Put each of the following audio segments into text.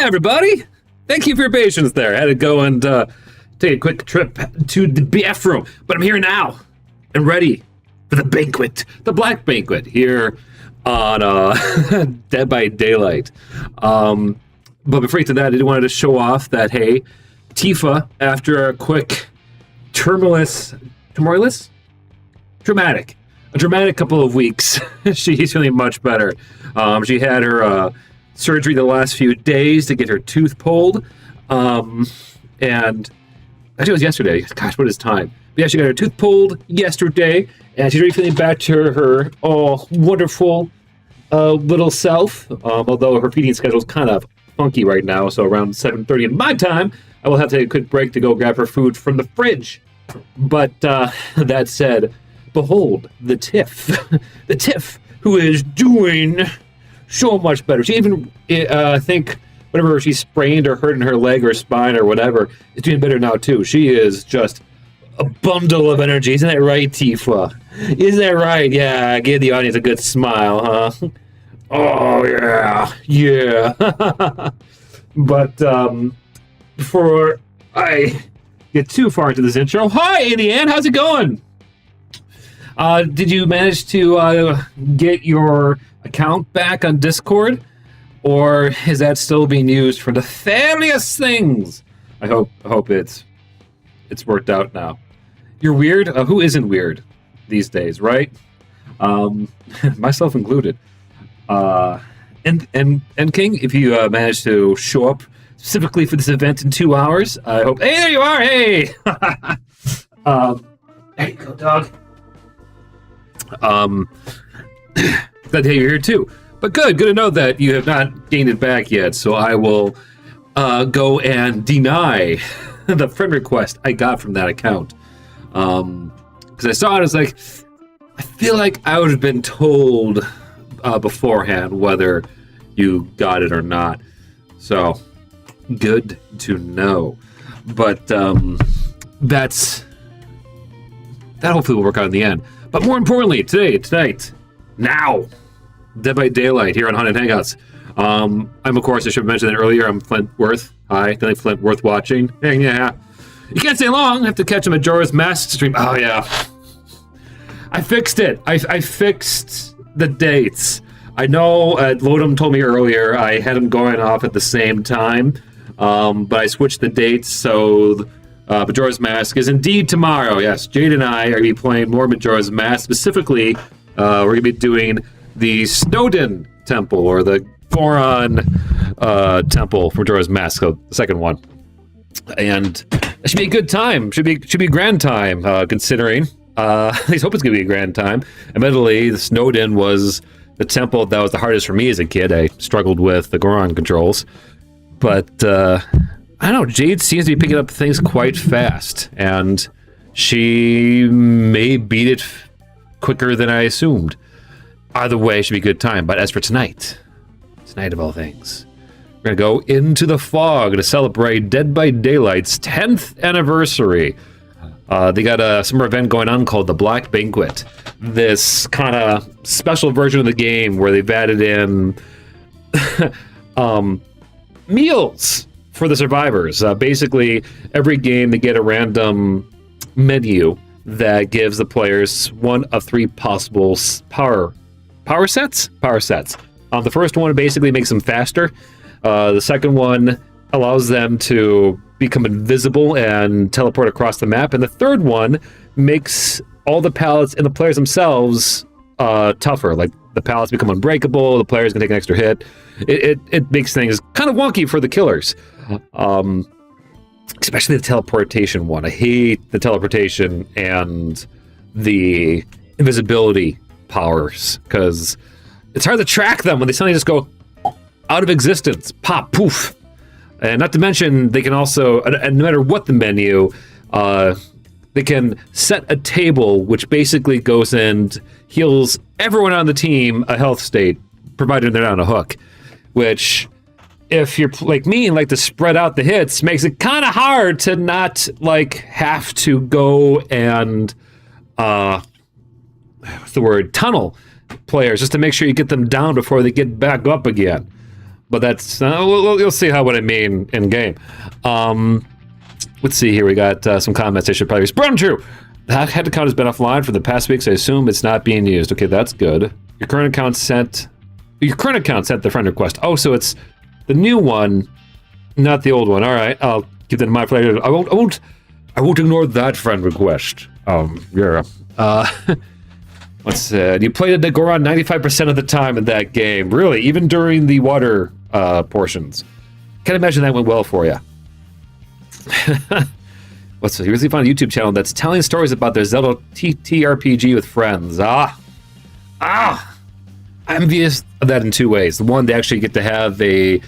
everybody. Thank you for your patience there. I had to go and take a quick trip to the bathroom, but I'm here now and ready for the banquet, the Black Banquet, here on Dead by Daylight. But before we get to that, I did want to show off that, hey, Tifa, after a quick dramatic couple of weeks, she's feeling much better. She had her surgery the last few days to get her tooth pulled. And actually it was yesterday. Gosh, what is time? But yeah, she got her tooth pulled yesterday, and she's already feeling back to her wonderful little self. Although her feeding schedule is kind of funky right now, so around 7:30 in my time, I will have to take a quick break to go grab her food from the fridge. But that said, behold the Tiff, the Tiff who is doing so much better. She even, I think, whatever she sprained or hurt in her leg or spine or whatever, is doing better now too. She is just a bundle of energy. Isn't that right, Tifa? Isn't that right? Yeah, give the audience a good smile, huh? Oh, yeah. Yeah. But before I get too far into this intro, hi, Indian. How's it going? Did you manage to get your account back on Discord? Or is that still being used for nefarious things? I hope it's worked out now. You're weird? Who isn't weird these days, right? Myself included. And King, if you managed to show up specifically for this event in 2 hours, I hope. Hey, there you are! Hey, there you go, dog. Glad to hear you're here too. But good to know that you have not gained it back yet. So I will go and deny the friend request I got from that account. Because I saw it, I was like, I feel like I would have been told beforehand whether you got it or not. So good to know. But that hopefully will work out in the end. But more importantly, tonight, now, Dead by Daylight here on Haunted Hangouts. I'm, of course, I should have mentioned that earlier, I'm Flintworth. Hi, thank Flintworth watching. Yeah. You can't stay long. I have to catch a Majora's Mask stream. Oh, yeah. I fixed it. I fixed the dates. I know Lodum told me earlier I had them going off at the same time, but I switched the dates, so Majora's Mask is indeed tomorrow. Yes, Jade and I are going to be playing more Majora's Mask. Specifically, we're going to be doing the Snowdin Temple, or the Goron Temple for Majora's Mask, so the second one. And it should be a good time. Should be a grand time, considering. At least hope it's going to be a grand time. Admittedly, the Snowdin was the temple that was the hardest for me as a kid. I struggled with the Goron controls. But, I don't know, Jade seems to be picking up things quite fast. And she may beat it quicker than I assumed. Either way, it should be a good time. But as for tonight of all things, we're going to go into the fog to celebrate Dead by Daylight's 10th anniversary. They got a summer event going on called the Black Banquet. This kind of special version of the game where they've added in meals for the survivors. Basically, every game they get a random menu that gives the players one of three possible power sets. The first one basically makes them faster. The second one allows them to become invisible and teleport across the map. And the third one makes all the pallets and the players themselves tougher. Like, the pallets become unbreakable, the players can take an extra hit. It makes things kind of wonky for the killers. Especially the teleportation one. I hate the teleportation and the invisibility powers, because it's hard to track them when they suddenly just go out of existence. Pop, poof. And not to mention, they can also, no matter what the menu, they can set a table which basically goes and heals everyone on the team a health state, provided they're not on a hook. Which, if you're like me and like to spread out the hits, makes it kind of hard to not like have to go and tunnel players just to make sure you get them down before they get back up again. but that's you'll see what I mean in game. Let's see here. We got some comments I should probably respond to. The head account has been offline for the past weeks. I assume it's not being used. Okay, that's good. Your current account sent the friend request. Oh, so it's the new one, not the old one. All right, I'll keep that in mind for later. I won't ignore that friend request. Yeah. Let's see. You played it Goron 95% of the time in that game. Really, even during the water portions. Can't imagine that went well for you. What's this? You really found a YouTube channel that's telling stories about their Zelda TTRPG with friends. I'm envious of that in two ways. The one, they actually get to have a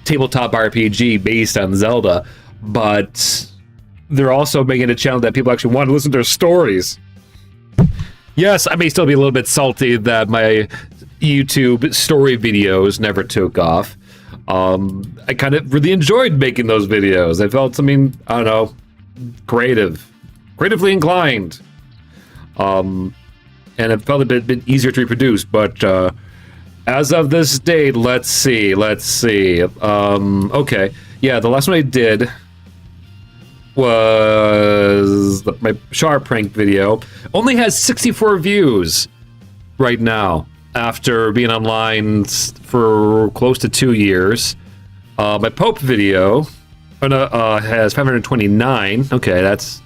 tabletop RPG based on Zelda, but they're also making a channel that people actually want to listen to their stories. Yes, I may still be a little bit salty that my YouTube story videos never took off. I kind of really enjoyed making those videos. I felt, I don't know, creatively inclined. And it felt a bit easier to reproduce, but as of this date, let's see. Okay, yeah, the last one I did was my Char prank video. Only has 64 views right now after being online for close to 2 years. My Pope video has 529. Okay, that's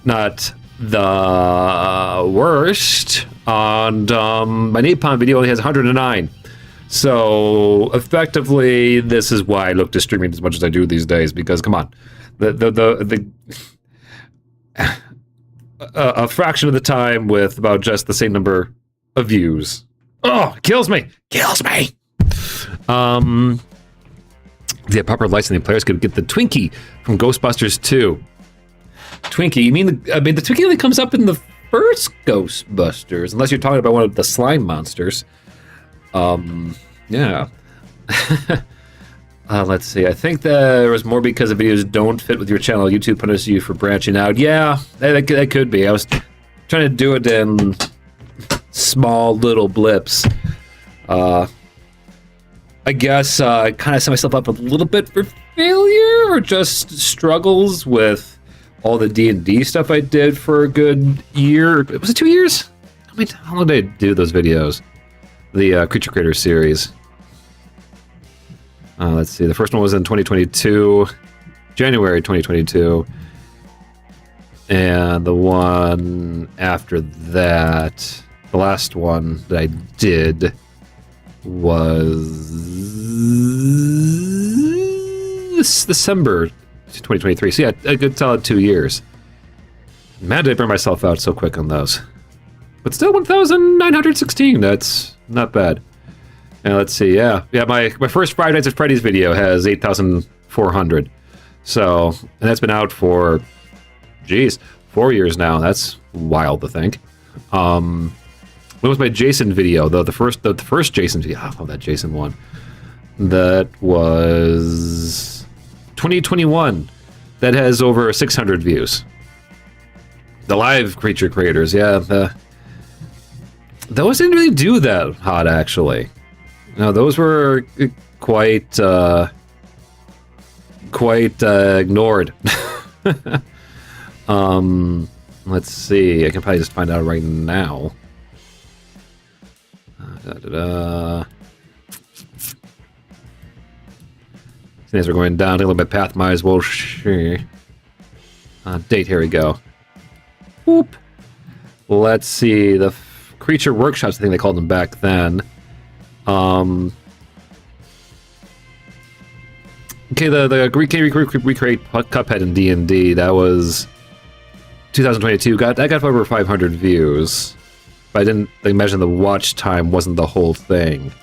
not the worst. And my Napalm video only has 109. So effectively, this is why I look to streaming as much as I do these days, because come on, a fraction of the time with about just the same number of views. Oh, kills me. Yeah, proper licensing players could get the Twinkie from Ghostbusters 2. Twinkie? You mean the Twinkie only comes up in the first Ghostbusters, unless you're talking about one of the slime monsters. Yeah. Let's see. I think there was more because the videos don't fit with your channel. YouTube punishes you for branching out. Yeah, that could be. I was trying to do it in small little blips. I guess I kind of set myself up a little bit for failure, or just struggles with all the D&D stuff I did for a good year. Was it 2 years? How long did I do those videos? The Creature Creator series. Let's see. The first one was in 2022, January 2022. And the one after that, the last one that I did was December 2023. So yeah, a good solid 2 years. Man, did I burn myself out so quick on those. But still 1,916. That's not bad. And let's see, yeah, my first Five Nights at Freddy's video has 8,400. So, and that's been out for, 4 years now. That's wild to think. What was my Jason video though? The first Jason video. Oh, that Jason one. That was 2021. That has over 600 views. The live Creature Creators, yeah. Those didn't really do that hot, actually. No, those were quite ignored. Let's see. I can probably just find out right now. Things are going down a little bit. Path might as well share. Date. Here we go. Whoop. Let's see. The Creature Workshops, I think they called them back then. Okay, the recreate Cuphead in D&D, that was 2022. I got over 500 views, but I didn't imagine the watch time wasn't the whole thing.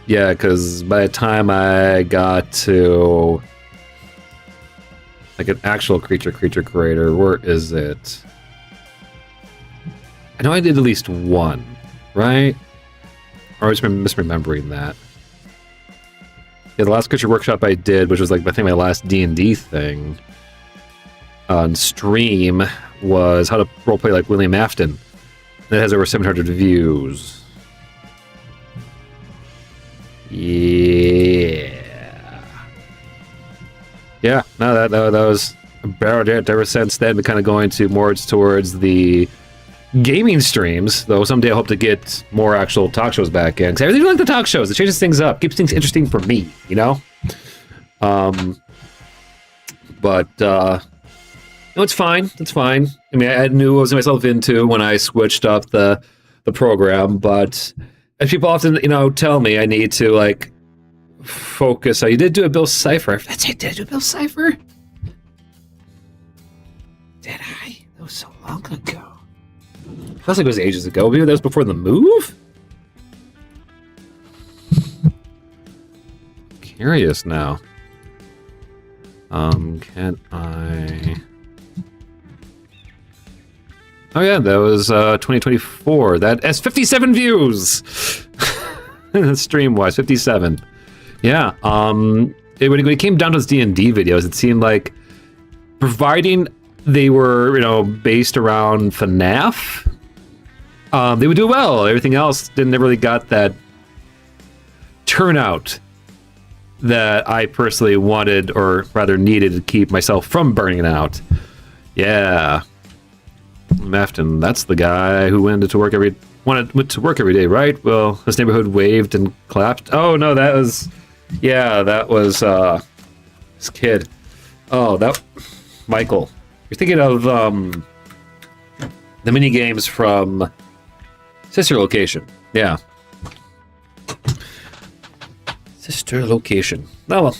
Yeah, because by the time I got to like an actual Creature Creator, where is it? I know I did at least one, right? Or I was misremembering that. Yeah, the last Creature Workshop I did, which was like I think my last D&D thing on stream, was how to roleplay like William Afton. That has over 700 views. Yeah, no, that was about it. Ever since then, been kind of going to more towards the gaming streams, though someday I hope to get more actual talk shows back in. Because I really like the talk shows. It changes things up, keeps things interesting for me, you know? But no, it's fine. It's fine. I mean, I knew what I was myself into when I switched up the program, but as people often, tell me, I need to, like, focus. Oh, you did do a Bill Cipher. That's it. Did I do a Bill Cipher? Did I? That was so long ago. Feels like it was ages ago. Maybe that was before the move? Curious now. Can I... Oh yeah, that was 2024. That has 57 views! Stream-wise, 57. Yeah, when it came down to those D&D videos, it seemed like, providing they were, based around FNAF, they would do well. Everything else never really got that turnout that I personally wanted, or rather needed, to keep myself from burning out. Yeah. Mafton, that's the guy who went to work every day, right? Well, his neighborhood waved and clapped. Oh no, that was this kid. Oh, that Michael. You're thinking of the mini games from Sister Location. Yeah. Sister Location. Oh well.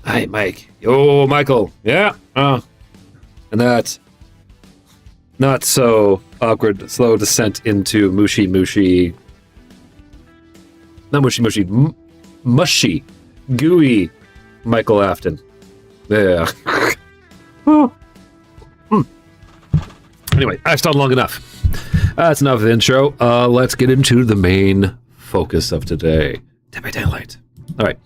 Hi, Mike. Yo, Michael. Yeah. And that not so awkward, slow descent into mushy. Not mushy. Mushy, gooey Michael Afton. Yeah. Anyway, I've stalled long enough. That's enough of the intro. Let's get into the main focus of today. Dead by Daylight. All right.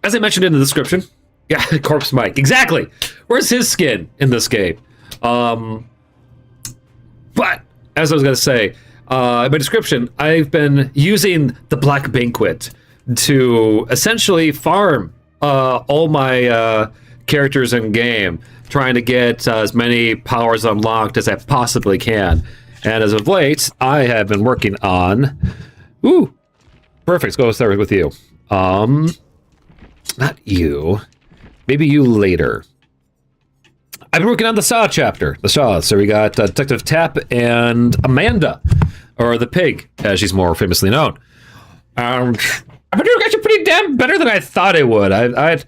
As I mentioned in the description, yeah, Corpse Mike. Exactly. Where's his skin in this game? But as I was going to say, in my description, I've been using the Black Banquet to essentially farm all my characters in game, trying to get as many powers unlocked as I possibly can. And as of late, I have been working on... Ooh, perfect. Let's go start with you. Not you. Maybe you later. I've been working on the Saw chapter. The Saw. So we got Detective Tap and Amanda, or the Pig, as she's more famously known. I've been doing actually pretty damn better than I thought I would. I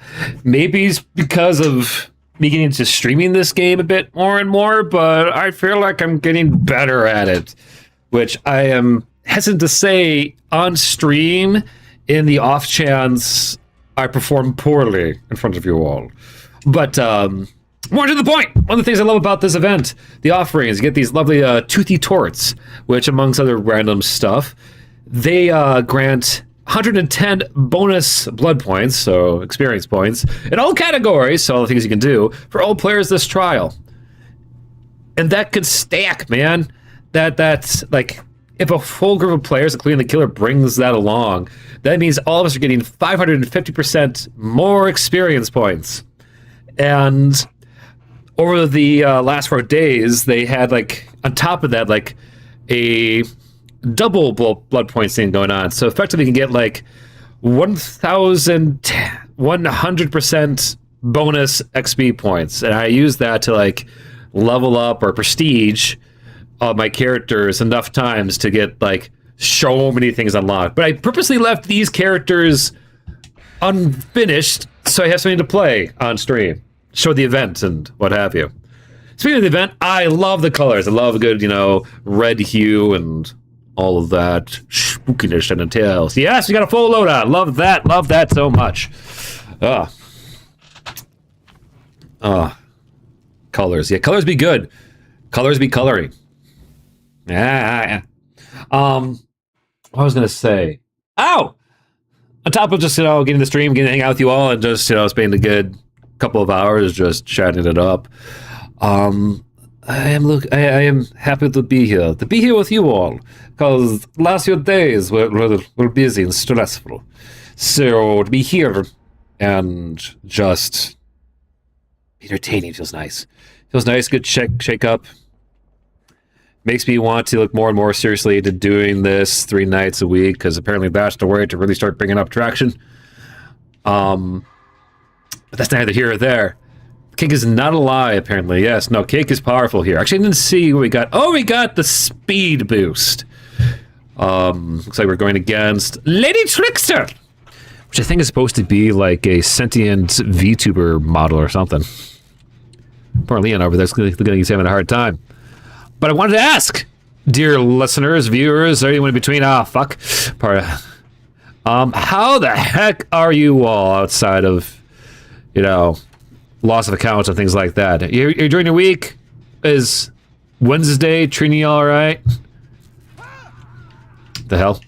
maybe it's because of me getting into streaming this game a bit more and more, but I feel like I'm getting better at it, which I am hesitant to say on stream in the off chance I perform poorly in front of you all. But more to the point, one of the things I love about this event, the offerings, you get these lovely toothy torts, which amongst other random stuff, they grant 110 bonus blood points, so experience points, in all categories, so all the things you can do, for all players this trial. And that could stack, man. That's like, if a full group of players, including the killer, brings that along, that means all of us are getting 550% more experience points. And over the last 4 days, they had, like, on top of that, like, a double blood points thing going on. So effectively you can get, like, 1,100% bonus XP points. And I use that to, like, level up or prestige my characters enough times to get, like, so many things unlocked. But I purposely left these characters unfinished so I have something to play on stream. Show the event and what have you. Speaking of the event, I love the colors. I love a good, red hue and all of that spookiness and entails. Yes, we got a full loadout. Love that. Love that so much. Colors. Yeah, colors be good. Colors be coloring. Yeah. What I was gonna say. Ow! On top of just, getting the stream, getting to hang out with you all, and just, spending a good couple of hours just chatting it up. I am happy to be here with you all, because last few days were busy and stressful. So to be here and just entertaining feels nice. Feels nice, good shake up. Makes me want to look more and more seriously into doing this 3 nights a week, because apparently that's the way to really start bringing up traction. But that's neither here or there. Cake is not a lie, apparently. Yes, no, cake is powerful here. Actually, I didn't see what we got. Oh, we got the speed boost. Looks like we're going against Lady Trickster, which I think is supposed to be like a sentient VTuber model or something. Poor Leon over there's looking like he's having a hard time. But I wanted to ask, dear listeners, viewers, anyone in between, fuck. How the heck are you all outside of, loss of accounts and things like that? You're during your week? Is Wednesday treating you all right? The hell?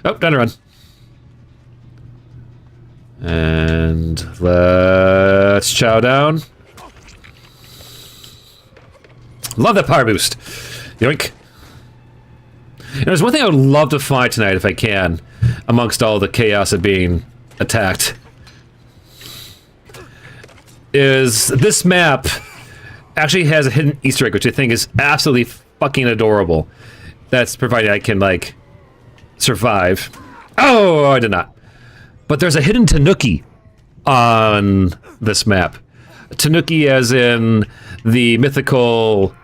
Oh, time to run. And let's chow down. Love that power boost. Yoink. There's one thing I would love to find tonight if I can, amongst all the chaos of being attacked. Is this map actually has a hidden Easter egg, which I think is absolutely fucking adorable. That's provided I can, like, survive. Oh, I did not. But there's a hidden tanuki on this map. Tanuki as in the magical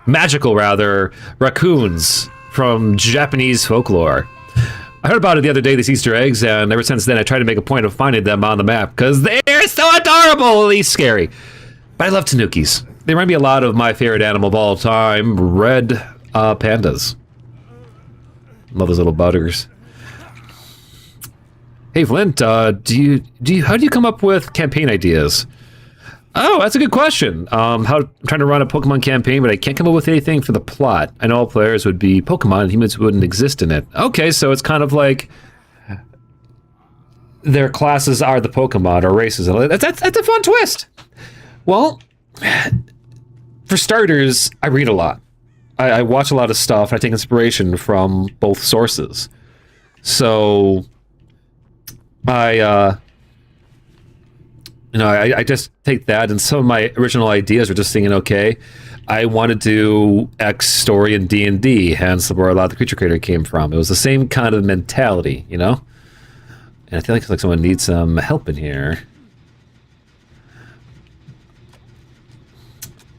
raccoons from Japanese folklore. I heard about it the other day, these Easter eggs, and ever since then I try to make a point of finding them on the map, because they're so adorably scary. But I love tanukis. They remind me a lot of my favorite animal of all time, red pandas. Love those little buggers. Hey Flint, how do you come up with campaign ideas? Oh, that's a good question. I'm trying to run a Pokemon campaign, but I can't come up with anything for the plot. I know all players would be Pokemon, and humans wouldn't exist in it. Okay, so it's kind of like their classes are the Pokemon or races. That's a fun twist. Well, for starters, I read a lot. I watch a lot of stuff, and I take inspiration from both sources. So I just take that, and some of my original ideas were just thinking, okay, I want to do X story in D&D, hence where a lot of the creature creator came from. It was the same kind of mentality, And I feel like someone needs some help in here.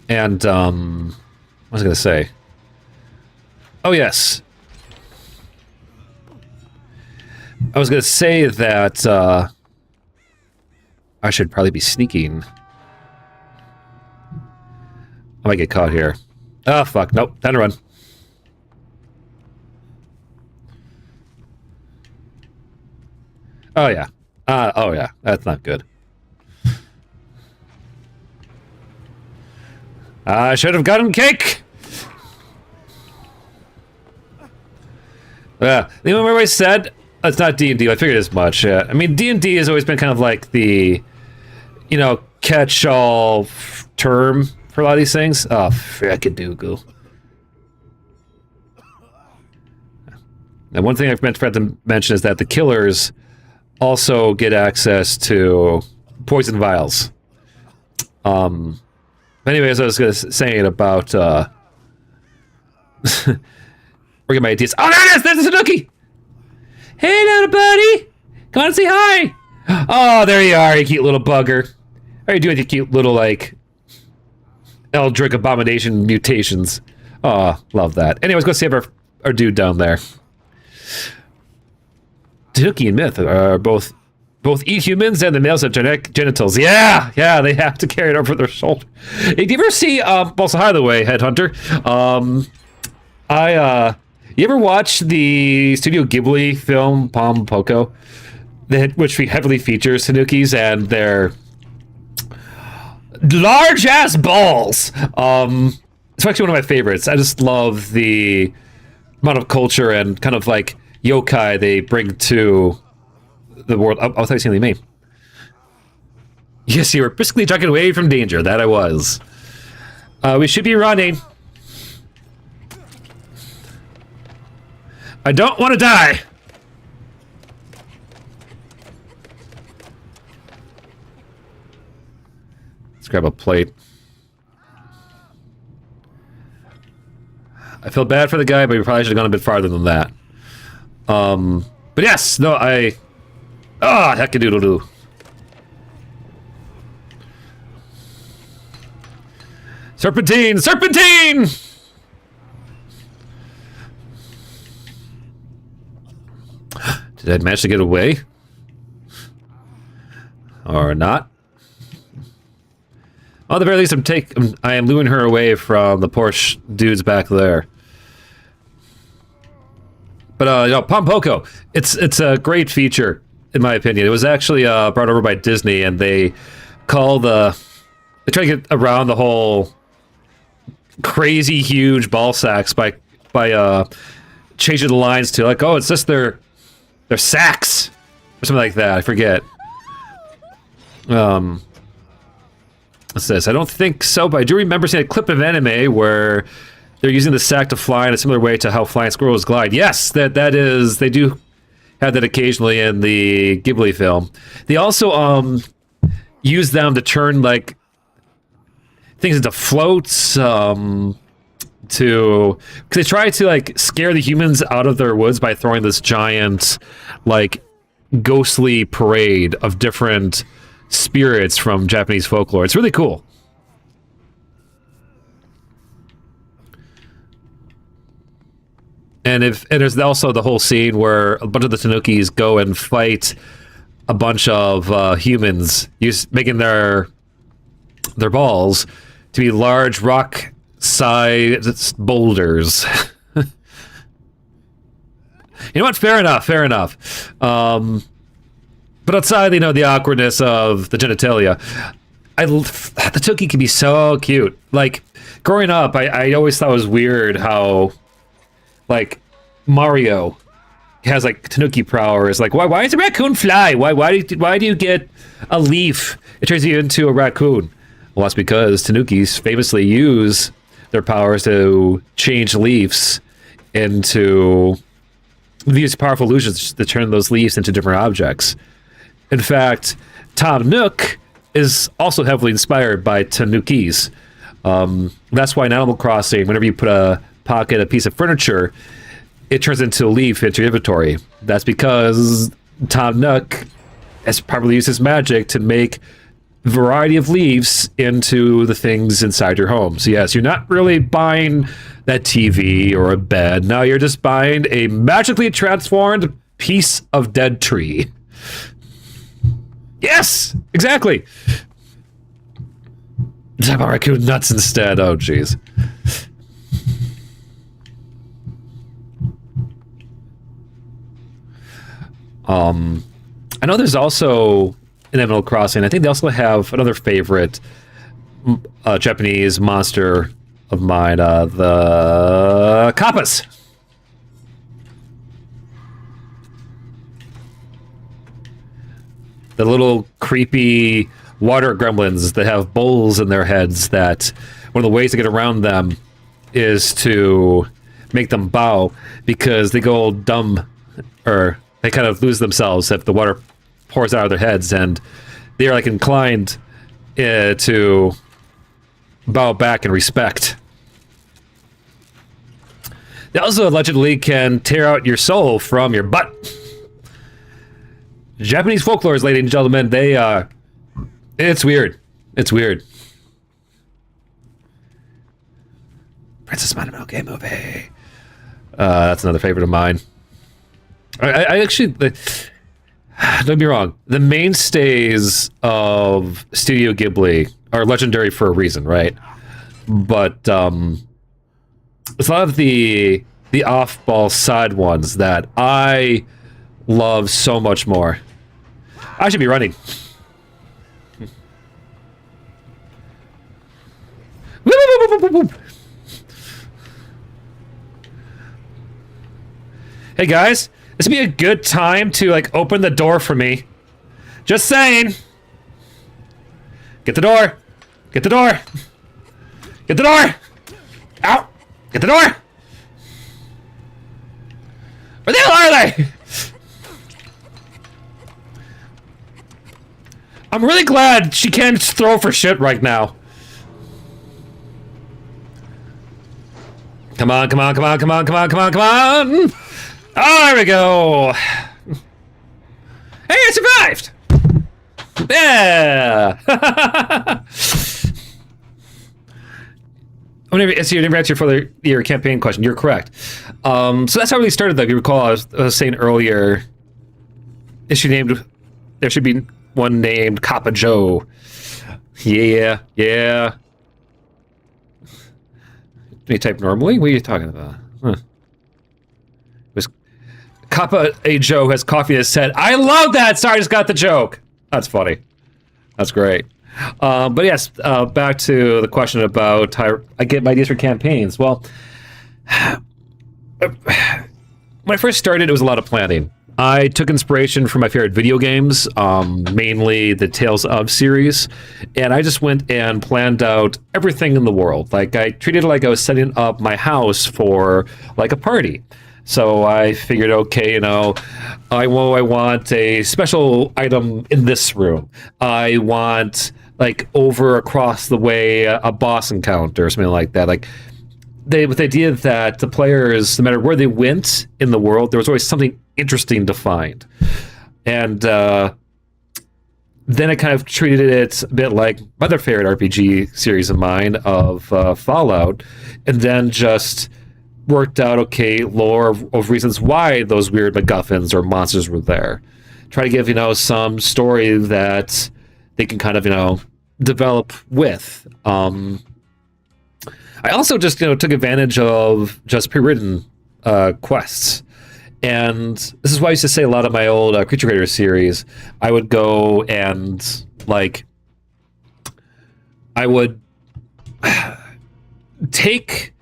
And, what was I going to say? Oh, yes. I was going to say that, I should probably be sneaking. I might get caught here. Oh, fuck. Nope. Time to run. Oh, yeah. Oh, yeah. That's not good. I should have gotten cake! Remember what I said? It's not D&D. I figured as much. I mean, D&D has always been kind of like the, catch-all term for a lot of these things. Oh, frickadoogoo. And one thing I forgot to mention is that the killers also get access to poison vials. Anyways, I was saying about, where get my ideas? Oh, there it is! There's a Tanuki! Hey, little buddy! Come on and say hi! Oh, there you are, you cute little bugger. How are you doing with your cute little, like, Eldritch Abomination mutations? Oh, love that. Anyways, go save our dude down there. Tanuki and Myth are both eat humans, and the males have genitals. Yeah, they have to carry it over their shoulder. Hey, do you ever see, also, by the way, Headhunter, you ever watch the Studio Ghibli film, Pom Poko, which heavily features Tanukis and their large-ass balls? It's actually one of my favorites. I just love the amount of culture and kind of like yokai they bring to the world. I was saying the name. Yes, you were briskly jogging away from danger. That I was. We should be running. I don't want to die. Let's grab a plate. I feel bad for the guy, but we probably should have gone a bit farther than that. But yes, no, heck-a-doodle-doo. Serpentine! Serpentine! Did I manage to get away? Or not? Well, at the very least, I am luring her away from the Porsche dudes back there. But, you know, Pompoko, it's a great feature, in my opinion. It was actually brought over by Disney, and they try to get around the whole crazy huge ball sacks by changing the lines to, like, oh, it's just their sacks, or something like that. I forget. What's this? I don't think so, but I do remember seeing a clip of anime where they're using the sack to fly in a similar way to how flying squirrels glide. Yes, that is. They do have that occasionally in the Ghibli film. They also use them to turn like things into floats. Because they try to like scare the humans out of their woods by throwing this giant, like, ghostly parade of different spirits from Japanese folklore. It's really cool. And there's also the whole scene where a bunch of the Tanukis go and fight a bunch of humans, making their balls to be large rock-sized boulders. You know what? Fair enough. Fair enough. But outside, you know, the awkwardness of the genitalia, the Tanuki can be so cute. Like, growing up, I always thought it was weird how, like, Mario has, like, Tanuki powers. Like, why does a raccoon fly? Why do you get a leaf? It turns you into a raccoon. Well, that's because Tanukis famously use their powers to change leaves into these powerful illusions to turn those leaves into different objects. In fact, Tom Nook is also heavily inspired by Tanukis. That's why in Animal Crossing, whenever you put a piece of furniture, it turns into a leaf into your inventory. That's because Tom Nook has probably used his magic to make a variety of leaves into the things inside your home. So yes, you're not really buying that TV or a bed. No, you're just buying a magically transformed piece of dead tree. Yes, exactly. Talk about raccoon nuts instead. Oh, jeez. I know there's also in Animal Crossing. I think they also have another favorite Japanese monster of mine, the kappas. The little creepy water gremlins that have bowls in their heads that one of the ways to get around them is to make them bow because they go all dumb, or they kind of lose themselves if the water pours out of their heads, and they are like inclined to bow back in respect. They also allegedly can tear out your soul from your butt. Japanese folklore, ladies and gentlemen, it's weird. It's weird. Princess Mononoke movie. That's another favorite of mine. I actually, don't get me wrong, the mainstays of Studio Ghibli are legendary for a reason, right? But it's a lot of the off-ball side ones that I love so much more. I should be running. Hey guys, this would be a good time to like open the door for me. Just saying. Get the door. Get the door. Get the door! Out! Get the door! Where the hell are they? I'm really glad she can't throw for shit right now. Come on, come on, come on, come on, come on, come on, come on! Oh, there we go! Hey, I survived! Yeah! So you never answered for your campaign question. You're correct. So that's how we started, though. If you recall, I was saying earlier, there should be one named Coppa Joe. Yeah, yeah. Can you type normally? What are you talking about? Huh. Coppa A. Joe has coffee that said, I love that! Sorry, I just got the joke. That's funny. That's great. But yes, back to the question about how I get my ideas for campaigns. Well, when I first started, it was a lot of planning. I took inspiration from my favorite video games, mainly the Tales of series, and I just went and planned out everything in the world. Like, I treated it like I was setting up my house for, like, a party. So I figured, okay, you know, I want a special item in this room. I want, like, over across the way, a boss encounter or something like that. Like, with the idea that the players, no matter where they went in the world, there was always something interesting to find. And then I kind of treated it a bit like my other favorite RPG series of mine of Fallout, and then just worked out, okay, lore of reasons why those weird MacGuffins or monsters were there. Try to give, you know, some story that they can kind of, you know, develop with. I also just, you know, took advantage of just pre-written quests. And this is why I used to say a lot of my old Creature Creator series, I would go and, like, I would take,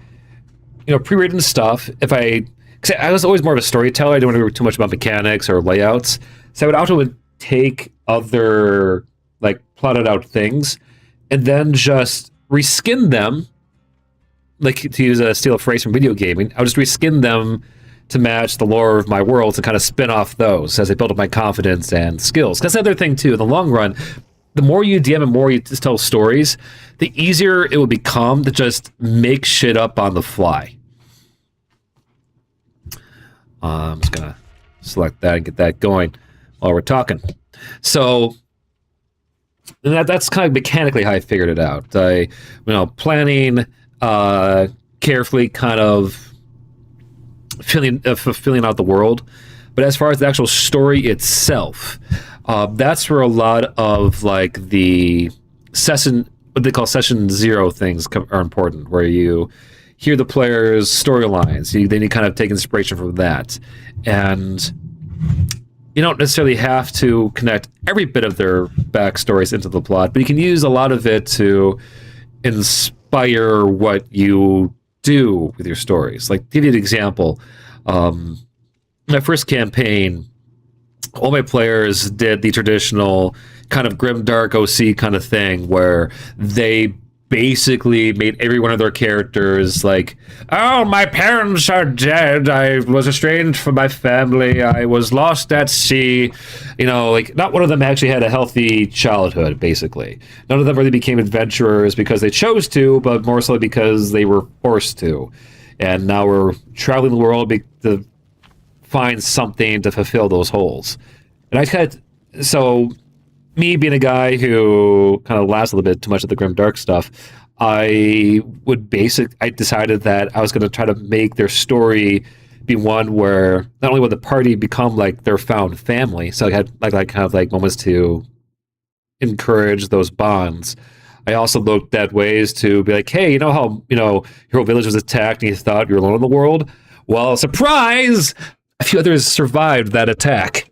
you know, pre-written stuff. Cause I was always more of a storyteller. I didn't want to worry too much about mechanics or layouts. So I would often take other, like, plotted out things and then just reskin them, like, to steal a phrase from video gaming. I would just reskin them to match the lore of my worlds and kind of spin off those as I build up my confidence and skills. Because the other thing, too, in the long run, the more you DM and more you just tell stories, the easier it will become to just make shit up on the fly. I'm just going to select that and get that going while we're talking. So that's kind of mechanically how I figured it out. Planning, carefully kind of filling out the world. But as far as the actual story itself, that's where a lot of, like, the what they call session zero things are important, where you hear the players' storylines. Then you kind of take inspiration from that. And you don't necessarily have to connect every bit of their backstories into the plot, but you can use a lot of it to inspire what you do with your stories. Like, to give you an example, my first campaign, all my players did the traditional kind of grimdark OC kind of thing where they basically made every one of their characters like, oh, my parents are dead, I was estranged from my family, I was lost at sea. You know, like, not one of them actually had a healthy childhood, basically. None of them really became adventurers because they chose to, but more so because they were forced to. And now we're traveling the world to find something to fulfill those holes. And so me being a guy who kind of laughs a little bit too much at the grim dark stuff, I decided that I was going to try to make their story be one where not only would the party become like their found family, so I had like kind of like moments to encourage those bonds. I also looked at ways to be like, hey, you know how, you know, your whole village was attacked and you thought you were alone in the world? Well, surprise! A few others survived that attack.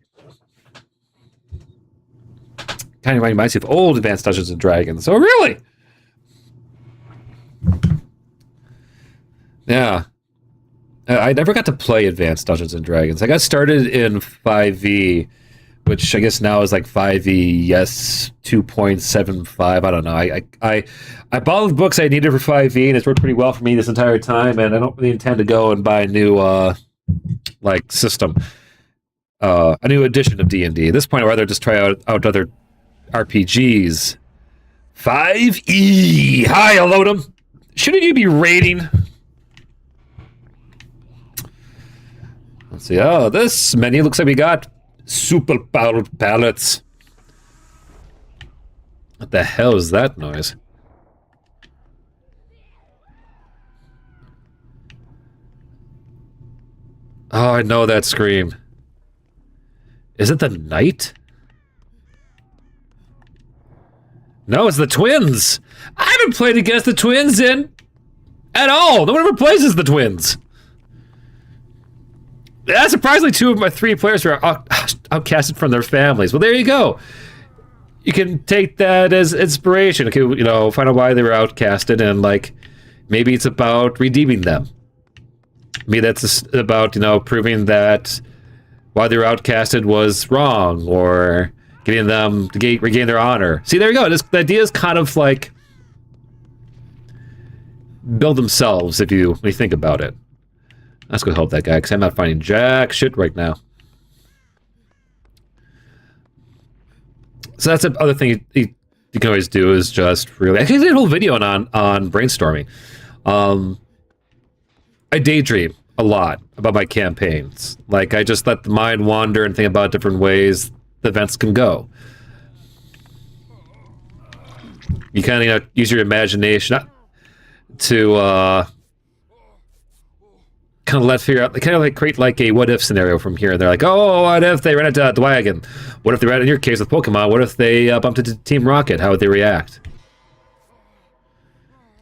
Kind of reminds me of old Advanced Dungeons and Dragons. Oh, really? Yeah. I never got to play Advanced Dungeons and Dragons. I got started in 5e, which I guess now is like 5e, yes, 2.75. I don't know. I bought the books I needed for 5e, and it's worked pretty well for me this entire time, and I don't really intend to go and buy a new like system, a new edition of D&D. At this point, I'd rather just try out other RPGs. 5e! Hi, Elodum! Shouldn't you be raiding? Let's see. Oh, this menu looks like we got super powered pallets. What the hell is that noise? Oh, I know that scream. Is it the knight? No, it's the twins. I haven't played against the twins at all. No one ever plays as the twins. Yeah, surprisingly, 2 of my 3 players are outcasted from their families. Well, there you go. You can take that as inspiration. Okay, you know, find out why they were outcasted, and like, maybe it's about redeeming them. Maybe that's about, you know, proving that why they were outcasted was wrong, or getting them to regain their honor. See, there you go. The idea is kind of like build themselves when you think about it. Let's go help that guy, because I'm not finding jack shit right now. So that's the other thing you can always do, is just really... Actually, I did a whole video on brainstorming. I daydream a lot about my campaigns. Like, I just let the mind wander and think about different ways the events can go. You kind of, you know, use your imagination to kind of figure out, kind of like create like a what if scenario from here. And they're like, oh, what if they ran into the wagon? What if they ran, in your case with Pokemon, what if they bumped into Team Rocket? How would they react?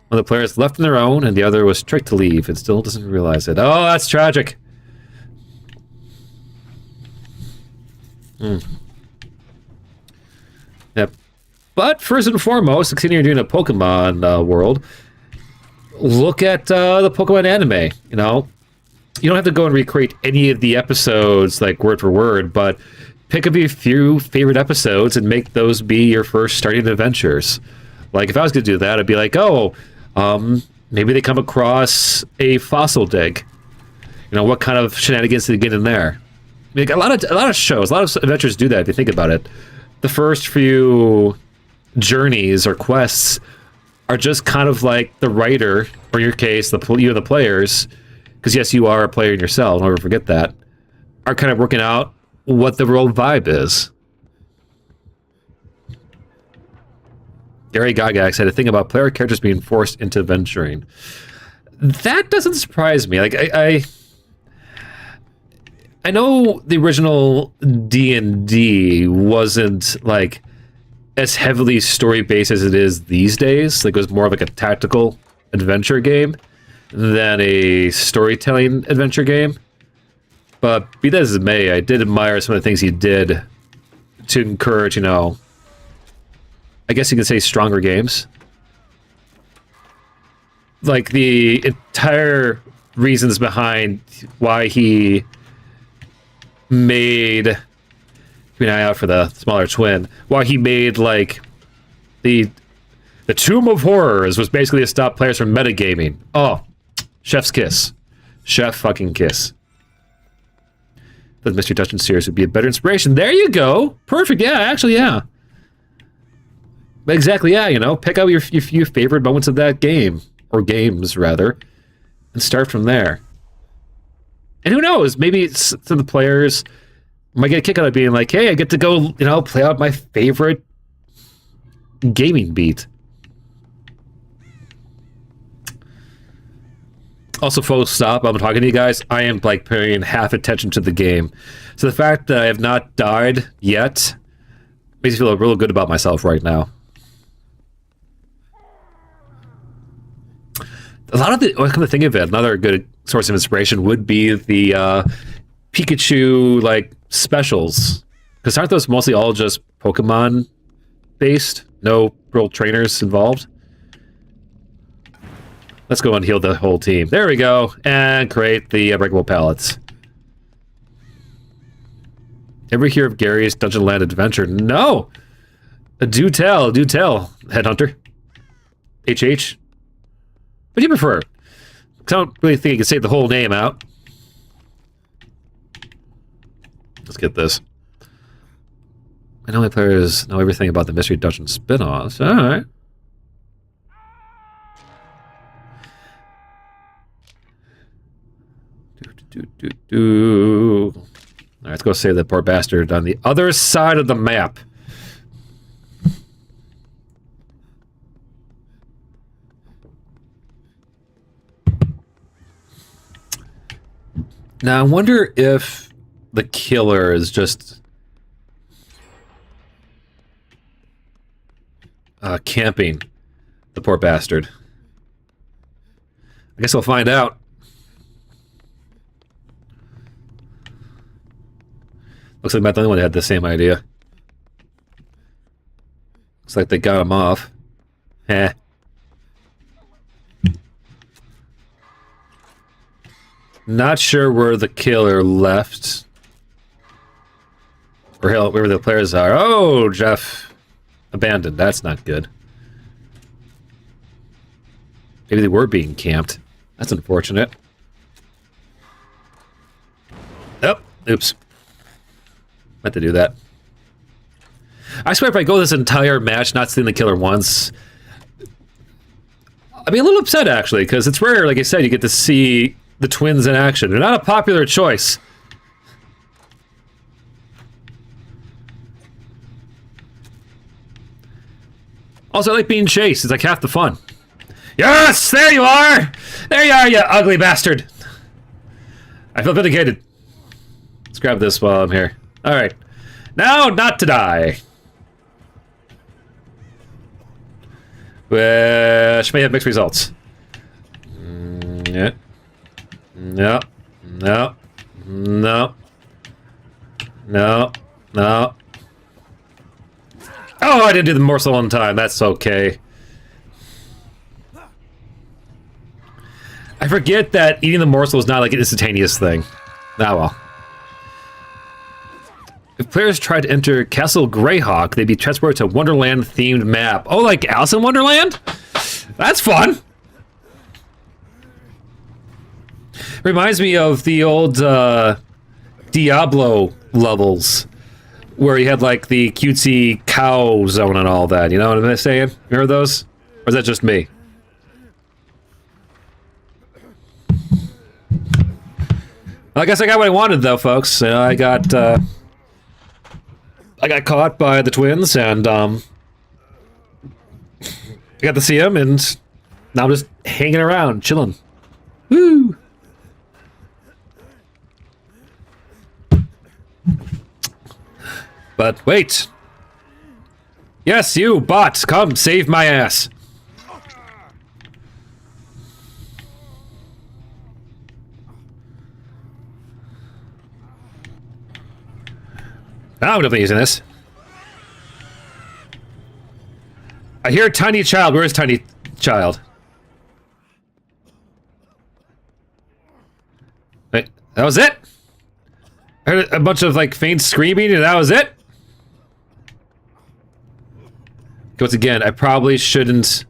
One of the players left on their own, and the other was tricked to leave and still doesn't realize it. Oh, that's tragic. Yep. But first and foremost, continuing doing a Pokemon world, look at the Pokemon anime. You know, you don't have to go and recreate any of the episodes like word for word, but pick up a few favorite episodes and make those be your first starting adventures. Like, if I was going to do that, I'd be like, oh, maybe they come across a fossil dig. You know, what kind of shenanigans did they get in there? I mean, a lot of shows, a lot of adventures do that if you think about it. The first few journeys or quests are just kind of like the writer, or in your case, you and the players, because yes, you are a player yourself, don't ever forget that, are kind of working out what the world vibe is. Gary Gygax said a thing about player characters being forced into adventuring. That doesn't surprise me. Like, I know the original D&D wasn't like as heavily story-based as it is these days. Like, it was more of like a tactical adventure game than a storytelling adventure game. But be that as it may, I did admire some of the things he did to encourage, you know, I guess you could say stronger games. Like, the entire reasons behind why he made, keep an eye out for the smaller twin, why he made like the Tomb of Horrors was basically to stop players from metagaming. Oh, chef's kiss. Chef fucking kiss. The Mystery Dungeon series would be a better inspiration. There you go. Perfect. Yeah, actually, yeah. Exactly, yeah, you know, pick out your few favorite moments of that game, or games, rather, and start from there. And who knows, maybe some of the players might get a kick out of being like, hey, I get to go, you know, play out my favorite gaming beat. Also, full stop, I'm talking to you guys, I am, like, paying half attention to the game. So the fact that I have not died yet makes me feel real good about myself right now. A lot of the, when I come to think of it, another good source of inspiration would be the Pikachu, like, specials. Because aren't those mostly all just Pokemon-based? No real trainers involved? Let's go and heal the whole team. There we go. And create the breakable pallets. Ever hear of Gary's Dungeon Land Adventure? No! Do tell, Headhunter. HH? What do you prefer? I don't really think you can say the whole name out. Let's get this. I know my players know everything about the Mystery Dungeon spin-offs. Alright. Alright, let's go save that poor bastard on the other side of the map. Now, I wonder if the killer is just camping the poor bastard. I guess we'll find out. Looks like I'm not the only one that had the same idea. Looks like they got him off. Heh. Not sure where the killer left. Or hell, where the players are. Oh, Jeff. Abandoned. That's not good. Maybe they were being camped. That's unfortunate. Oh, oops. Meant to do that. I swear if I go this entire match not seeing the killer once, I'd be a little upset, actually, because it's rare, like I said, you get to see the twins in action. They're not a popular choice. Also, I like being chased. It's like half the fun. Yes! There you are! There you are, you ugly bastard! I feel vindicated. Let's grab this while I'm here. Alright. Now, not to die. Which may have mixed results. Yeah. No. No. No. No. No. Oh, I didn't do the morsel on time. That's okay. I forget that eating the morsel is not like an instantaneous thing. Ah, well. If players tried to enter Castle Greyhawk, they'd be transported to a Wonderland-themed map. Oh, like Alice in Wonderland? That's fun! Reminds me of the old Diablo levels, where you had like the cutesy cow zone and all that. You know what I'm saying? Remember those? Or is that just me? I guess I got what I wanted, though, folks. I got caught by the twins, and I got to see them, and now I'm just hanging around, chilling. Woo! But wait. Yes, you, bot, come save my ass. Now I'm definitely using this. I hear Tiny Child. Where's Tiny Child? Wait, that was it? I heard a bunch of like faint screaming and that was it? Once again, I probably shouldn't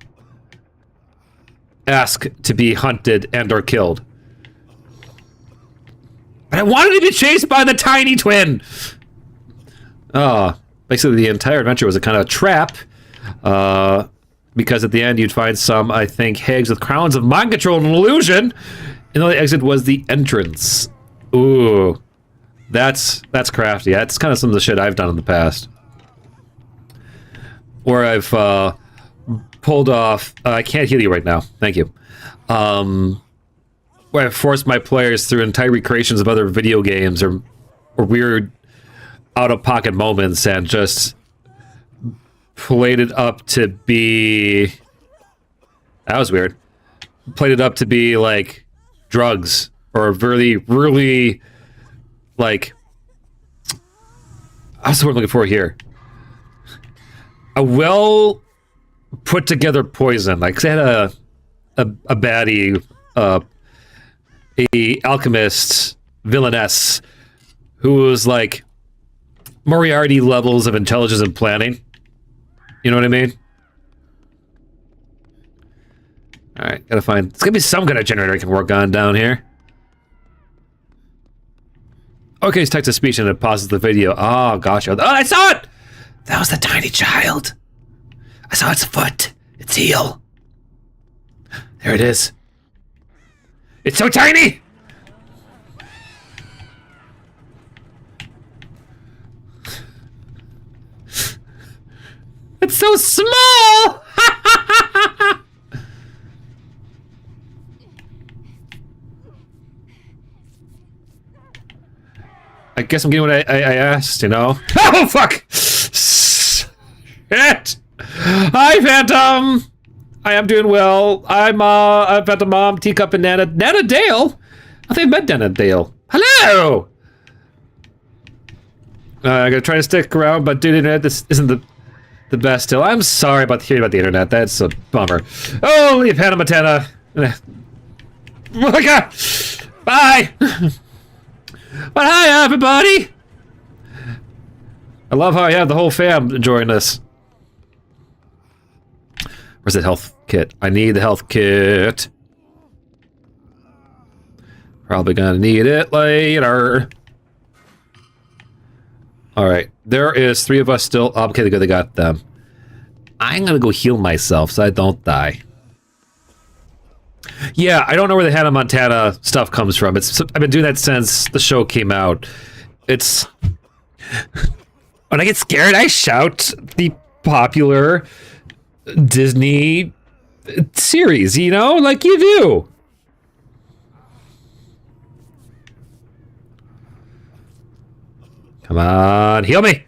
ask to be hunted and or killed. But I wanted to be chased by the tiny twin! Oh, basically the entire adventure was a kind of trap, because at the end you'd find some, I think, hags with crowns of mind control and illusion, and the only exit was the entrance. Ooh, that's crafty. That's kind of some of the shit I've done in the past. Where I've pulled off, I can't heal you right now, thank you. Where I've forced my players through entire recreations of other video games or weird out-of-pocket moments and just played it up to be... That was weird. Played it up to be, like, drugs. Or really, really, like... What's the word I'm looking for here? A well-put-together poison. Like, 'cause I had a baddie, a alchemist villainess who was, like... Moriarty levels of intelligence and planning. You know what I mean? Alright, gotta find... There's gotta be some kind of generator I can work on down here. Okay, it's text-to-speech and it pauses the video. Oh, gosh. Oh, I saw it! That was the tiny child. I saw its foot. Its heel. There it is. It's so tiny! It's so small! I guess I'm getting what I asked, you know? Oh, fuck! Shit! Hi, Phantom! I am doing well. I'm Phantom Mom, Teacup, and Nana. Nana Dale? I think I met Nana Dale. Hello! I'm gonna try to stick around, but dude, internet, this isn't the best still. I'm sorry about hearing about the internet. That's a bummer. Oh, leave Hannah Montana. Oh my god! Bye! But hi, everybody! I love how I have the whole fam enjoying this. Where's the health kit? I need the health kit. Probably gonna need it later. Alright, there is 3 of us still. Oh, okay, they got them. I'm gonna go heal myself so I don't die. Yeah, I don't know where the Hannah Montana stuff comes from. I've been doing that since the show came out. It's... When I get scared, I shout the popular Disney series, you know? Like you do. Come on, heal me!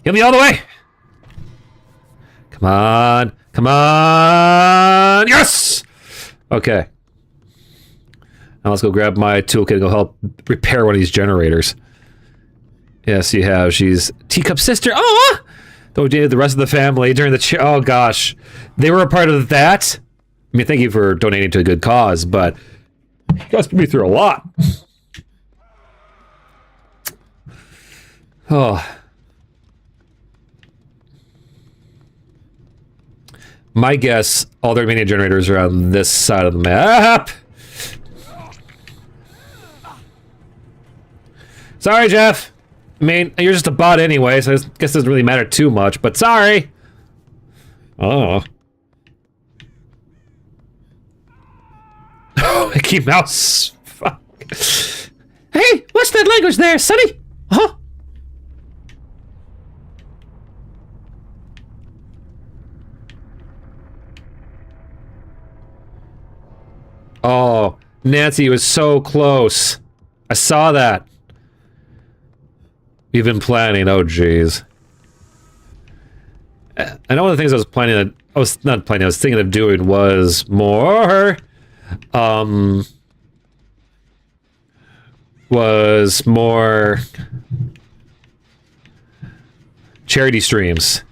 Heal me all the way! Come on, come on! Yes! Okay. Now let's go grab my toolkit and go help repair one of these generators. Yes, you have. She's Teacup's sister. Oh! Though dated the rest of the family during the... Oh, gosh. They were a part of that? I mean, thank you for donating to a good cause, but... You guys put me through a lot. Oh. My guess, all the remaining generators are on this side of the map. Sorry, Jeff. I mean, you're just a bot anyway, so I guess it doesn't really matter too much, but sorry. Oh. Oh, Mickey Mouse. Fuck. Hey, what's that language there, Sonny? Huh? Oh, Nancy was so close. I saw that. We've been planning. Oh, jeez. I know one of the things I was planning. I was not planning. I was thinking of doing was more. Was more charity streams.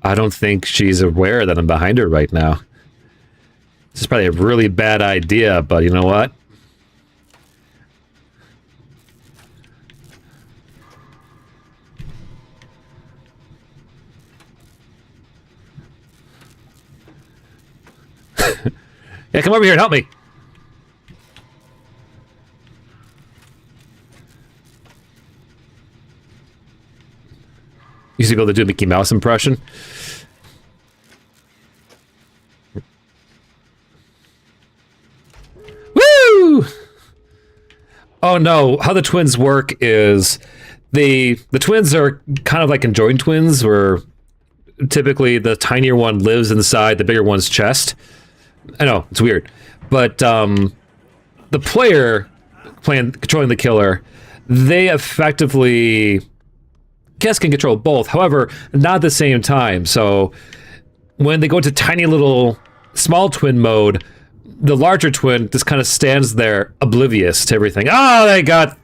I don't think she's aware that I'm behind her right now. This is probably a really bad idea, but you know what? Yeah, come over here and help me. Used to be able to do a Mickey Mouse impression. Woo! Oh no, how the twins work is the twins are kind of like conjoined twins, where typically the tinier one lives inside the bigger one's chest. I know, it's weird. But the player controlling the killer, they effectively guess can control both, however, not at the same time. So when they go into tiny little small twin mode, the larger twin just kind of stands there oblivious to everything. Oh, they got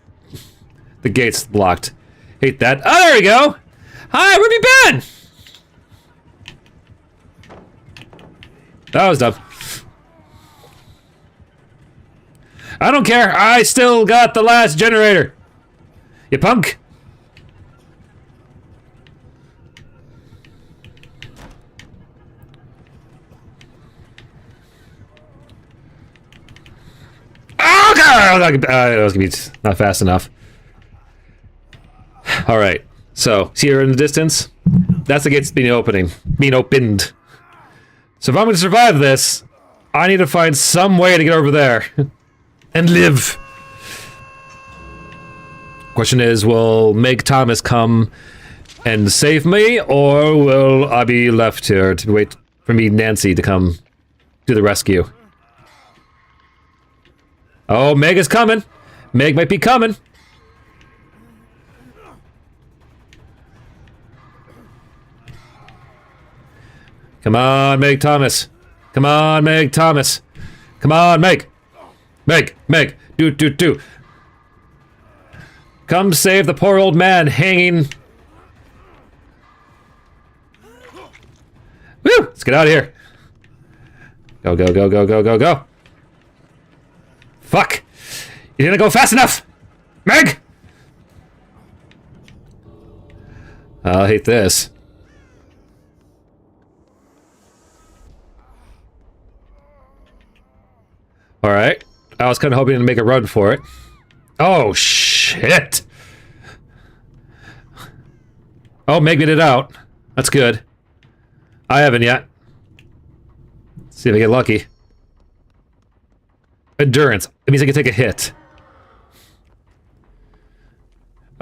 the gates blocked. Hate that. Oh, there we go. Hi, where have you been? That was dumb. I don't care. I still got the last generator. You punk. Oh, God! That was going to be not fast enough. All right. So, see her in the distance? That's the gates being opened. So if I'm going to survive this, I need to find some way to get over there. And live. Question is, will Meg Thomas come and save me, or will I be left here to wait for me, Nancy, to come do the rescue? Oh, Meg is coming. Meg might be coming. Come on, Meg Thomas. Come on, Meg Thomas. Come on, Meg. Meg. Do. Come save the poor old man hanging. Woo! Let's get out of here. Go. Fuck! You didn't go fast enough! Meg! I'll hate this. Alright. I was kind of hoping to make a run for it. Oh, shit! Oh, Meg made it out. That's good. I haven't yet. Let's see if I get lucky. Endurance. It means I can take a hit.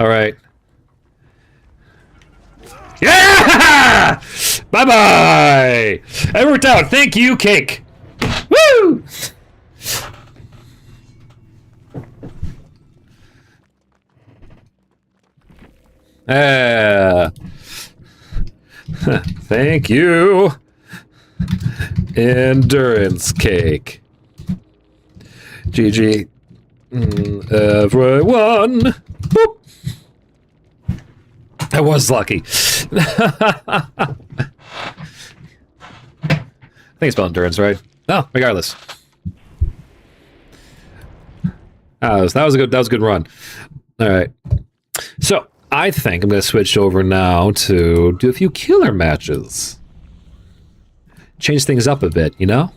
Alright. Yeah! Bye-bye! It worked out. Thank you, cake. Woo! Thank you. Endurance cake. GG. Everyone. Boop. I was lucky. I think it's spelled endurance, right? Oh, regardless. That was a good run. All right. So I think I'm going to switch over now to do a few killer matches. Change things up a bit, you know?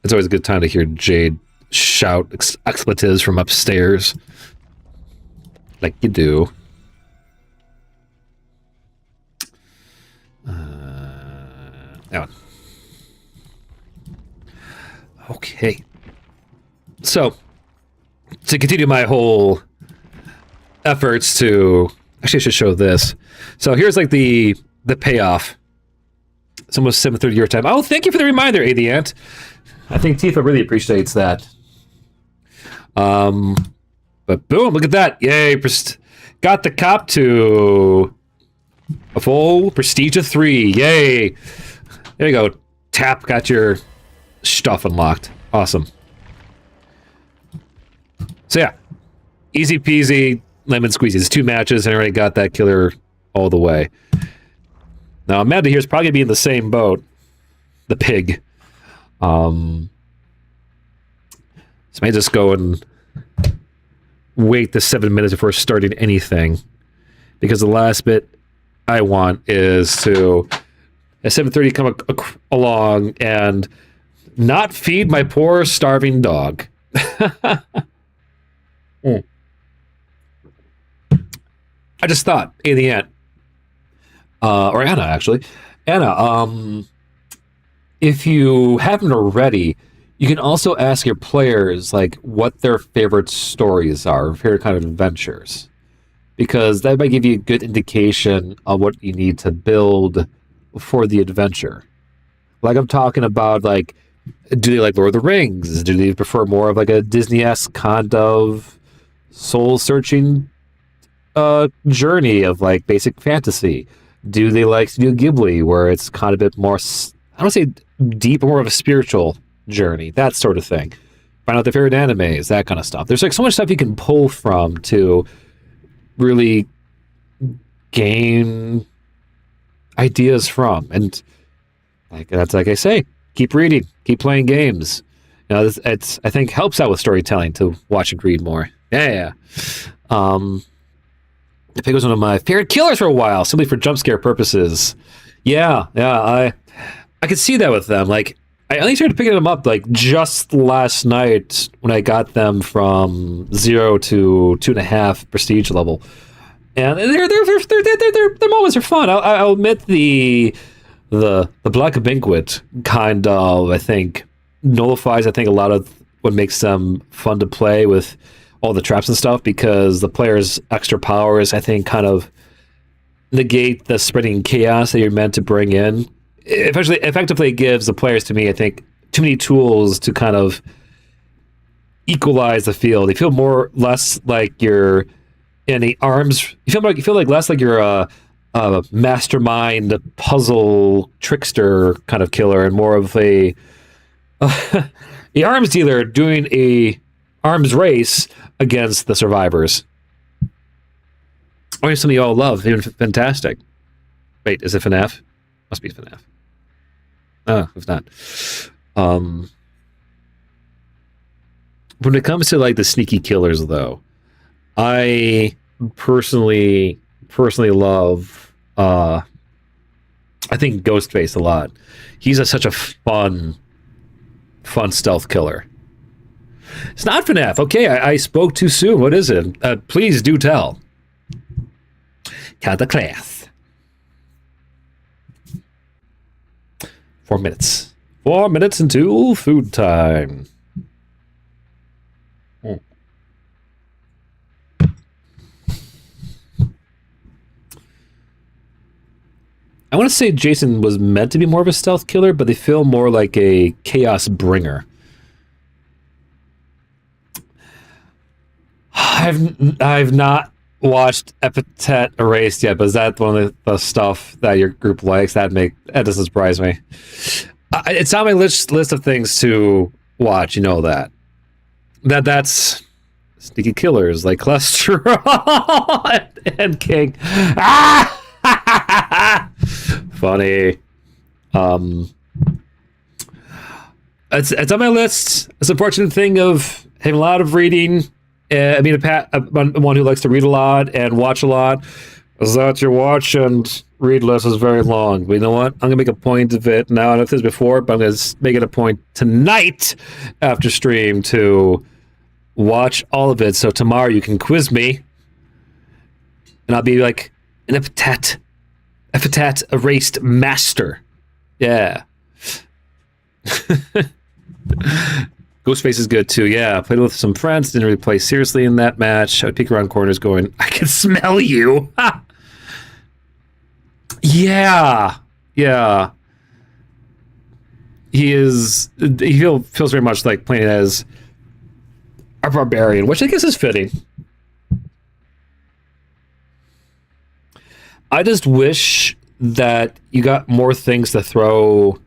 It's always a good time to hear Jade shout expletives from upstairs. Like you do. That one. Okay. So, to continue my whole efforts to... Actually, I should show this. So here's like the payoff. It's almost 7:30 your time. Oh, thank you for the reminder, A the Ant. I think Tifa really appreciates that. But boom, look at that. Yay, got the cop to a full Prestige of 3. Yay. There you go. Tap, got your stuff unlocked. Awesome. So yeah, easy peasy, lemon squeezy. It's 2 matches and I already got that killer all the way. Now Amanda here is probably going to be in the same boat. The pig. So I may just go and wait the 7 minutes before starting anything. Because the last bit I want is to, at 7:30, come along and not feed my poor starving dog. I just thought, in the end, or Anna, actually. Anna, if you haven't already, you can also ask your players, like, what their favorite stories are, favorite kind of adventures. Because that might give you a good indication of what you need to build for the adventure. Like, I'm talking about, like, do they like Lord of the Rings? Do they prefer more of, like, a Disney-esque kind of soul-searching journey of, like, basic fantasy? Do they like Studio Ghibli, where it's kind of a bit more, I don't say deep, more of a spiritual journey, that sort of thing. Find out their favorite animes, that kind of stuff. There's like so much stuff you can pull from to really gain ideas from. And like that's like I say, keep reading, keep playing games. You know, it's I think helps out with storytelling to watch and read more. Yeah. The pig was one of my favorite killers for a while, simply for jump scare purposes. Yeah, I could see that with them. Like, I only started picking them up like just last night when I got them from 0 to 2.5 prestige level, and their moments are fun. I'll admit the Black Banquet kind of, I think, nullifies a lot of what makes them fun to play with all the traps and stuff, because the player's extra powers, I think, kind of negate the spreading chaos that you're meant to bring in. Effectively gives the players, to me, I think, too many tools to kind of equalize the field. They feel less like you're in the arms. You feel like less like you're a mastermind, puzzle trickster kind of killer, and more of a the arms dealer doing a arms race against the survivors. Or something you all love, even fantastic. Wait, is it FNAF? Must be FNAF. Oh, if not. When it comes to like the sneaky killers, though, I personally love I think Ghostface a lot. He's such a fun stealth killer. It's not FNAF. Okay, I spoke too soon. What is it? Please do tell. Count the class. 4 minutes. 4 minutes until food time. I want to say Jason was meant to be more of a stealth killer, but they feel more like a chaos bringer. I've not watched Epithet Erased yet, but is that one of the stuff that your group likes? That doesn't surprise me. It's on my list of things to watch. You know that's sneaky killers like Cholesterol and King. Funny. It's on my list. It's a fortunate thing of having a lot of reading. I mean, I'm one who likes to read a lot and watch a lot. Is that your watch and read list is very long. But you know what? I'm going to make a point of it now. I don't know if this before, but I'm going to make it a point tonight after stream to watch all of it. So tomorrow you can quiz me. And I'll be like an Epithet Erased master. Yeah. Ghostface is good too. Yeah, I played with some friends. Didn't really play seriously in that match. I would peek around corners going, I can smell you. Yeah. He feels very much like playing as a barbarian, which I guess is fitting. I just wish that you got more things to throw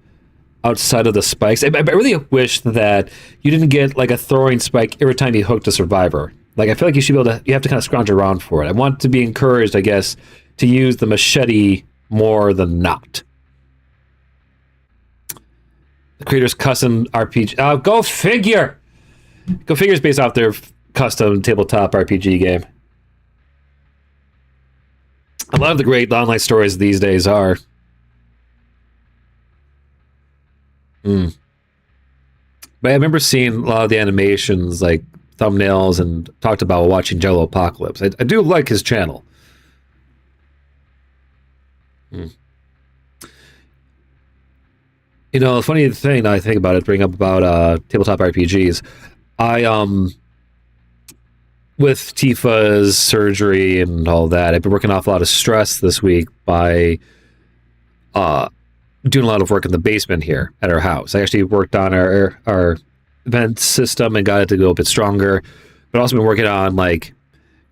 outside of the spikes. I really wish that you didn't get like a throwing spike every time you hooked a survivor. Like, I feel like you should be able to, you have to kind of scrounge around for it. I want to be encouraged, I guess, to use the machete more than not. The creator's custom RPG. Go figure! Go figure is based off their custom tabletop RPG game. A lot of the great online stories these days are. But I remember seeing a lot of the animations, like thumbnails, and talked about watching Jello Apocalypse. I do like his channel. You know, the funny thing that I think about it, bring up about tabletop RPGs, with Tifa's surgery and all that, I've been working off a lot of stress this week by doing a lot of work in the basement here at our house. I actually worked on our vent system and got it to go a bit stronger, but also been working on like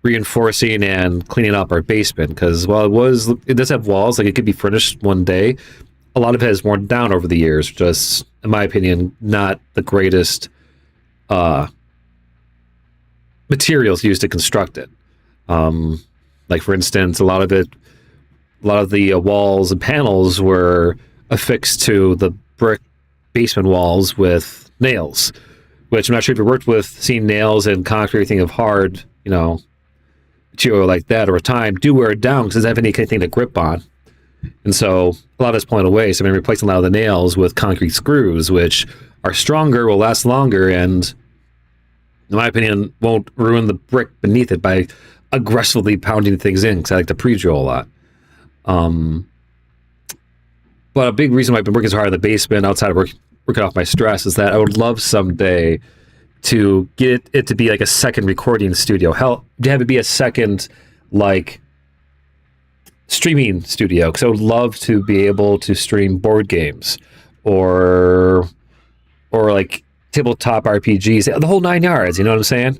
reinforcing and cleaning up our basement, because while it does have walls, like it could be furnished one day, a lot of it has worn down over the years, just in my opinion not the greatest materials used to construct it. Like for instance, a lot of the walls and panels were affixed to the brick basement walls with nails, which I'm not sure if you worked with seeing nails and concrete, everything of hard, material like that over time do wear it down because it doesn't have anything to grip on. And so a lot of it's pulling away. So I've been replacing a lot of the nails with concrete screws, which are stronger, will last longer, and in my opinion, won't ruin the brick beneath it by aggressively pounding things in, because I like to pre-drill a lot. But a big reason why I've been working so hard in the basement outside of working off my stress is that I would love someday to get it to be like a second recording studio. Hell, to have it be a second, like, streaming studio, because I would love to be able to stream board games or like tabletop RPGs, the whole 9 yards, you know what I'm saying?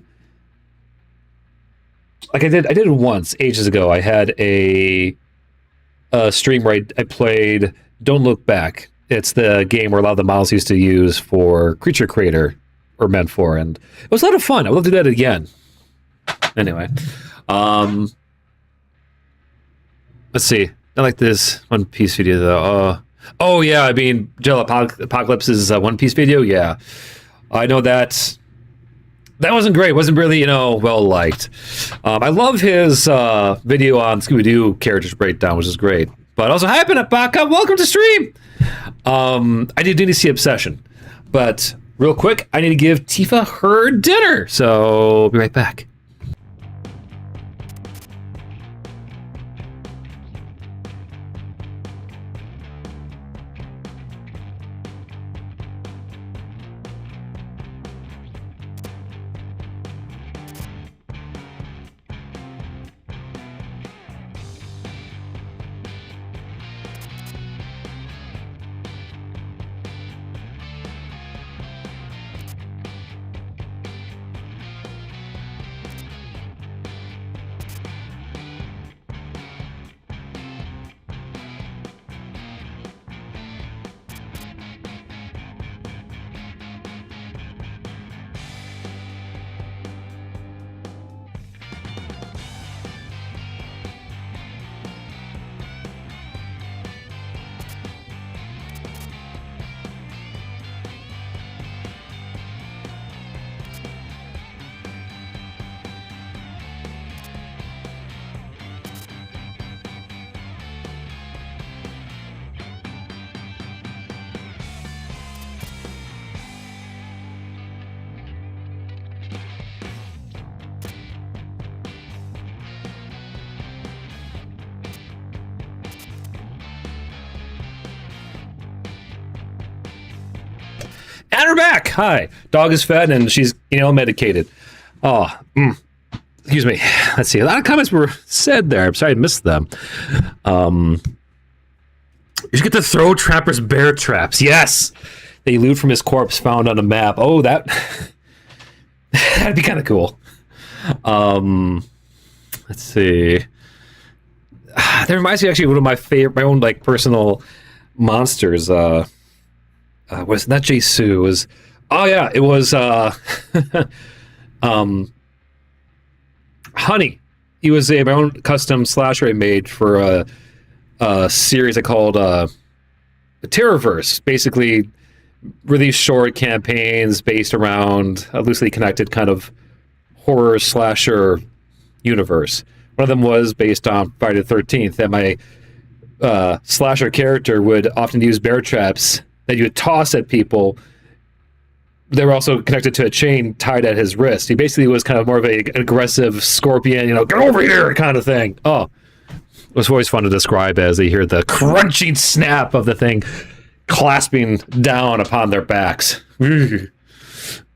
Like I did it once ages ago. I had a stream where I played Don't Look Back. It's the game where a lot of the models used to use for Creature Creator or meant for, and it was a lot of fun. I would love to do that again. Anyway, let's see. I like this One Piece video though. Oh yeah, I mean, Jill Apocalypse's One Piece video. Yeah, I know that. That wasn't great. Wasn't really, well liked. I love his video on Scooby-Doo characters breakdown, which is great. But also, hi, Pinapaka, welcome to stream. I did need to see Obsession, but real quick, I need to give Tifa her dinner. So, I'll be right back. And we're back. Hi. Dog is fed and she's, medicated. Excuse me. Let's see. A lot of comments were said there. I'm sorry I missed them. You should get to throw Trapper's bear traps. Yes. They loot from his corpse found on a map. Oh, that'd be kind of cool. Let's see. That reminds me actually of one of my own like personal monsters. Was not Jesu? It was it was Honey. He was my own custom slasher I made for a series I called Terrorverse. Basically, really short campaigns based around a loosely connected kind of horror slasher universe. One of them was based on Friday the 13th, that my slasher character would often use bear traps that you would toss at people. They were also connected to a chain tied at his wrist. He basically was kind of more of an aggressive scorpion, get over here kind of thing. Oh, it was always fun to describe as they hear the crunching snap of the thing clasping down upon their backs. Anyway,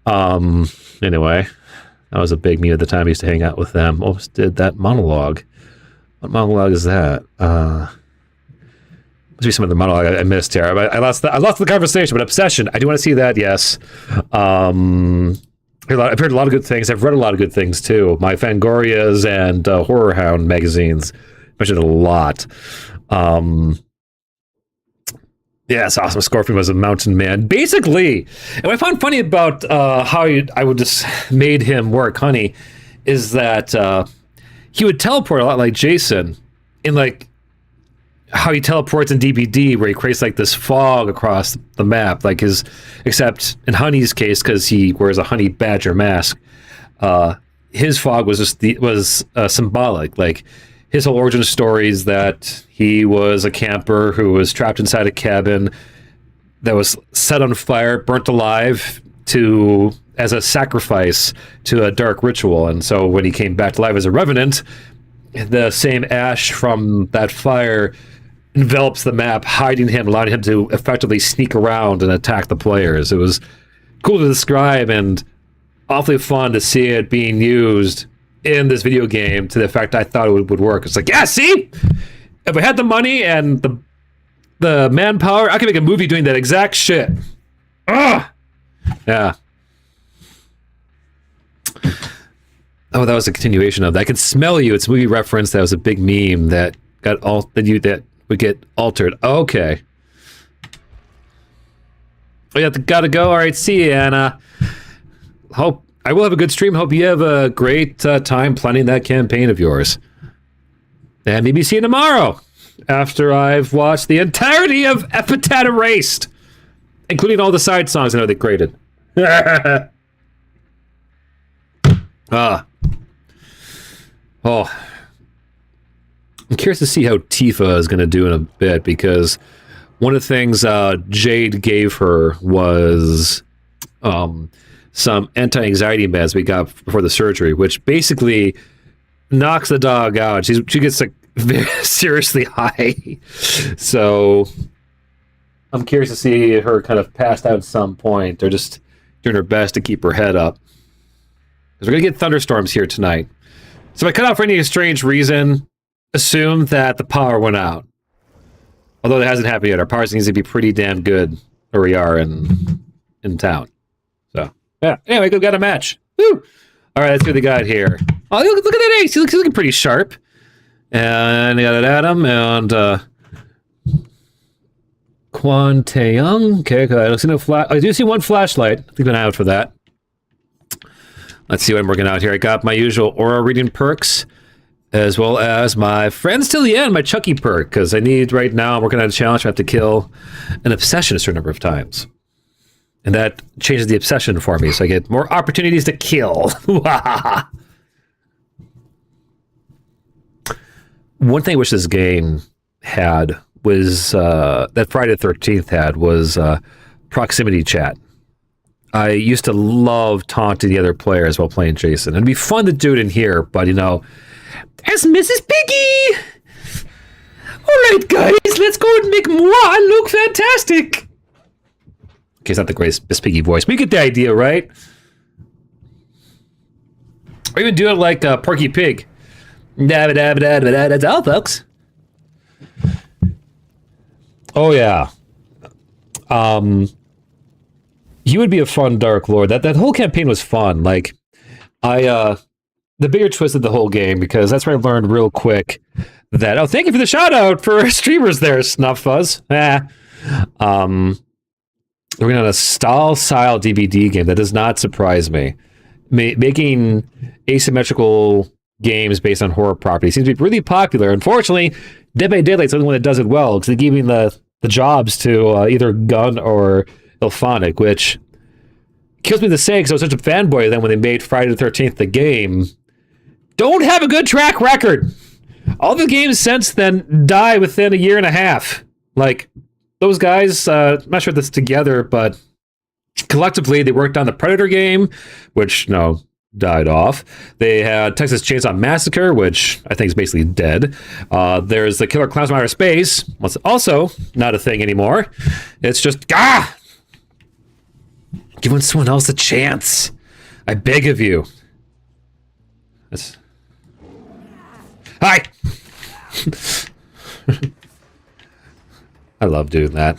that was a big meme at the time. I used to hang out with them. Almost did that monologue. What monologue is that? Must be some of the monologue I missed here. I lost the conversation, but Obsession, I do want to see that, yes. I've heard a lot of good things. I've read a lot of good things, too. My Fangorias and Horror Hound magazines mentioned a lot. Yeah, it's awesome. Scorpion was a mountain man. Basically, and what I found funny about how I would just made him work, Honey, is that he would teleport a lot like Jason in, like, how he teleports in DBD, where he creates like this fog across the map, like except in Honey's case, because he wears a honey badger mask, his fog was just symbolic. Like his whole origin story is that he was a camper who was trapped inside a cabin that was set on fire, burnt alive as a sacrifice to a dark ritual. And so when he came back to life as a revenant, the same ash from that fire envelops the map, hiding him, allowing him to effectively sneak around and attack the players. It was cool to describe and awfully fun to see it being used in this video game to the effect I thought it would work. It's like, yeah, see? If I had the money and the manpower, I could make a movie doing that exact shit. Ugh! Yeah. Oh, that was a continuation of that. I Can Smell You. It's a movie reference that was a big meme that would get altered. Okay. Oh, yeah, gotta go. All right, see you, Anna. Hope I will have a good stream. Hope you have a great time planning that campaign of yours. And maybe see you tomorrow after I've watched the entirety of Epitaph Erased, including all the side songs I know they created. Oh. I'm curious to see how Tifa is going to do in a bit, because one of the things Jade gave her was some anti-anxiety meds we got before the surgery, which basically knocks the dog out. She gets like very seriously high. So I'm curious to see her kind of passed out at some point, or just doing her best to keep her head up. Because we're going to get thunderstorms here tonight. So if I cut out for any strange reason, assume that the power went out. Although it hasn't happened yet. Our power needs to be pretty damn good where we are in town. So, yeah. Anyway, we got a match. Woo! All right, let's see what they got here. Oh, look at that ace. He's looking pretty sharp. And they got an Adam and Quan Taeyong. Okay, I don't see no flash. I do see one flashlight. Keep an eye out for that. Let's see what I'm working out here. I got my usual aura reading perks, as well as my friends till the end, my Chucky perk, because I need right now, I'm working on a challenge. I have to kill an obsession a certain number of times. And that changes the obsession for me, so I get more opportunities to kill. One thing I wish this game had was, that Friday the 13th had, was proximity chat. I used to love taunting the other players while playing Jason. It'd be fun to do it in here, but, you know, there's Mrs. Piggy! Alright, guys, let's go and make moi look fantastic! Okay, it's not the greatest Miss Piggy voice, but you get the idea, right? Or even do it like Porky Pig. That's all, folks. Oh, yeah. He would be a fun Dark Lord. That whole campaign was fun. Like, the bigger twist of the whole game, because that's where I learned real quick that, oh, thank you for the shout out for streamers there, Snuff Fuzz. We're going on a style DVD game. That does not surprise me. Making asymmetrical games based on horror properties seems to be really popular. Unfortunately, Dead by Daylight's the only one that does it well, because they give me the jobs to either Gun or Ilphonic, which kills me to say, because I was such a fanboy of them when they made Friday the 13th the game. Don't have a good track record. All the games since then die within a year and a half. Like, those guys, I'm not sure if that's together, but collectively they worked on the Predator game, which, no, died off. They had Texas Chainsaw Massacre, which I think is basically dead. There's the Killer Clowns from Outer Space, what's also not a thing anymore. It's just, giving someone else a chance. I beg of you. Hi! I love doing that.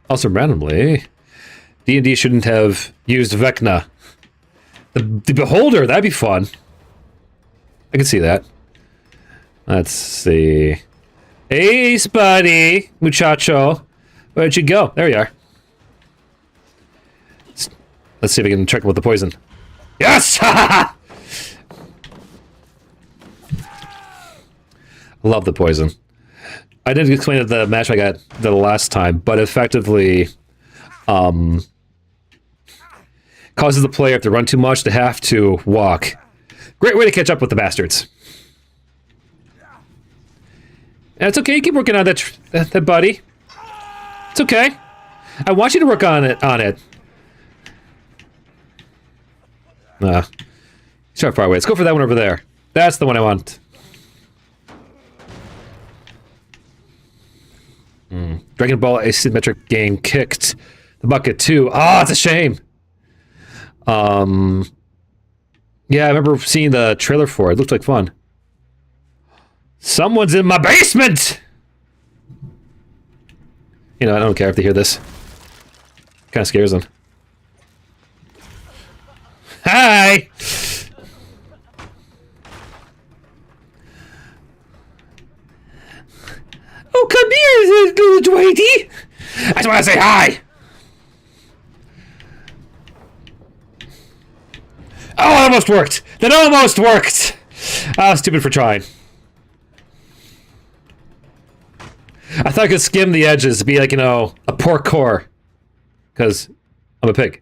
Also, randomly, D&D shouldn't have used Vecna. The Beholder, that'd be fun. I can see that. Let's see. Hey, Spuddy, muchacho. Where'd you go? There you are. Let's see if we can check him with the poison. Yes! Love the poison. I didn't explain it the match I got the last time, but effectively causes the player, if they run too much, to have to walk. Great way to catch up with the bastards. And it's okay, keep working on that buddy. It's okay. I want you to work on it. Start far away. Let's go for that one over there. That's the one I want. Dragon Ball asymmetric game kicked the bucket too. Oh, it's a shame. Yeah, I remember seeing the trailer for it. It looked like fun. Someone's in my basement! You know, I don't care if they hear this. Kind of scares them. Hi! Oh, come here, little Dwighty! I just want to say hi! Oh, it almost worked! That almost worked! Ah, stupid for trying. I thought I could skim the edges to be like, you know, a pork core. Because I'm a pig.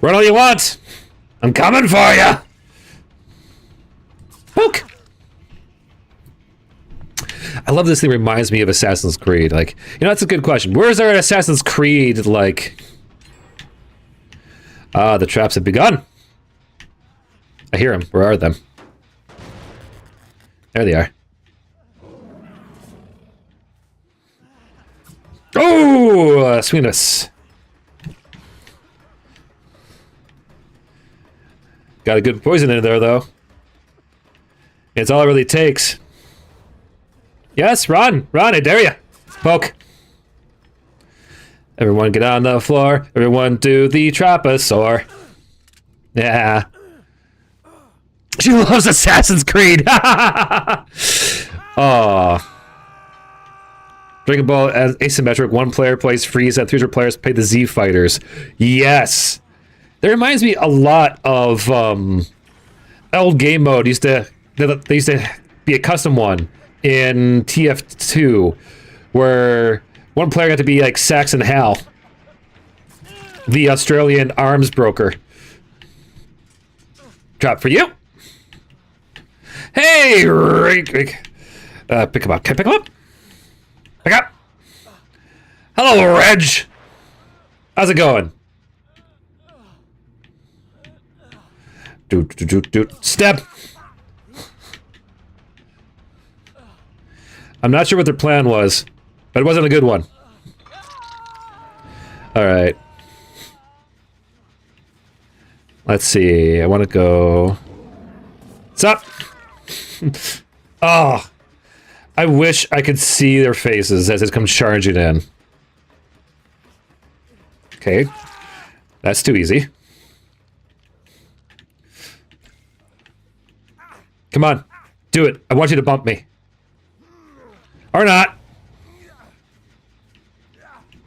Run all you want! I'm coming for you! Poke! I love this thing, reminds me of Assassin's Creed. Like, you know, that's a good question. Where is there an Assassin's Creed, like... the traps have begun. I hear them. Where are them? There they are. Oh, sweetness. Got a good poison in there, though. It's all it really takes. Yes, run! Run, I dare you! Poke. Everyone get on the floor. Everyone do the trapezoid. Yeah. She loves Assassin's Creed! Oh. Dragon Ball as asymmetric. One player plays freeze and 300 players play the Z Fighters. Yes! That reminds me a lot of old game mode. They used to be a custom one in TF2 where one player got to be like Saxon Hal, the Australian arms broker. Drop for you. Hey, pick him up. Can I pick him up? Pick up. Hello, Reg. How's it going? Step. I'm not sure what their plan was, but it wasn't a good one. All right. Let's see. I want to go. What's up? Oh, I wish I could see their faces as it comes charging in. Okay, that's too easy. Come on, do it. I want you to bump me. Or not.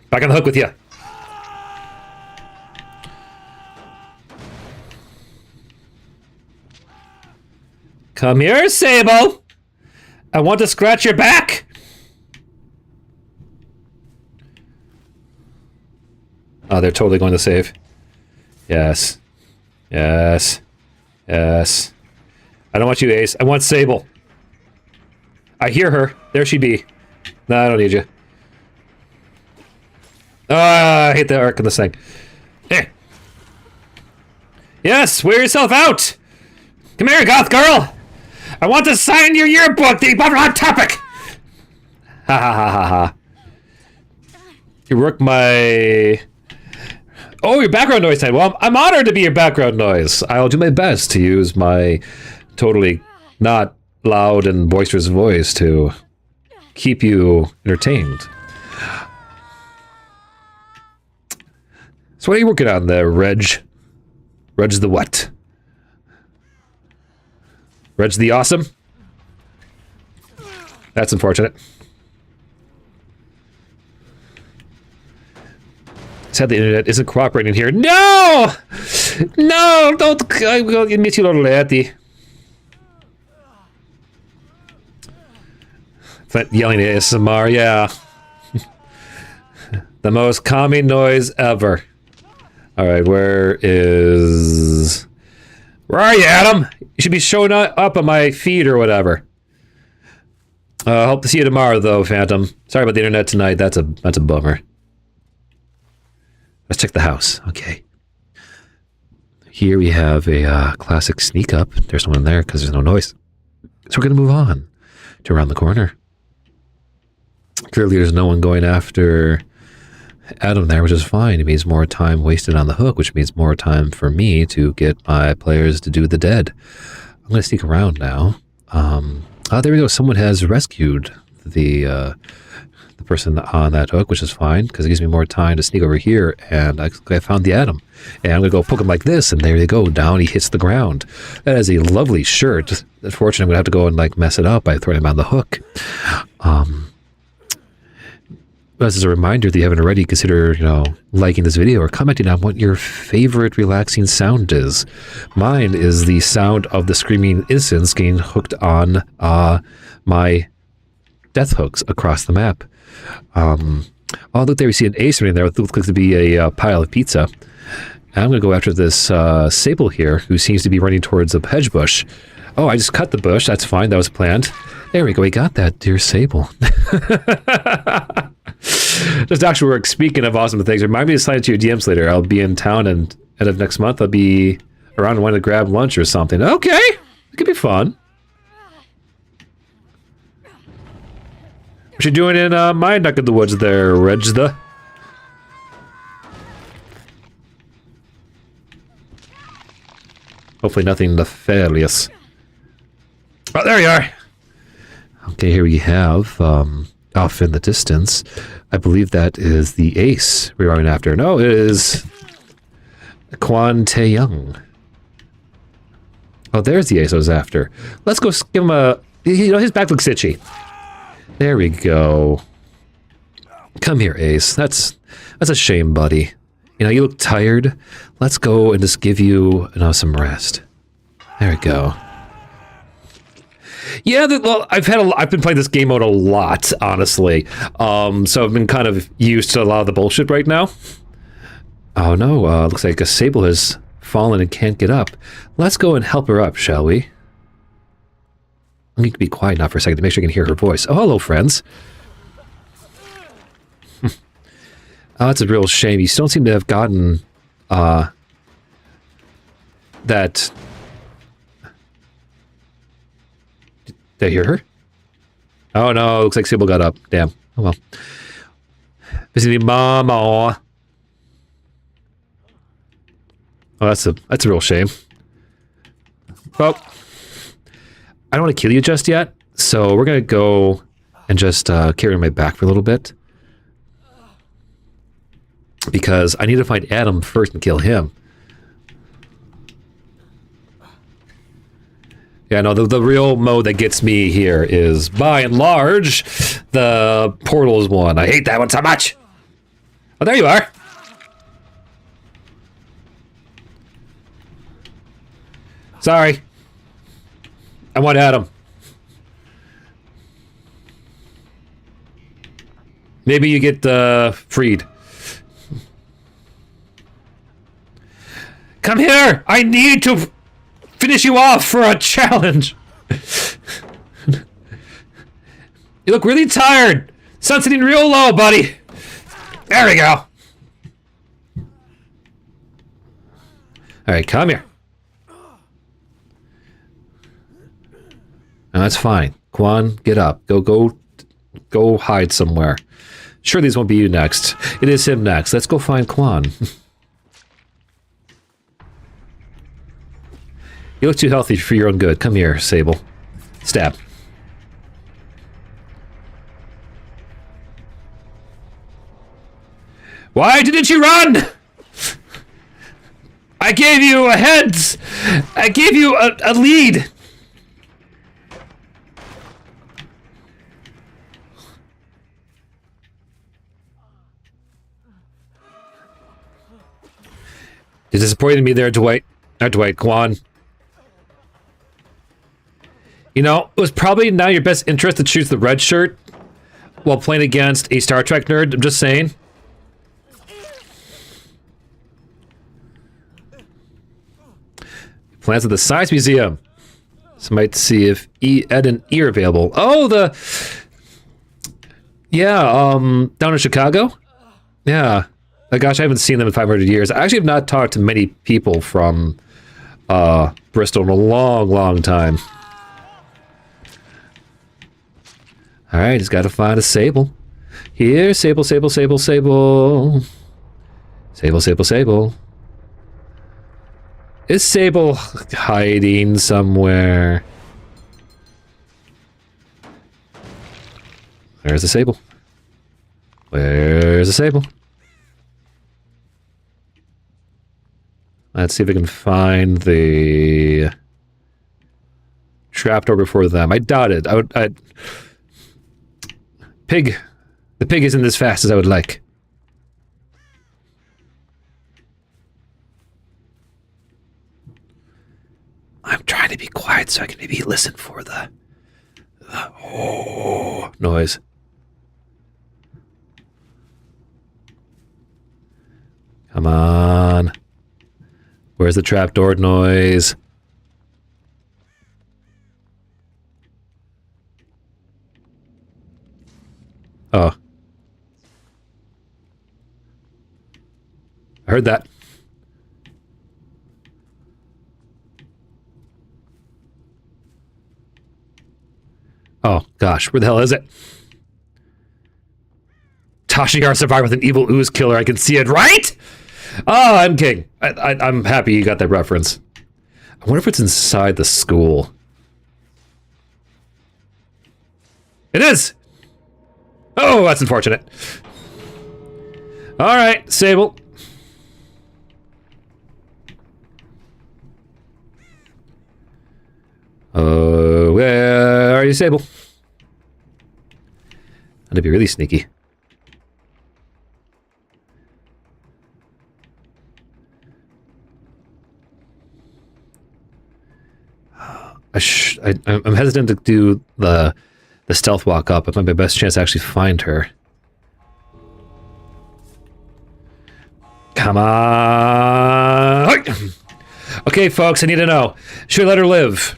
Back on the hook with you. Come here, Sable. I want to scratch your back. Oh, they're totally going to save. Yes. Yes. Yes. I don't want you, Ace. I want Sable. I hear her. There she be. No, I don't need you. Ah, I hate the arc in this thing. Hey. Yes, wear yourself out. Come here, goth girl. I want to sign your yearbook, the hot topic. Ha ha ha ha ha. You work my... Oh, your background noise time. Well, I'm honored to be your background noise. I'll do my best to use my totally not loud and boisterous voice to keep you entertained. So what are you working on there, Reg? Reg's the what? Reg's the awesome? That's unfortunate. Sad the internet isn't cooperating here. No! No, don't. I'm going to miss you, little laddie. Flint yelling at ASMR, yeah. The most calming noise ever. Alright, where are you, Adam? You should be showing up on my feed or whatever. Hope to see you tomorrow, though, Phantom. Sorry about the internet tonight. That's a bummer. Let's check the house. Okay. Here we have a classic sneak up. There's no one there because there's no noise. So we're going to move on to around the corner. Clearly there's no one going after Adam there, which is fine. It means more time wasted on the hook, which means more time for me to get my players to do the dead. I'm going to sneak around now. Oh, there we go. Someone has rescued the person on that hook, which is fine, because it gives me more time to sneak over here, and I found the Adam. And I'm going to go poke him like this, and there you go. Down he hits the ground. That is a lovely shirt. Unfortunately, I'm going to have to go and like mess it up by throwing him on the hook. As a reminder, if you haven't already, consider, liking this video or commenting on what your favorite relaxing sound is. Mine is the sound of the screaming innocents getting hooked on my death hooks across the map. Oh, look there, you see an ace right there. It looks like to be a pile of pizza. And I'm going to go after this sable here, who seems to be running towards a hedge bush. Oh, I just cut the bush. That's fine. That was planned. There we go. We got that, dear sable. Just actually work. Speaking of awesome things, remind me to sign into your DMs later. I'll be in town, and end of next month I'll be around and want to grab lunch or something. Okay, it could be fun. What you doing in my neck of the woods there, Regda? Hopefully nothing nefarious. Oh, there you are. Okay, here we have off in the distance. I believe that is the ace we're running after. No, it is Kwan Tae-young. Oh, there's the ace I was after. Let's go give him a... his back looks itchy. There we go. Come here, ace. That's a shame, buddy. You look tired. Let's go and just give you some rest. There we go. Yeah, well, I've been playing this game mode a lot, honestly. So I've been kind of used to a lot of the bullshit right now. Oh no, looks like a sable has fallen and can't get up. Let's go and help her up, shall we? I need to be quiet now for a second to make sure I can hear her voice. Oh, hello, friends. Oh, that's a real shame. You still don't seem to have gotten that... Did I hear her? Oh no, looks like Sybil got up. Damn. Oh well. Visiting mom. Aw. Oh, that's a real shame. Well, I don't want to kill you just yet, so we're gonna go and just carry my back for a little bit. Because I need to find Adam first and kill him. Yeah, no, the real mode that gets me here is, by and large, the portals one. I hate that one so much. Oh, there you are. Sorry. I want Adam. Maybe you get freed. Come here! I need to finish you off for a challenge! You look really tired! Sun's sitting real low, buddy! There we go! Alright, come here. No, that's fine. Kwan, get up. Go hide somewhere. Sure, these won't be you next. It is him next. Let's go find Kwan. You look too healthy for your own good. Come here, Sable. Stab. Why didn't you run? I gave you a heads. I gave you a lead. You disappointed me there, Dwight. Not Dwight, Quan. You know, it was probably not your best interest to choose the red shirt while playing against a Star Trek nerd. I'm just saying. Plans at the Science Museum. So might see if Ed and E are available. Oh, down in Chicago? Yeah. Gosh, I haven't seen them in 500 years. I actually have not talked to many people from Bristol in a long, long time. Alright, just gotta find a Sable. Here, Sable, Sable, Sable, Sable. Sable, Sable, Sable. Is Sable hiding somewhere? Where's the Sable? Where's the Sable? Let's see if I can find the trapdoor before them. I doubt it. The pig isn't as fast as I would like. I'm trying to be quiet so I can maybe listen for the noise. Come on. Where's the trapdoor noise? Oh. I heard that. Oh, gosh. Where the hell is it? Tashigar survived with an evil ooze killer. I can see it, right? Oh, I'm king. I'm happy you got that reference. I wonder if it's inside the school. It is! Oh, that's unfortunate. All right, Sable. Oh, where are you, Sable? That'd be really sneaky. I'm hesitant to do the stealth walk up. It might be my best chance to actually find her. Come on! Okay, folks, I need to know. Should I let her live?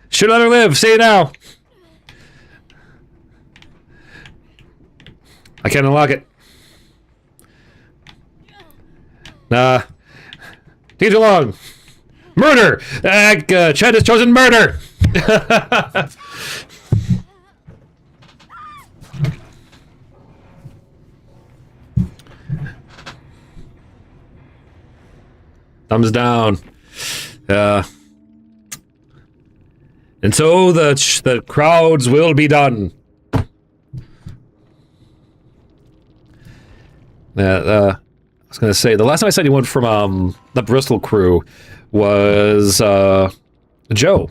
Should I let her live? Say it now. I can't unlock it. Nah. Take too long. Murder! Chad has chosen murder! Thumbs down. And so the crowds will be done. I was going to say, the last time I saw anyone from the Bristol crew was Joe.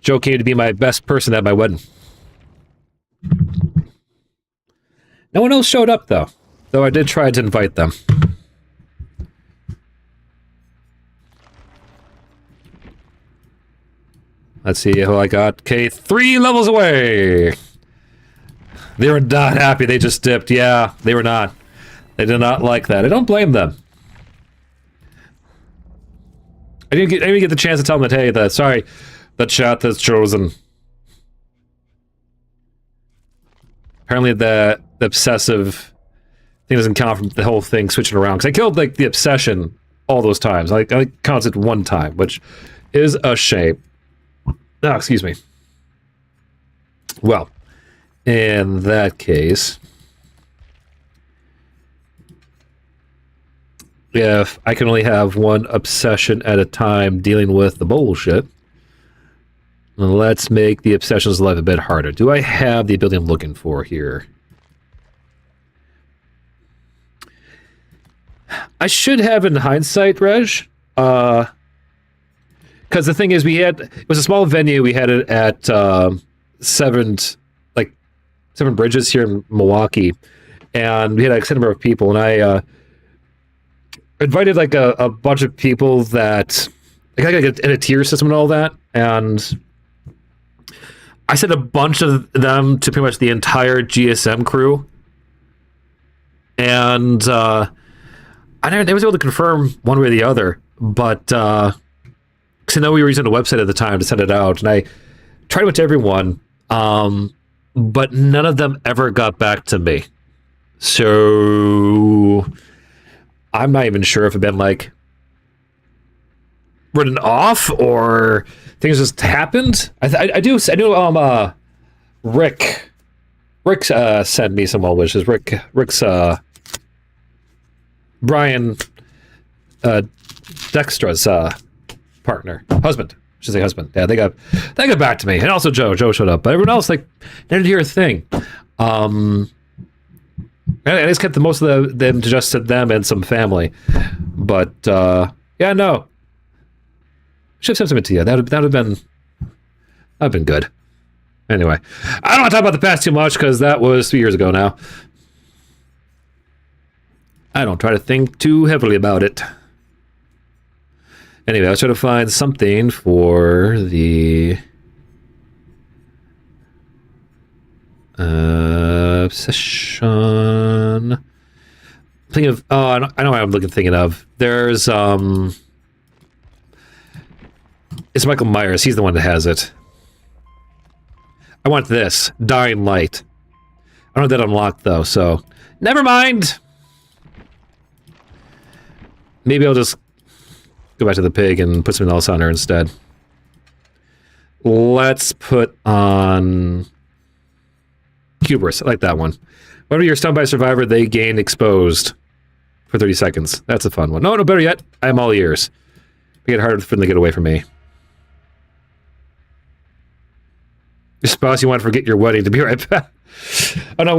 Joe came to be my best person at my wedding. No one else showed up, though I did try to invite them. Let's see who I got. Okay, 3 levels away. They were not happy. They just dipped. Yeah, they were not. They did not like that. I don't blame them. I didn't even get the chance to tell them that, hey, sorry, the chat has chosen. Apparently the obsessive thing doesn't count from the whole thing switching around. Because I killed, like, the obsession all those times. I counts it 1 time, which is a shame. Oh, excuse me. Well, in that case, if I can only have 1 obsession at a time dealing with the bullshit, then let's make the obsessions life a bit harder. Do I have the ability I'm looking for here? I should have in hindsight, Reg. Because the thing is, it was a small venue. We had it at Seven Bridges here in Milwaukee, and we had a set number of people, and I invited like a bunch of people that like in a tier system and all that, and I sent a bunch of them to pretty much the entire GSM crew, and I was able to confirm one way or the other, but because I know we were using a website at the time to send it out, and I tried with everyone, but none of them ever got back to me. So I'm not even sure if it been like written off or things just happened. I knew Rick sent me some well wishes. Rick's Brian Dextra's husband. I should say husband. Yeah, they got back to me, and also Joe showed up, but everyone else like didn't hear a thing. I just kept most of them to just them and some family, but yeah, no. Should have sent something to you. That'd have been good. Anyway, I don't want to talk about the past too much because that was 3 years ago now. I don't try to think too heavily about it. Anyway, I was trying to find something for the obsession. Thinking of I know what I'm thinking of. There's it's Michael Myers. He's the one that has it. I want this Dying Light. I don't have that unlocked though, so never mind. Maybe I'll just go back to the pig and put something else on her instead. Let's put on Hubris. I like that one. Whenever you're stunned by a survivor, they gain exposed for 30 seconds. That's a fun one. No, better yet, I'm all ears. Make it harder for them to get away from me. Your spouse, you want to forget your wedding to be right back. Oh no,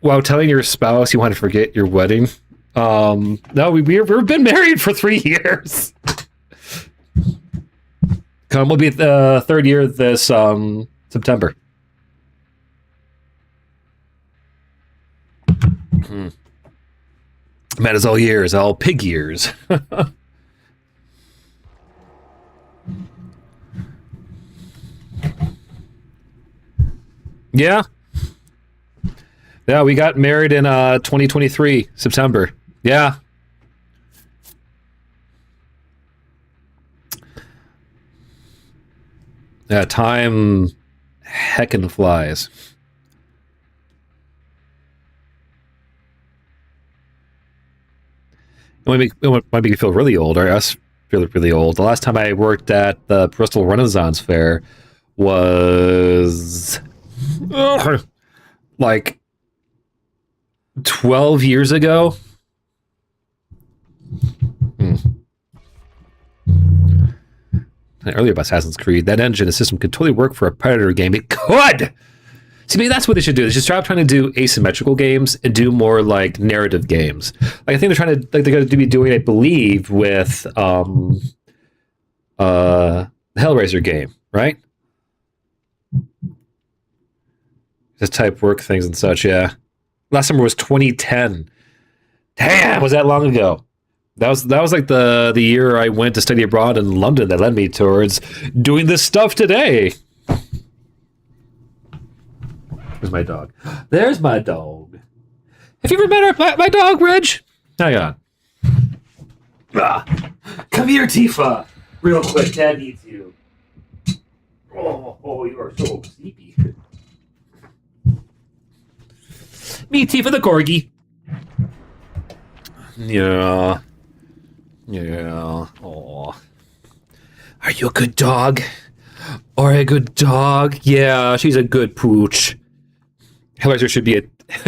while telling your spouse you want to forget your wedding. No, we've been married for 3 years. We'll be the third year this September. Man, it's all years, all pig years. Yeah, we got married in 2023 September. Yeah. Yeah, time heckin' flies. It might make you feel really old, or us feel really old. The last time I worked at the Bristol Renaissance Fair was like 12 years ago. Earlier about Assassin's Creed, that engine and system could totally work for a Predator game. It could! See, maybe that's what they should do. They should stop trying to do asymmetrical games and do more like narrative games. Like I think they're trying to, like they're going to be doing, I believe, with the Hellraiser game, right? Just type work things and such, yeah. Last summer was 2010. Damn, was that long ago? That was like the year I went to study abroad in London that led me towards doing this stuff today. There's my dog. There's my dog. Have you ever met my dog, Reg? Hang on. Come here, Tifa. Real quick, Dad needs you. Oh, you are so sleepy. Me, Tifa the corgi. Yeah. Oh. Are you a good dog? Or a good dog? Yeah, she's a good pooch. Hellraiser should be a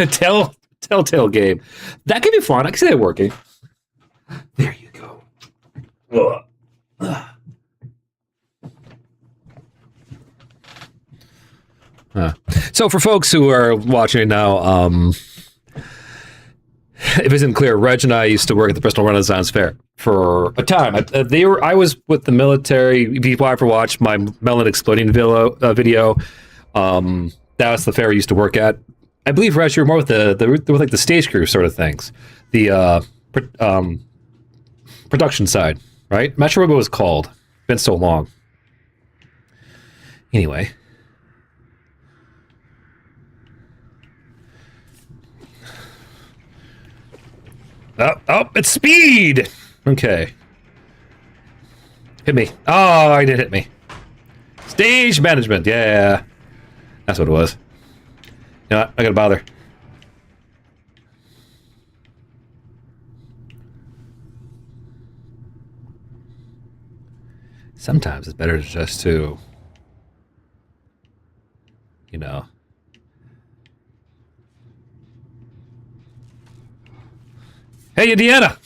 telltale game. That could be fun. I can see that working. There you go. So for folks who are watching now, if it isn't clear, Reg and I used to work at the Bristol Renaissance Fair for a time. I was with the military. If you ever watched my melon exploding video, that was the fair I used to work at. I believe, Raj, you're more with with like the stage crew sort of things, the production side, right? I'm not sure what it was called. Been so long. Anyway. Oh, it's speed! Okay. Hit me. Oh, I did hit me. Stage management, yeah. That's what it was. You know what? I gotta bother. Sometimes it's better just to, you know. Hey, Indiana!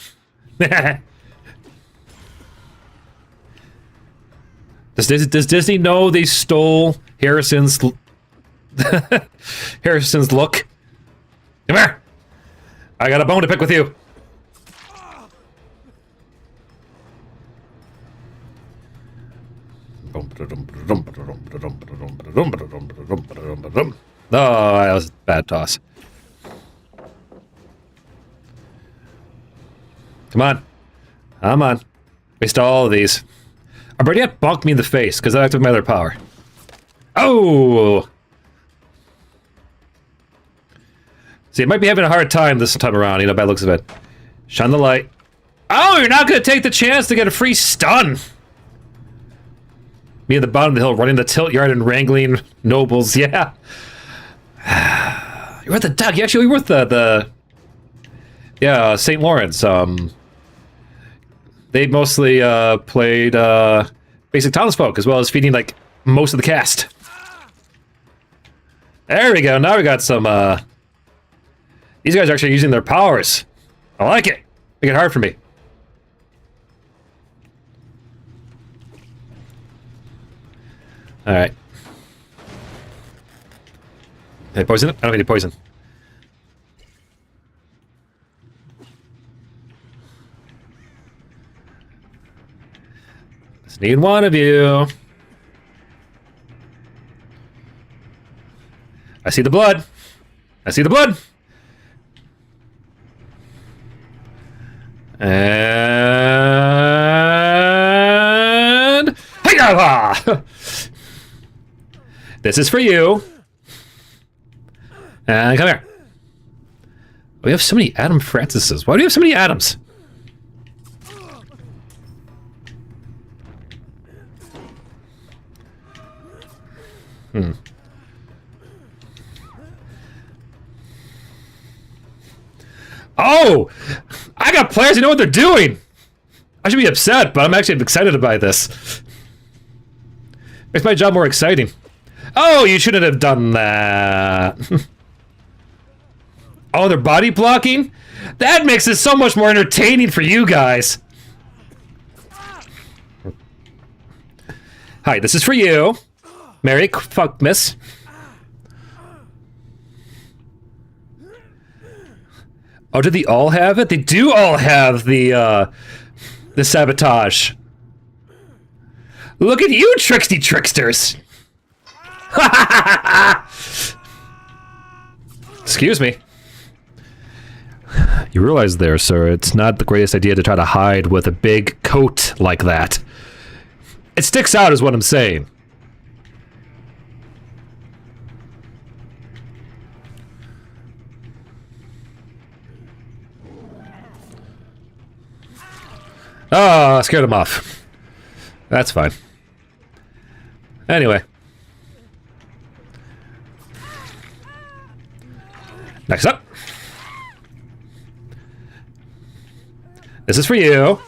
Does Disney know they stole Harrison's Harrison's look? Come here! I got a bone to pick with you. Oh, that was a bad toss. Come on. Come on. Waste all of these. I already had bonked me in the face, because I activated my other power. Oh! See, it might be having a hard time this time around, you know, by the looks of it. Shine the light. Oh, you're not going to take the chance to get a free stun! Me at the bottom of the hill running the tilt yard and wrangling nobles, yeah. You're with the duck. You actually were with the yeah, St. Lawrence. They mostly played basic townsfolk as well as feeding like most of the cast. There we go. Now we got some. These guys are actually using their powers. I like it. Make it hard for me. All right. Hey, poison it? I don't need poison. Just need one of you. I see the blood. I see the blood. And hey, this is for you. And come here. We have so many Adam Francises. Why do we have so many Adams? Oh! I got players who know what they're doing! I should be upset, but I'm actually excited about this. Makes my job more exciting. Oh, you shouldn't have done that. Oh, they're body blocking? That makes it so much more entertaining for you guys. Hi, this is for you. Merry fuck, miss. Oh, did they all have it? They do all have the sabotage. Look at you, tricksy tricksters. Excuse me. You realize there, sir, it's not the greatest idea to try to hide with a big coat like that. It sticks out is what I'm saying. Oh, I scared him off. That's fine. Anyway. Next up. This is for you.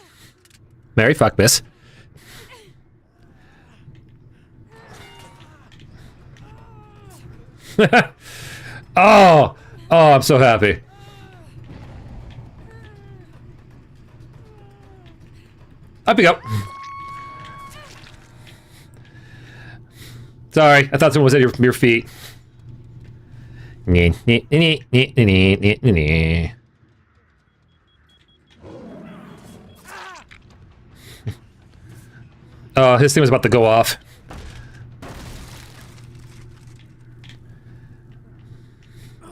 Merry fuck, miss. Oh, I'm so happy. Up you go. Sorry, I thought someone was at your feet. Oh, his thing was about to go off.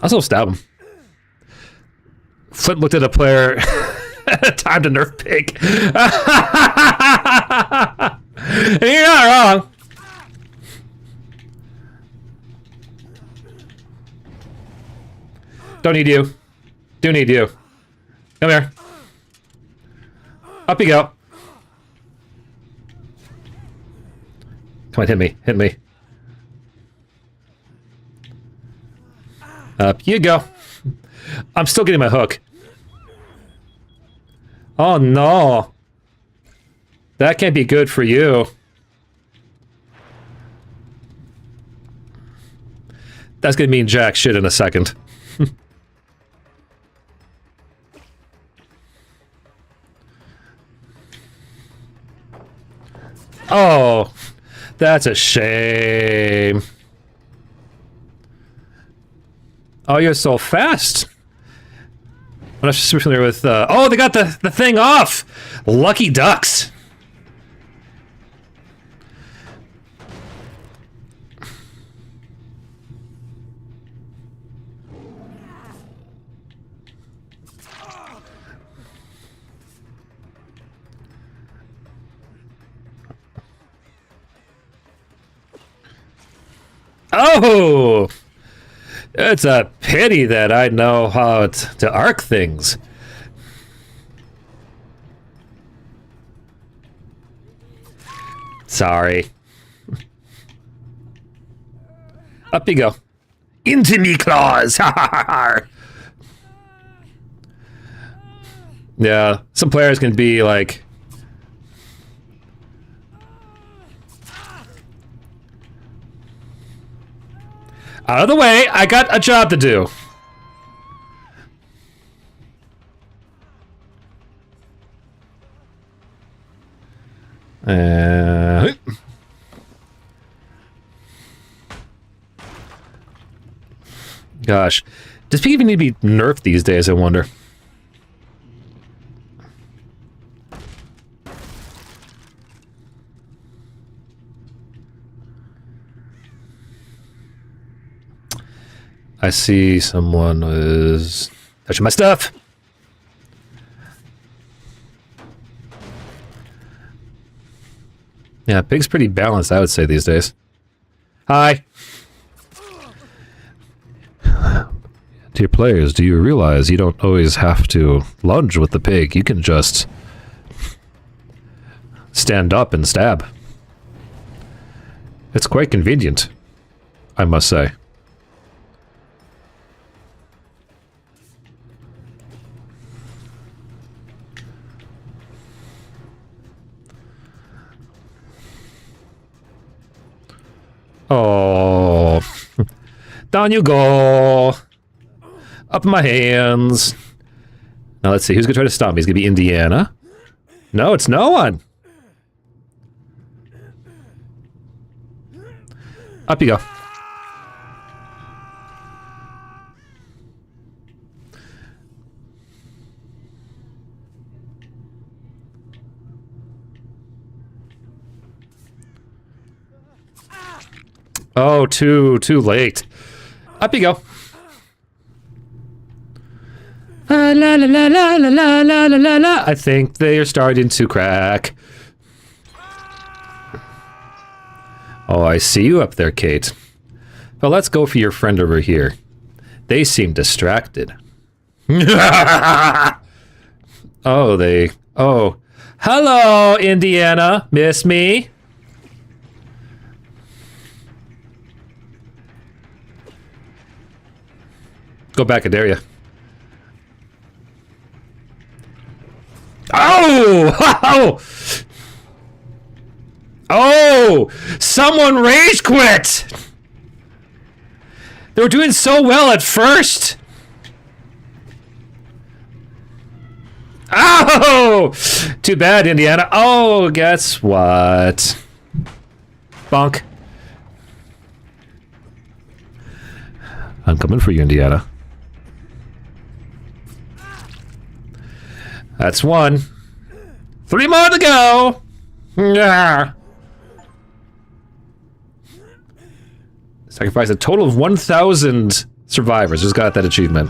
I'll still stab him. Flint looked at a player. Time to nerf pig. You're not wrong. Don't need you. Do need you. Come here. Up you go. Come on, hit me. Hit me. Up you go. I'm still getting my hook. Oh no. That can't be good for you. That's gonna mean jack shit in a second. Oh, that's a shame. Oh, you're so fast. I'm not super familiar with... oh, they got the thing off! Lucky ducks. Oh! It's a pity that I know how to arc things. Sorry. Up you go. Into me claws! Yeah, some players can be like... Out of the way, I got a job to do. Gosh. Does pig even need to be nerfed these days, I wonder? I see someone is touching my stuff. Yeah, pig's pretty balanced, I would say, these days. Hi. Dear players, do you realize you don't always have to lunge with the pig? You can just stand up and stab. It's quite convenient, I must say. Oh, down you go. Up my hands. Now let's see, who's gonna try to stop me? He's gonna be Indiana. No, it's no one. Up you go. Oh, too late. Up you go. La la la la la la la la la la. I think they are starting to crack. Oh, I see you up there, Kate. Well, let's go for your friend over here. They seem distracted. Oh, they... Oh. Hello, Indiana. Miss me? Go back, Adaria. Oh! Oh! Someone rage quit! They were doing so well at first! Oh! Too bad, Indiana. Oh, guess what? Bonk. I'm coming for you, Indiana. That's one. 3 more to go! Yeah. Sacrifice a total of 1,000 Survivors. Just got that achievement.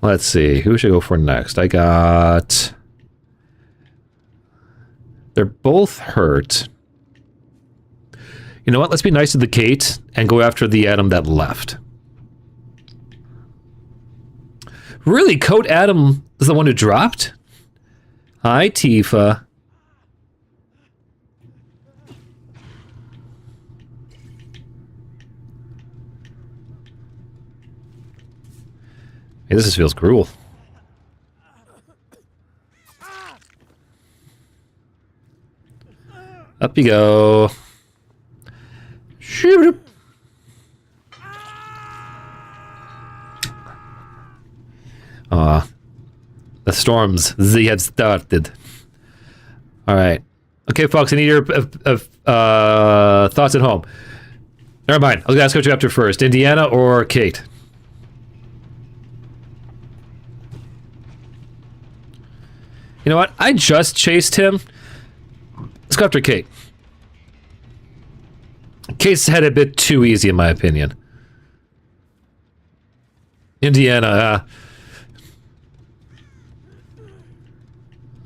Let's see. Who should I go for next? I got... They're both hurt. You know what? Let's be nice to the Kate and go after the Adam that left. Really? Code Adam is the one who dropped? Hi, Tifa. Hey, this just feels cruel. Up you go. Shoot. The storms, they have started. Alright. Okay, folks, I need your thoughts at home. Never mind. I'll ask what you after first. Indiana or Kate? You know what? I just chased him. Let's go after Kate. Kate's had it a bit too easy, in my opinion. Indiana,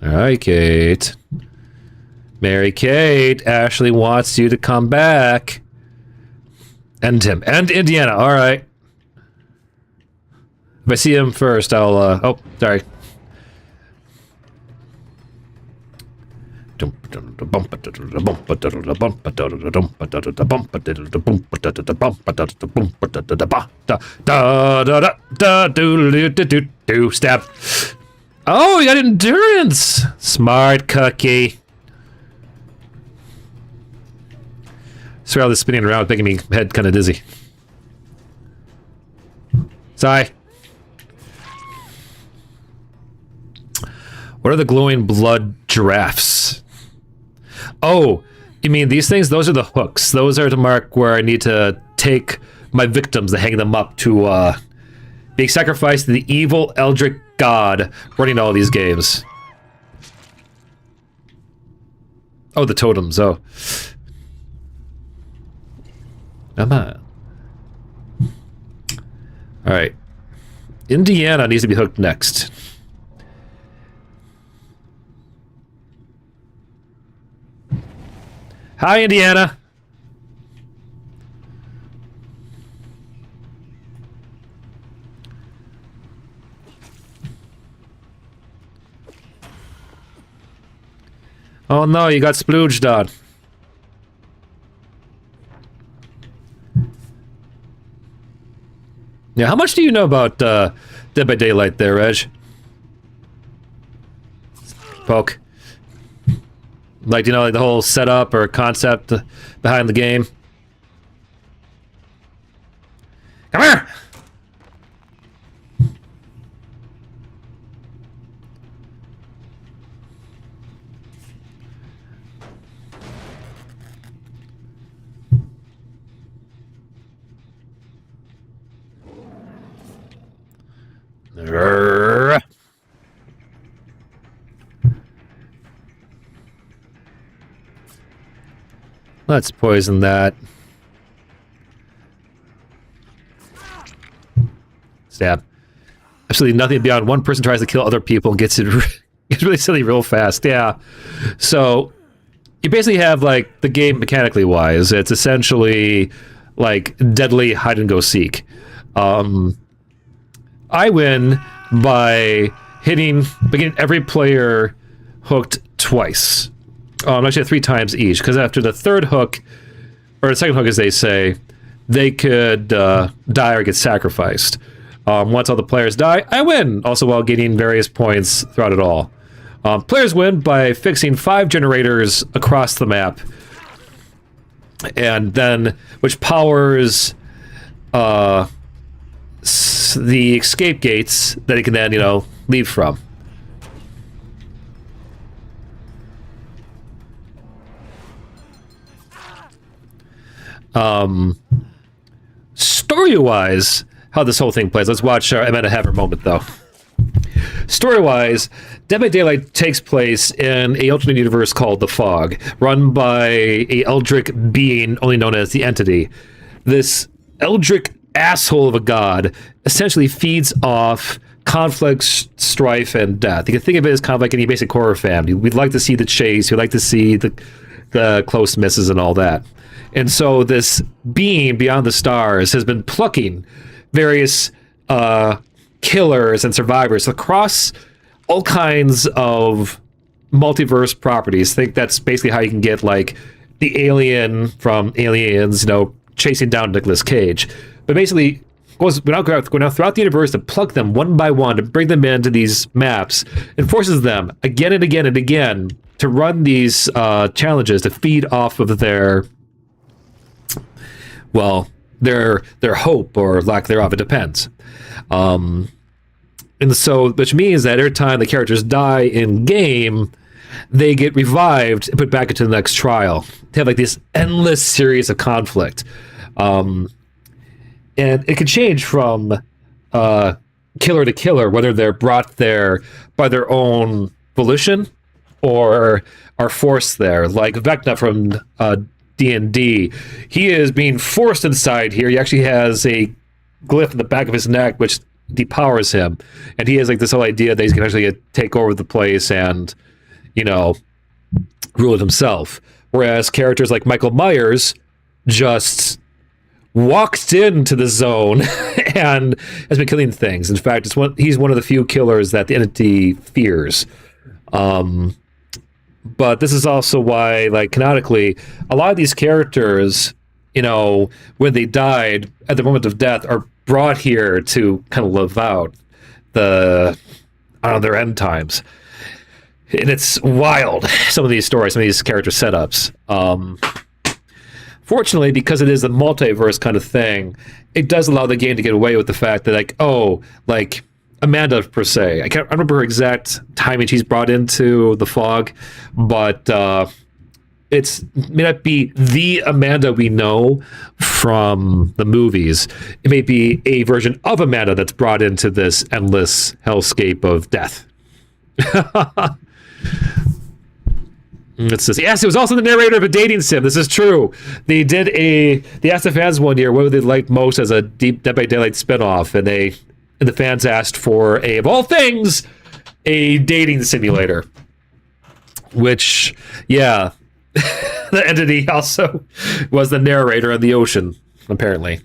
Alright, Kate. Mary Kate, Ashley wants you to come back. End him. End Indiana, alright. If I see him first, I'll, oh, sorry. Stab. Oh, you got endurance! Smart cookie. Sorry, all this spinning around is making me head kind of dizzy. Sigh. What are the glowing blood giraffes? Oh, you mean these things? Those are the hooks. Those are to mark where I need to take my victims and hang them up to, being sacrificed to the evil Eldritch God running all these games. Oh, the totems. Oh. Come on. Alright. Indiana needs to be hooked next. Hi, Indiana. Oh no, you got splooged on. Yeah, how much do you know about Dead by Daylight there, Reg? Poke. Like, you know, like the whole setup or concept behind the game? Come here! Let's poison that. Stab. Absolutely nothing beyond one person tries to kill other people and gets it gets really silly real fast. Yeah. So you basically have like the game mechanically wise. It's essentially like deadly hide and go seek. I win by getting every player hooked twice. Actually 3 times each, because after the third hook, or the second hook as they say, they could die or get sacrificed. Once all the players die, I win, also while gaining various points throughout it all. Players win by fixing 5 generators across the map, and then, which powers the escape gates that it can then, you know, leave from. Story-wise, how this whole thing plays. Let's watch Amanda have her moment, though. Story-wise, Dead by Daylight takes place in a alternate universe called The Fog, run by a eldritch being only known as the Entity. This eldritch asshole of a god essentially feeds off conflict, strife, and death. You can think of it as kind of like any basic horror fan. We'd like to see the chase, we'd like to see the close misses and all that. And so this being beyond the stars has been plucking various killers and survivors across all kinds of multiverse properties. I think that's basically how you can get like the alien from Aliens, chasing down Nicolas Cage. But basically, going out throughout the universe to pluck them one by one, to bring them into these maps, and forces them again and again and again to run these challenges to feed off of their hope or lack thereof. It depends. And so, which means that every time the characters die in game, they get revived and put back into the next trial. They have like this endless series of conflict. And it can change from killer to killer, whether they're brought there by their own volition or are forced there. Like Vecna from D&D, he is being forced inside here. He actually has a glyph in the back of his neck which depowers him, and he has like this whole idea that he's gonna actually take over the place and rule it himself. Whereas characters like Michael Myers just walked into the zone and has been killing things. In fact, he's one of the few killers that the Entity fears. But this is also why, like, canonically, a lot of these characters, when they died at the moment of death, are brought here to kind of live out their end times. And it's wild, some of these stories, some of these character setups. Fortunately, because it is a multiverse kind of thing, it does allow the game to get away with the fact that, like Amanda, per se. I can't remember her exact timing she's brought into the Fog, but it may not be the Amanda we know from the movies. It may be a version of Amanda that's brought into this endless hellscape of death. It says, yes, it was also the narrator of a dating sim. This is true. They asked the fans one year what they liked most as a Dead by Daylight spinoff, and the fans asked for of all things, a dating simulator. Which, yeah, the Entity also was the narrator of the ocean, apparently.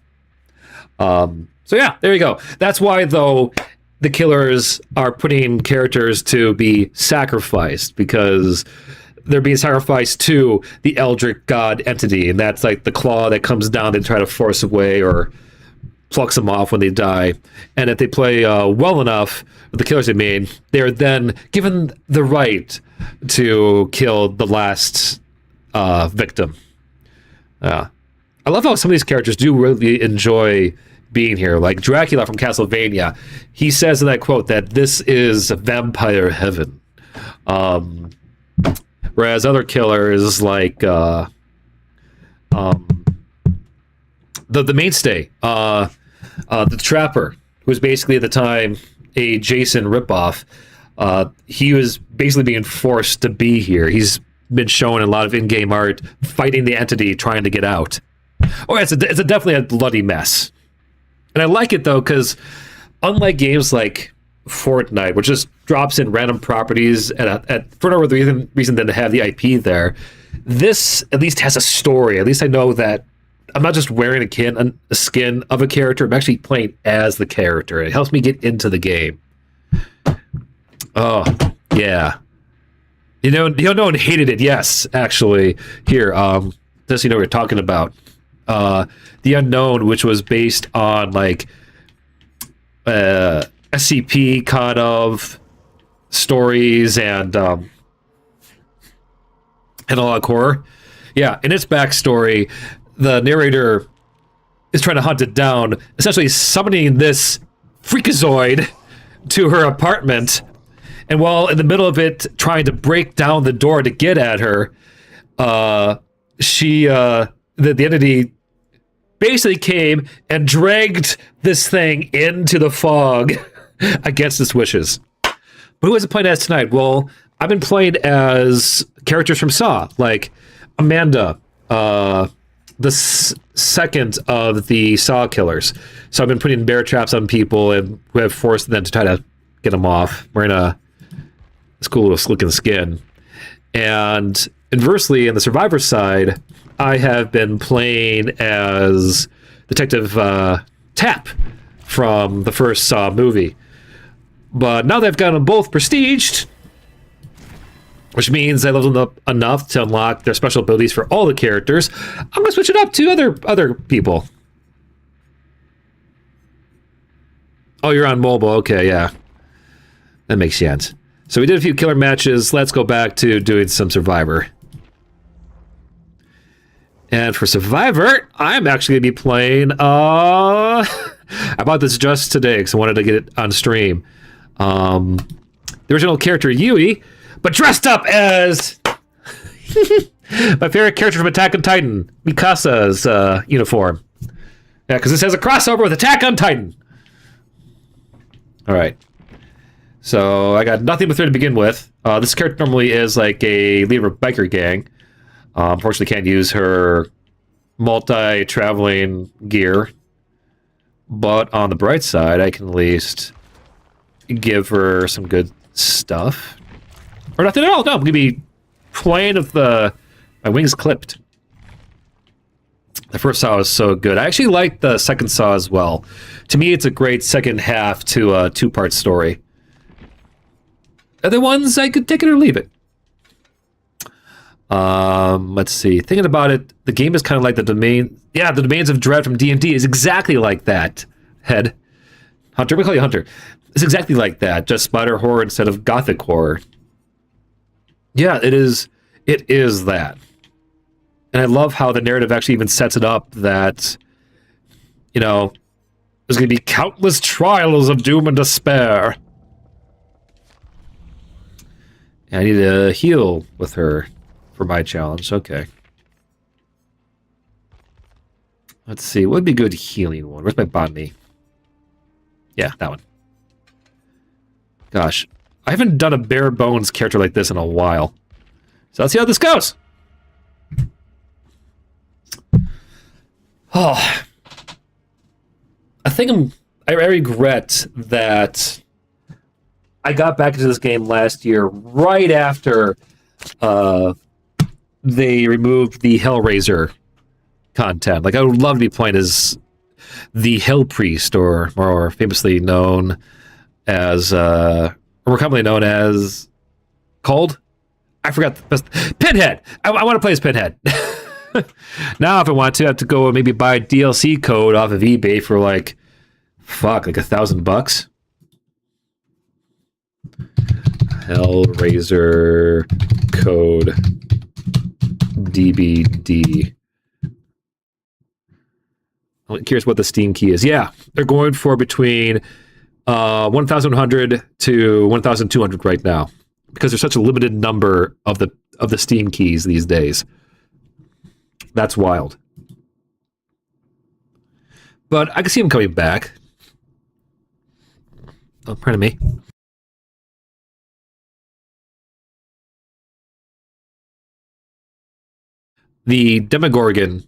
So yeah, there you go. That's why, though, the killers are putting characters to be sacrificed, because they're being sacrificed to the eldritch god Entity, and that's like the claw that comes down to try to force away or plucks them off when they die. And if they play well enough with the killers they made, they're then given the right to kill the last victim. I love how some of these characters do really enjoy being here. Like Dracula from Castlevania, he says in that quote that this is vampire heaven. Whereas other killers like the mainstay, the Trapper, who was basically at the time a Jason ripoff, he was basically being forced to be here. He's been shown in a lot of in-game art fighting the Entity, trying to get out. Oh, it's definitely a bloody mess. And I like it, though, because unlike games like Fortnite, which just drops in random properties for no other reason than to have the IP there, this at least has a story. At least I know that I'm not just wearing a skin of a character. I'm actually playing as the character. It helps me get into the game. Oh, yeah. No one hated it. Yes, actually. Here, just so you know what we're talking about. The Unknown, which was based on like SCP kind of stories and a lot of horror. Yeah, in its backstory, the narrator is trying to hunt it down, essentially summoning this freakazoid to her apartment. And while in the middle of it, trying to break down the door to get at her, the Entity basically came and dragged this thing into the Fog against its wishes. But who is it playing as tonight? Well, I've been playing as characters from Saw, like Amanda, second of the Saw killers. So I've been putting bear traps on people and we have forced them to try to get them off. Wearing a cool looking skin. And inversely, in the survivor side, I have been playing as Detective Tap from the first Saw movie. But now they've got them both prestiged, which means I leveled them up enough to unlock their special abilities for all the characters. I'm going to switch it up to other people. Oh, you're on mobile. Okay, yeah. That makes sense. So we did a few killer matches. Let's go back to doing some Survivor. And for Survivor, I'm actually going to be playing... I bought this just today because I wanted to get it on stream. The original character, Yui, but dressed up as... my favorite character from Attack on Titan, Mikasa's uniform. Yeah, because this has a crossover with Attack on Titan. All right. So I got nothing with her to begin with. This character normally is like a leader of a biker gang. Unfortunately, can't use her multi-traveling gear. But on the bright side, I can at least give her some good stuff. Or nothing at all. No, I'm going to be playing with my wings clipped. The first Saw was so good. I actually liked the second Saw as well. To me, it's a great second half to a two-part story. Other ones, I could take it or leave it. Let's see. Thinking about it, the game is kind of like the domain. Yeah, the Domains of Dread from D&D is exactly like that. Head. Hunter. We call you Hunter. It's exactly like that. Just spider horror instead of gothic horror. Yeah, it is. It is that. And I love how the narrative actually even sets it up that, you know, there's going to be countless trials of doom and despair. I need to heal with her for my challenge. Okay. Let's see. What would be a good healing one? Where's my botany? Yeah, that one. Gosh. I haven't done a bare bones character like this in a while. So let's see how this goes. Oh. I regret that I got back into this game last year right after they removed the Hellraiser content. Like, I would love to be playing as the Hell Priest, or more famously known as, or more commonly known as, called? I forgot the best. Pinhead! I want to play as Pinhead. Now, if I want to, I have to go and maybe buy a DLC code off of eBay for like $1,000. Hellraiser code DBD. I'm curious what the Steam key is. Yeah, they're going for between 1,100 to 1,200 right now because there's such a limited number of the Steam keys these days. That's wild. But I can see him coming back. Oh, pardon me. The Demogorgon,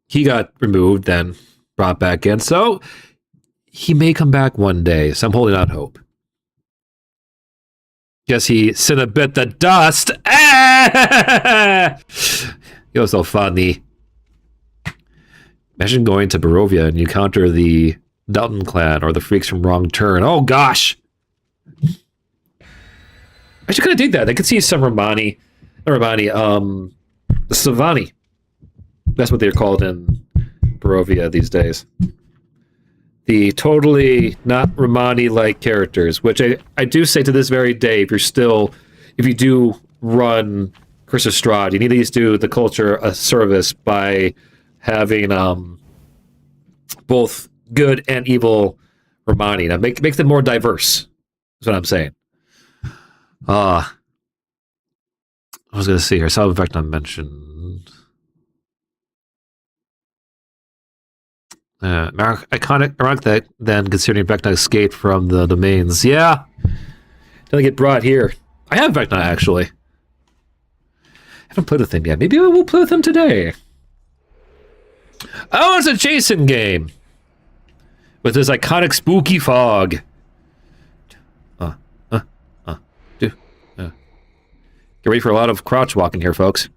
he got removed, then brought back in. So he may come back one day. So I'm holding out hope. Guess he bit the dust. Ah! You're so funny. Imagine going to Barovia and you encounter the Dalton clan or the freaks from Wrong Turn. Oh gosh. I should kind of dig that. I could see some Savani. That's what they're called in Barovia these days. The totally not Romani-like characters, which I do say to this very day, if you do run Curse of Strahd, you need to at least do the culture a service by having both good and evil Romani. That makes them more diverse, is what I'm saying. I was going to see here. So, in fact, I mentioned iconic that then considering Vecna escaped from the domains. Yeah, Till I get brought here. I have, in fact, not actually. I haven't played with him yet. Maybe I will play with him today. Oh, it's a Jason game. With this iconic spooky fog. Get ready for a lot of crouch walking here, folks.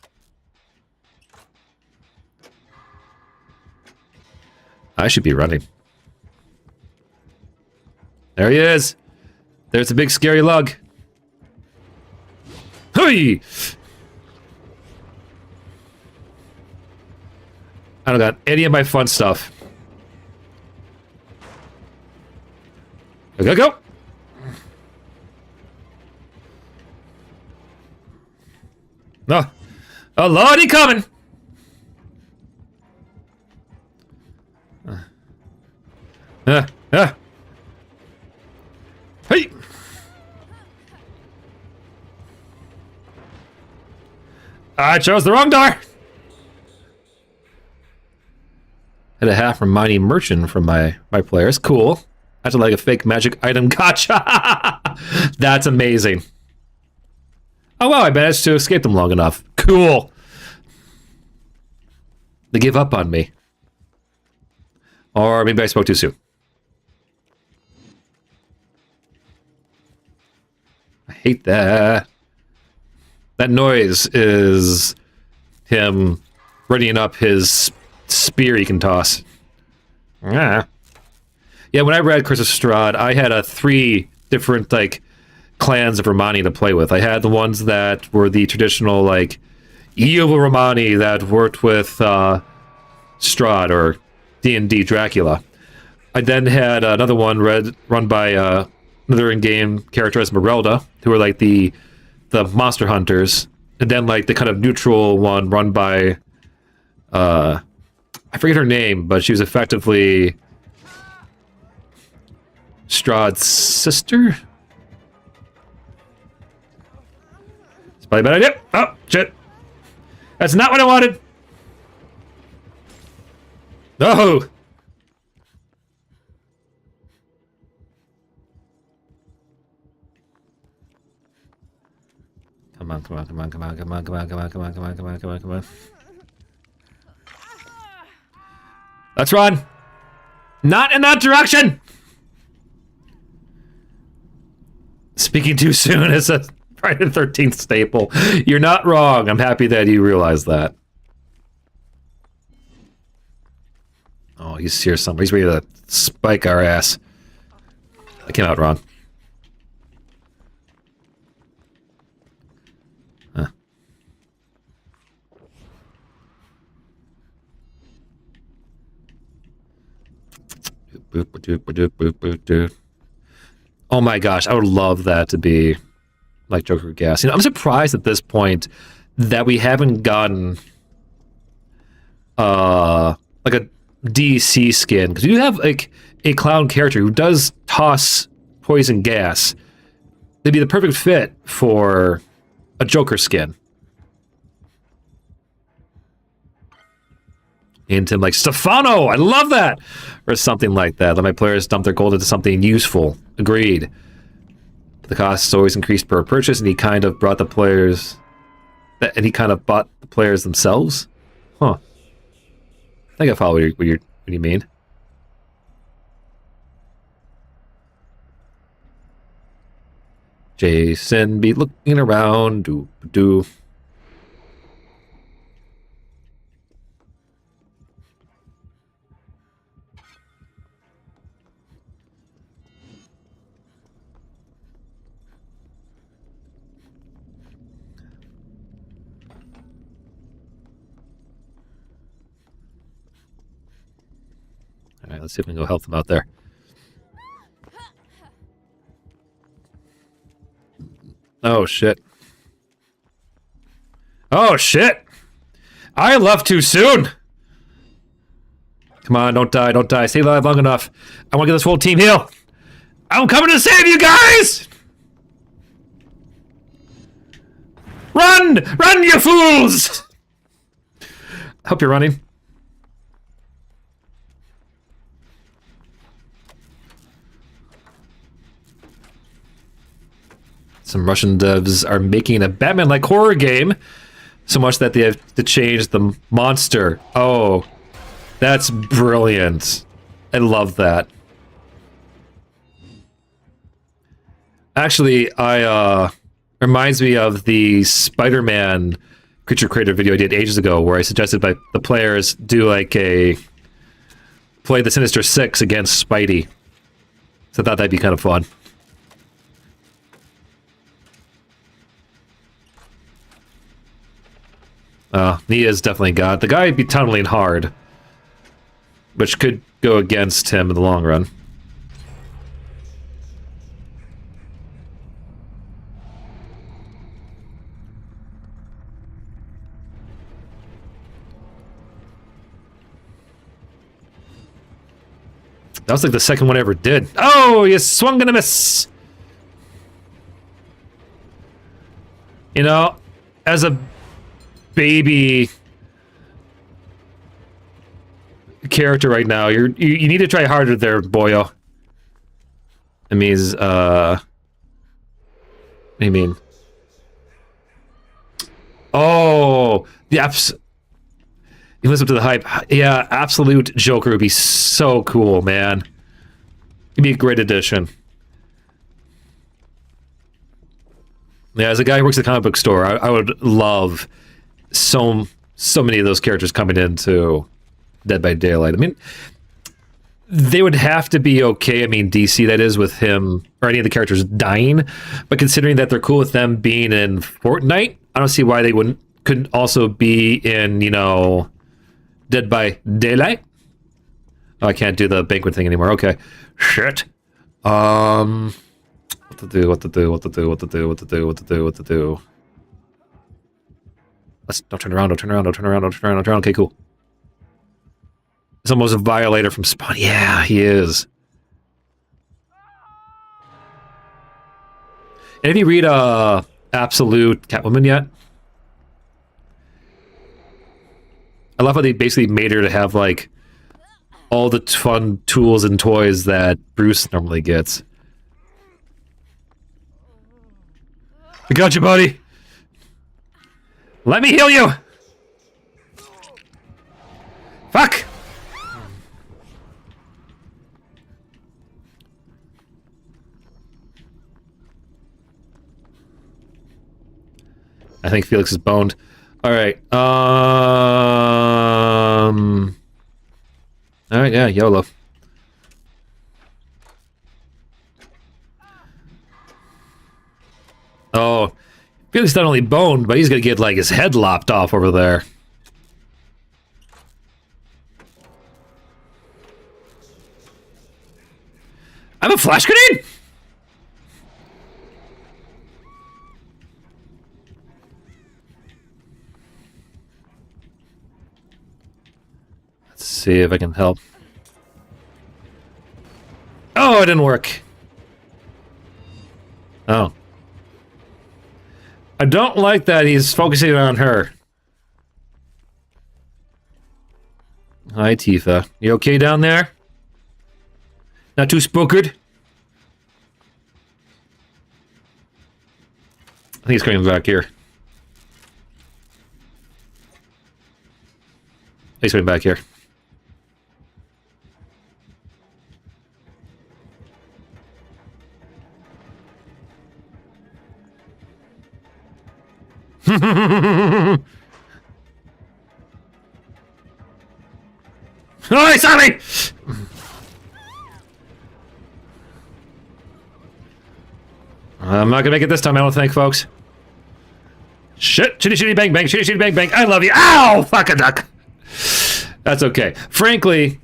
I should be running. There he is. There's a big scary lug. Hey! I don't got any of my fun stuff. Go! No. Oh, Lordy coming! Hey! I chose the wrong door! I had a half reminding merchant from my players. Cool. That's like a fake magic item gotcha! That's amazing. Oh wow, I managed to escape them long enough. Cool. They gave up on me. Or maybe I spoke too soon. I hate that. That noise is him readying up his spear he can toss. Yeah, when I read Curse of Strahd, I had 3 different, like, clans of Romani to play with. I had the ones that were the traditional, like, evil Romani that worked with Strahd or D&D Dracula. I then had another one run by another in-game character as Merelda, who were like the monster hunters, and then like the kind of neutral one run by I forget her name, but she was effectively Strahd's sister. It's probably a bad idea. Oh shit! That's not what I wanted. No. Come on. Let's run. Not in that direction. Speaking too soon is a Friday the 13th staple. You're not wrong. I'm happy that you realize that. Oh, he's here somewhere. He's ready to spike our ass. I came out wrong. Huh. Oh my gosh, I would love that to be like Joker Gas. You know, I'm surprised at this point that we haven't gotten like a DC skin, because you have like a clown character who does toss poison gas. They'd be the perfect fit for a Joker skin. Into like Stefano, I love that, or something like that. Let my players dump their gold into something useful. Agreed. The cost is always increased per purchase, and he kind of brought the players, and he kind of bought the players themselves. Huh. I think I follow what you mean. Jason be looking around. Do. All right, let's see if we can go help them out there. Oh, shit. Oh, shit! I left too soon! Come on, don't die. Stay alive long enough. I want to get this whole team heal. I'm coming to save you guys! Run! Run, you fools! I hope you're running. Some Russian devs are making a Batman-like horror game, so much that they have to change the monster. Oh, that's brilliant. I love that. Actually, reminds me of the Spider-Man creature creator video I did ages ago, where I suggested that the players do like a play the Sinister Six against Spidey. So I thought that'd be kind of fun. Nia's definitely got the guy be tunneling hard, which could go against him in the long run. That was like the second one I ever did. Oh, you swung and a miss. You know, as a baby character right now, you need to try harder there, boyo. It means, what do you mean? Oh, the you listen to the hype. Yeah, Absolute Joker would be so cool, man. It'd be a great addition. Yeah, as a guy who works at a comic book store, I would love so many of those characters coming into Dead by Daylight. I mean, they would have to be okay. I mean, DC, that is, with him or any of the characters dying. But considering that they're cool with them being in Fortnite, I don't see why they couldn't also be in, you know, Dead by Daylight. Oh, I can't do the banquet thing anymore. Okay. Shit. What to do. Don't turn around. Okay, cool. He's almost a violator from Spawn. Yeah, he is. And have you read Absolute Catwoman yet? I love how they basically made her to have, like, all the fun tools and toys that Bruce normally gets. I got you, buddy. Let me heal you. Fuck. I think Felix is boned. All right. All right. Yeah. YOLO. Oh, Felix not only boned, but he's gonna get like his head lopped off over there. I'm a flash grenade. Let's see if I can help. Oh, it didn't work. Oh. I don't like that he's focusing on her. Hi, Tifa. You okay down there? Not too spookered? I think he's coming back here. He's coming back here. Oh, he saw me! I'm not gonna make it this time, I don't think, folks. Shit! Shitty, shitty, bang, bang, shitty, shitty, bang, bang. I love you. Ow! Fuck a duck. That's okay. Frankly,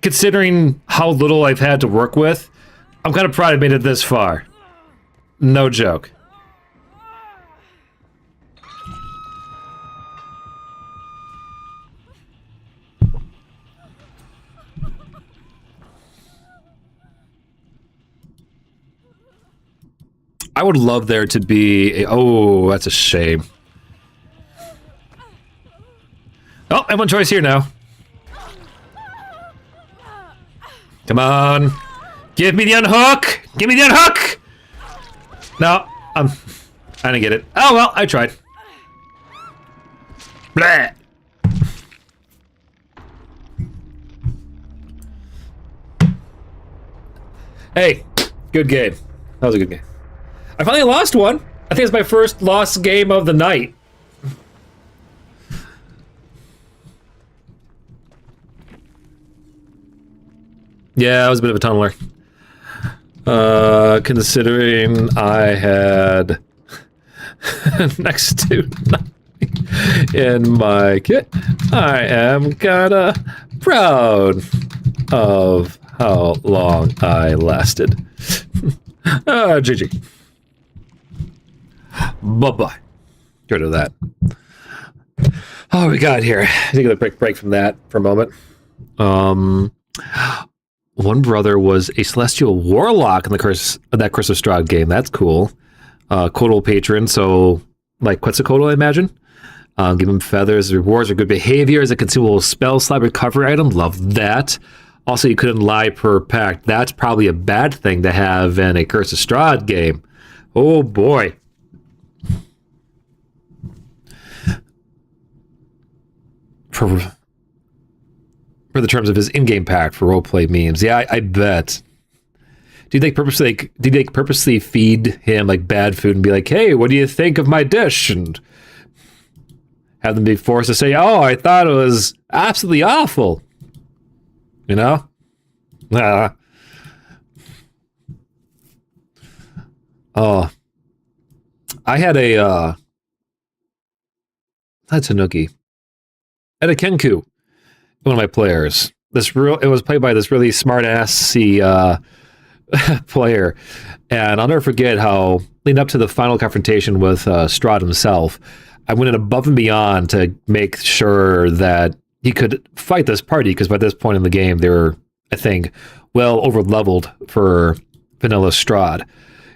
considering how little I've had to work with, I'm kind of proud I made it this far. No joke. I would love there to be a... Oh, that's a shame. Oh, I have one choice here now. Come on. Give me the unhook! Give me the unhook! No. I didn't get it. Oh, well, I tried. Blah. Hey, good game. That was a good game. I finally lost one. I think it's my first lost game of the night. Yeah, I was a bit of a tunneler. Considering I had next to nothing in my kit, I am kinda proud of how long I lasted. GG. Bye-bye. Get rid of that. Oh, we got here. Take a break from that for a moment. One brother was a celestial warlock in the Curse of Strahd game. That's cool. Kotal patron, so like Quetzalcoatl, I imagine. Give him feathers. Rewards are good behavior as a consumable spell slot recovery item. Love that. Also, you couldn't lie per pack. That's probably a bad thing to have in a Curse of Strahd game. Oh boy. For the terms of his in-game pack for roleplay memes. Yeah, I bet. Do they purposely feed him like bad food and be like, "Hey, what do you think of my dish?" and have them be forced to say, "Oh, I thought it was absolutely awful." You know? Oh. I had a Tanuki. I had a Kenku. One of my players. It was played by this really smart-assy player, and I'll never forget how, leading up to the final confrontation with Strahd himself, I went in above and beyond to make sure that he could fight this party, because by this point in the game, they were, I think, well over-leveled for vanilla Strahd.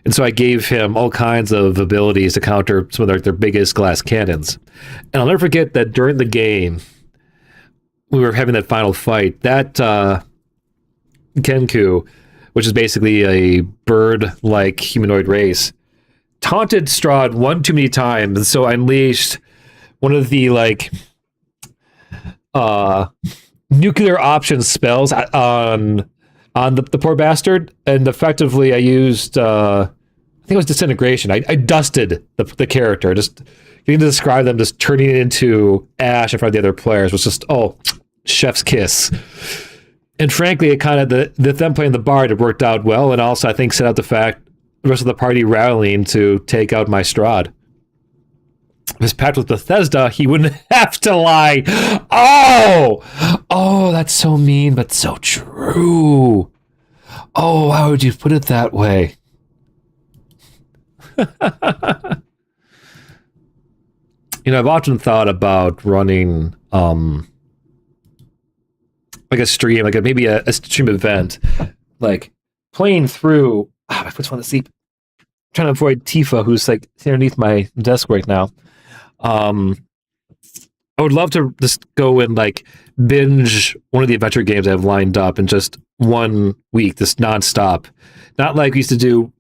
And so I gave him all kinds of abilities to counter some of their biggest glass cannons. And I'll never forget that during the game, we were having that final fight, that Kenku, which is basically a bird-like humanoid race, taunted Strahd one too many times, and so I unleashed one of the nuclear option spells on the poor bastard, and effectively I used I think it was disintegration. I dusted the character, just getting to describe them, just turning it into ash in front of the other players was just chef's kiss. And frankly, it kind of them playing the bard, it worked out well, and also I think set out the rest of the party rallying to take out my Strahd. If his pact with Bethesda, he wouldn't have to lie. Oh, that's so mean, but so true. Oh, why would you put it that way? I've often thought about running like a stream, maybe a stream event, like playing through. My foot's on the sleep. I'm trying to avoid Tifa, who's like underneath my desk right now. I would love to just go and binge one of the adventure games I have lined up in just 1 week, just nonstop. Not like we used to do.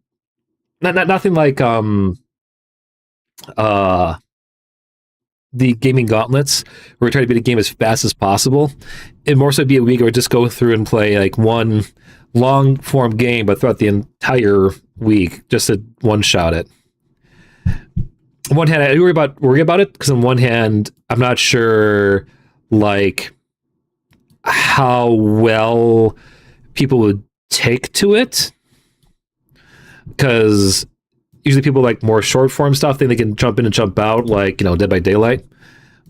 Nothing like the gaming gauntlets, where we try to beat a game as fast as possible. It'd more so be a week where we just go through and play one long form game, but throughout the entire week, just to one shot it. On one hand, I worry about it because on one hand, I'm not sure how well people would take to it, because usually people like more short form stuff, think they can jump in and jump out, Dead by Daylight.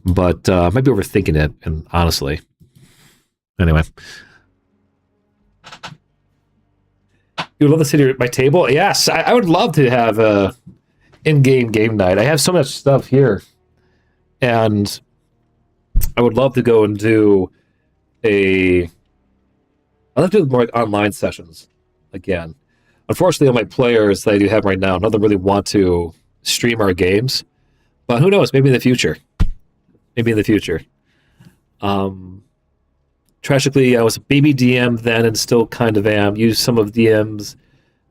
But I might be overthinking it, and honestly. Anyway. You would love to sit here at my table? Yes, I would love to have a in-game game night. I have so much stuff here. And I would love to go and do I'd love to do more online sessions again. Unfortunately, all my players that I do have right now, none of them really want to stream our games. But who knows? Maybe in the future. Tragically, I was a baby DM then and still kind of am. Used some of DM's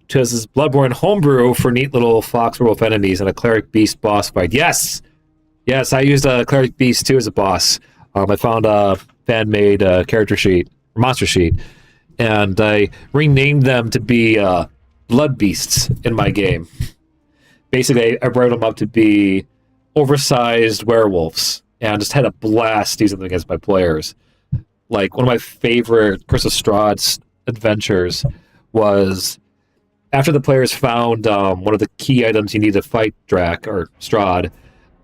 chose his Bloodborne homebrew for neat little fox werewolf enemies and a cleric beast boss fight. Yes, I used a cleric beast too as a boss. I found a fan-made character sheet, monster sheet, and I renamed them to be blood beasts in my game. Basically, I brought them up to be oversized werewolves, and just had a blast using them against my players. Like, one of my favorite Curse of Strahd's adventures was after the players found one of the key items you need to fight Drac or Strahd,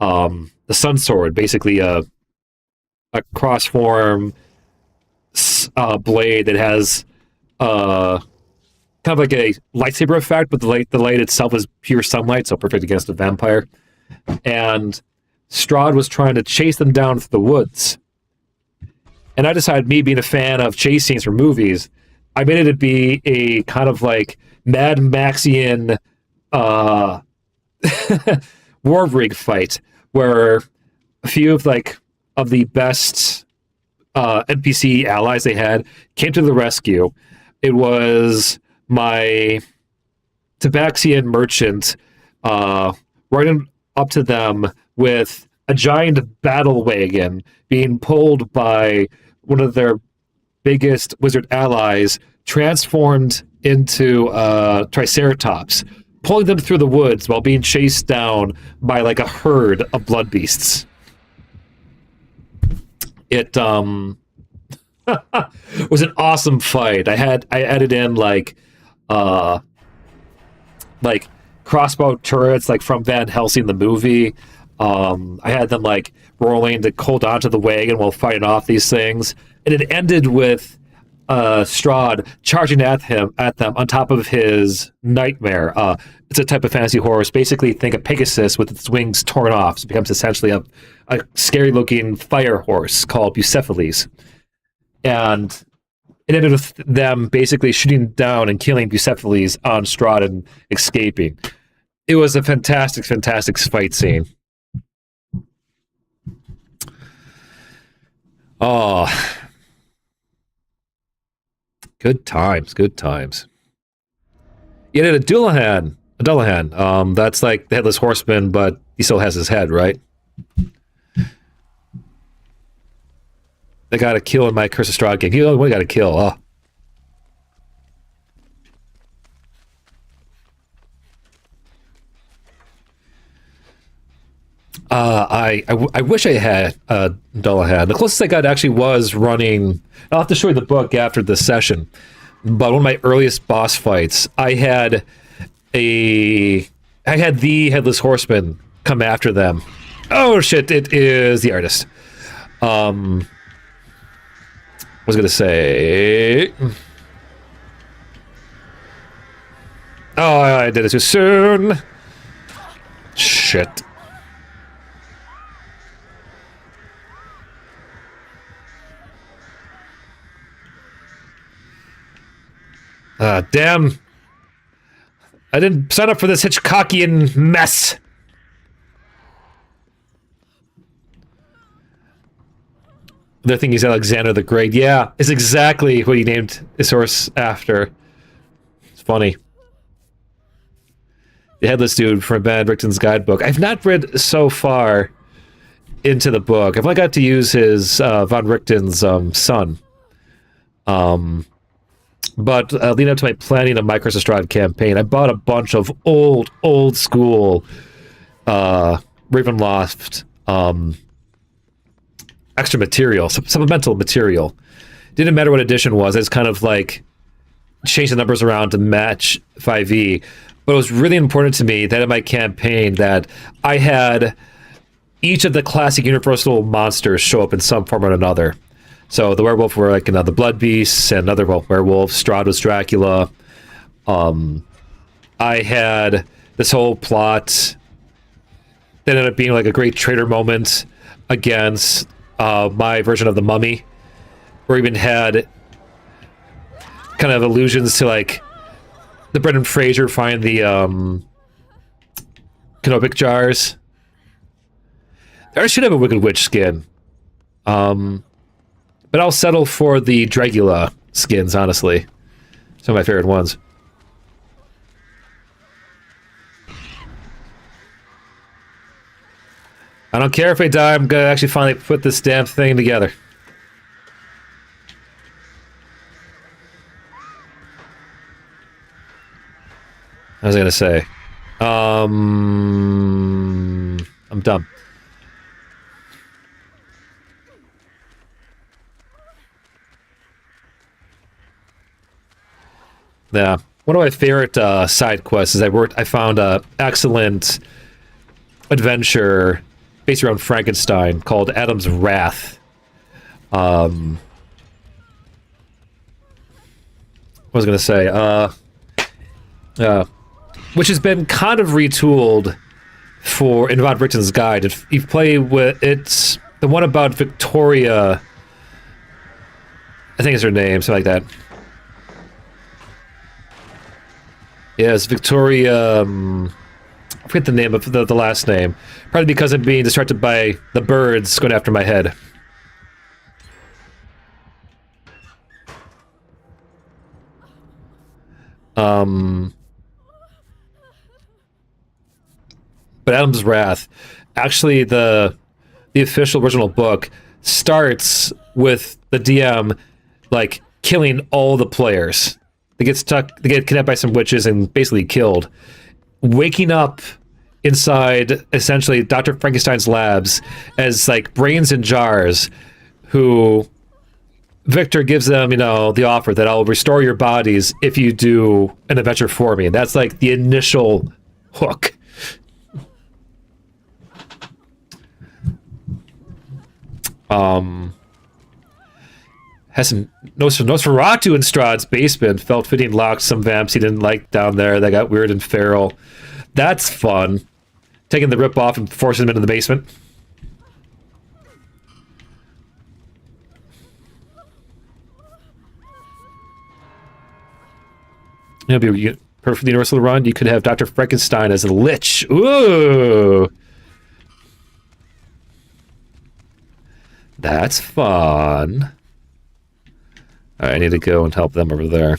the Sun Sword, basically a cross-form blade that has kind of like a lightsaber effect, but the light itself is pure sunlight, so perfect against a vampire. And Strahd was trying to chase them down through the woods. And I decided, me being a fan of chase scenes from movies, I made it to be a kind of like Mad Maxian war rig fight, where a few of the best NPC allies they had came to the rescue. It was my Tabaxian merchant running up to them with a giant battle wagon being pulled by one of their biggest wizard allies, transformed into Triceratops, pulling them through the woods while being chased down by like a herd of blood beasts. It was an awesome fight. I added in like crossbow turrets like from Van Helsing the movie. I had them like rolling to hold onto the wagon while fighting off these things, and it ended with Strahd charging at them on top of his nightmare. It's a type of fantasy horse. Basically, think of Pegasus with its wings torn off. So it becomes essentially a scary-looking fire horse called Bucephalus. And it ended with them basically shooting down and killing Bucephalus on Strahd and escaping. It was a fantastic, fantastic fight scene. Oh, good times, good times. You did a Dullahan. That's like the Headless Horseman, but he still has his head, right? They got a kill in my Curse of Strahd game. He only got a kill. Oh. I wish I had Dullahan. The closest I got actually was running. I'll have to show you the book after this session. But one of my earliest boss fights, I had the Headless Horseman come after them. Oh shit! It is the artist. Was gonna say. Oh, I did it too soon. Shit. Damn. I didn't sign up for this Hitchcockian mess. They're thinking he's Alexander the Great. Yeah, it's exactly what he named his horse after. It's funny. The headless dude from Van Richten's guidebook. I've not read so far into the book. I've only got to use his Von Richten's son. But leading up to my planning of my Curse of Strahd campaign, I bought a bunch of old school Ravenloft extra material, supplemental material. Didn't matter what edition was. I just kind of like changed the numbers around to match 5e. But it was really important to me that in my campaign that I had each of the classic universal monsters show up in some form or another. So the werewolf were like the blood beasts and other werewolves. Strahd was Dracula. I had this whole plot that ended up being like a great traitor moment against my version of the Mummy, or even had kind of allusions to like the Brendan Fraser find the canopic jars. I should have a Wicked Witch skin. But I'll settle for the Dragula skins, honestly. Some of my favorite ones. I don't care if I die, I'm gonna actually finally put this damn thing together. What was I gonna say? I'm dumb. Yeah, one of my favorite side quests is I found a excellent adventure based around Frankenstein called Adam's Wrath. What was I going to say? Which has been kind of retooled for in Von Bricton's Guide. If you play with it's the one about Victoria, I think is her name, something like that. Yes, Victoria. I forget the name of the last name. Probably because I'm being distracted by the birds going after my head. But Adam's Wrath, actually, the official original book starts with the DM like killing all the players. They get kidnapped by some witches and basically killed. Waking up inside, essentially, Dr. Frankenstein's labs as, like, brains in jars, who Victor gives them, you know, the offer that I'll restore your bodies if you do an adventure for me. And that's, like, the initial hook. Has some Nosferatu in Strahd's basement. Felt fitting locked some vamps he didn't like down there that got weird and feral. That's fun. Taking the rip off and forcing them into the basement. It'll be a perfect universal run. You could have Dr. Frankenstein as a lich. Ooh! That's fun. All right, I need to go and help them over there.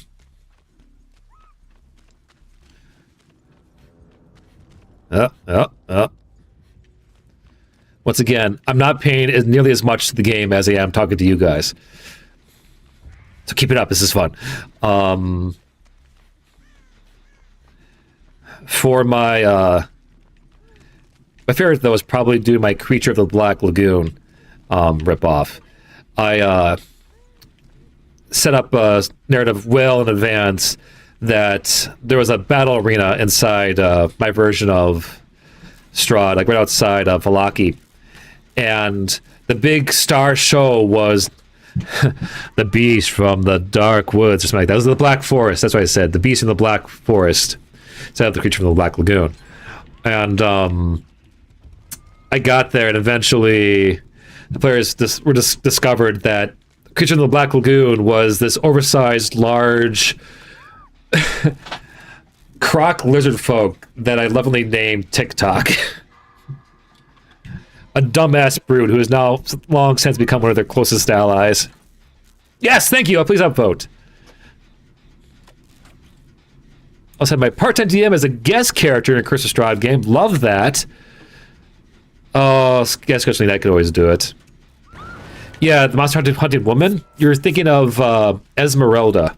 Once again, I'm not paying nearly as much to the game as I am talking to you guys. So keep it up. This is fun. For my favorite, though, is probably do my Creature of the Black Lagoon ripoff. I set up a narrative well in advance that there was a battle arena inside my version of Strahd, like right outside of Valaki. And the big star show was the beast from the dark woods or something like that. It was the Black Forest. That's what I said. The beast in the Black Forest. Instead of the Creature from the Black Lagoon. And I got there, and eventually the players discovered that Creature in the Black Lagoon was this oversized, large croc lizard folk that I lovingly named TikTok. A dumbass brute who has now long since become one of their closest allies. Yes, thank you. Please upvote. I also had my part-time DM as a guest character in a Curse of Strahd game. Love that. Oh, guest scheduling, that could always do it. Yeah, the Monster Hunted Woman. You're thinking of Esmeralda.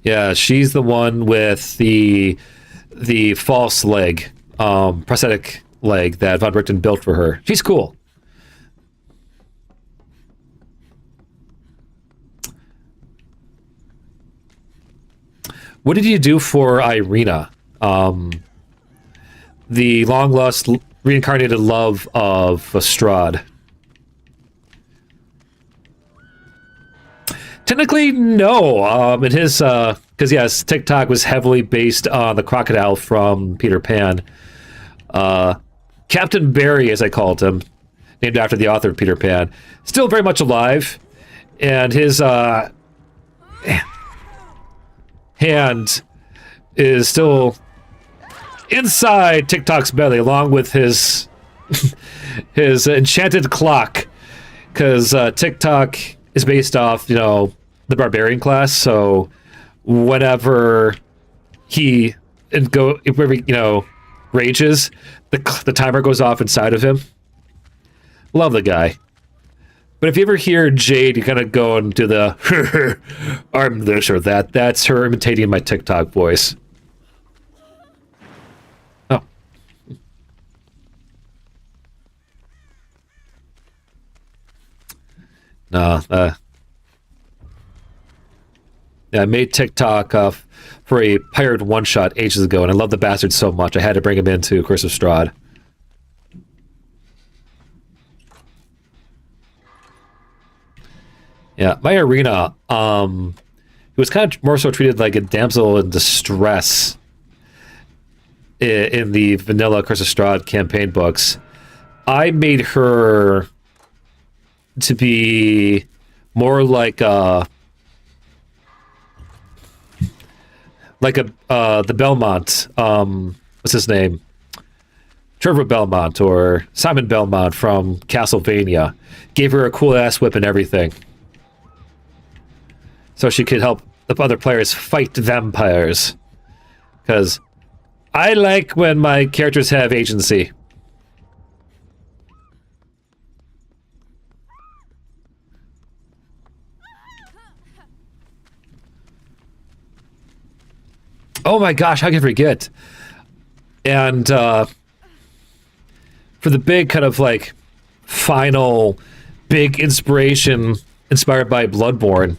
Yeah, she's the one with the false leg, prosthetic leg that Von Brichten built for her. She's cool. What did you do for Irina? The long lost reincarnated love of Strahd. Technically, no. In his, because yes, TikTok was heavily based on the crocodile from Peter Pan. Captain Barry, as I called him, named after the author of Peter Pan, still very much alive, and his hand is still inside TikTok's belly, along with his his enchanted clock, because TikTok is based off, you know, the barbarian class. So whenever he whenever rages, the timer goes off inside of him. Love the guy. But if you ever hear Jade kind of go and do the I'm this or that, that's her imitating my TikTok voice. Oh. No, yeah, I made TikTok for a pirate one-shot ages ago, and I love the bastard so much, I had to bring him into Curse of Strahd. Yeah, my arena, it was kind of more so treated like a damsel in distress in the vanilla Curse of Strahd campaign books. I made her to be more like the Belmont, what's his name? Trevor Belmont or Simon Belmont from Castlevania. Gave her a cool ass whip and everything. So she could help the other players fight vampires. Because I like when my characters have agency. Oh my gosh, how can I forget? And for the big kind of like final big inspiration inspired by Bloodborne,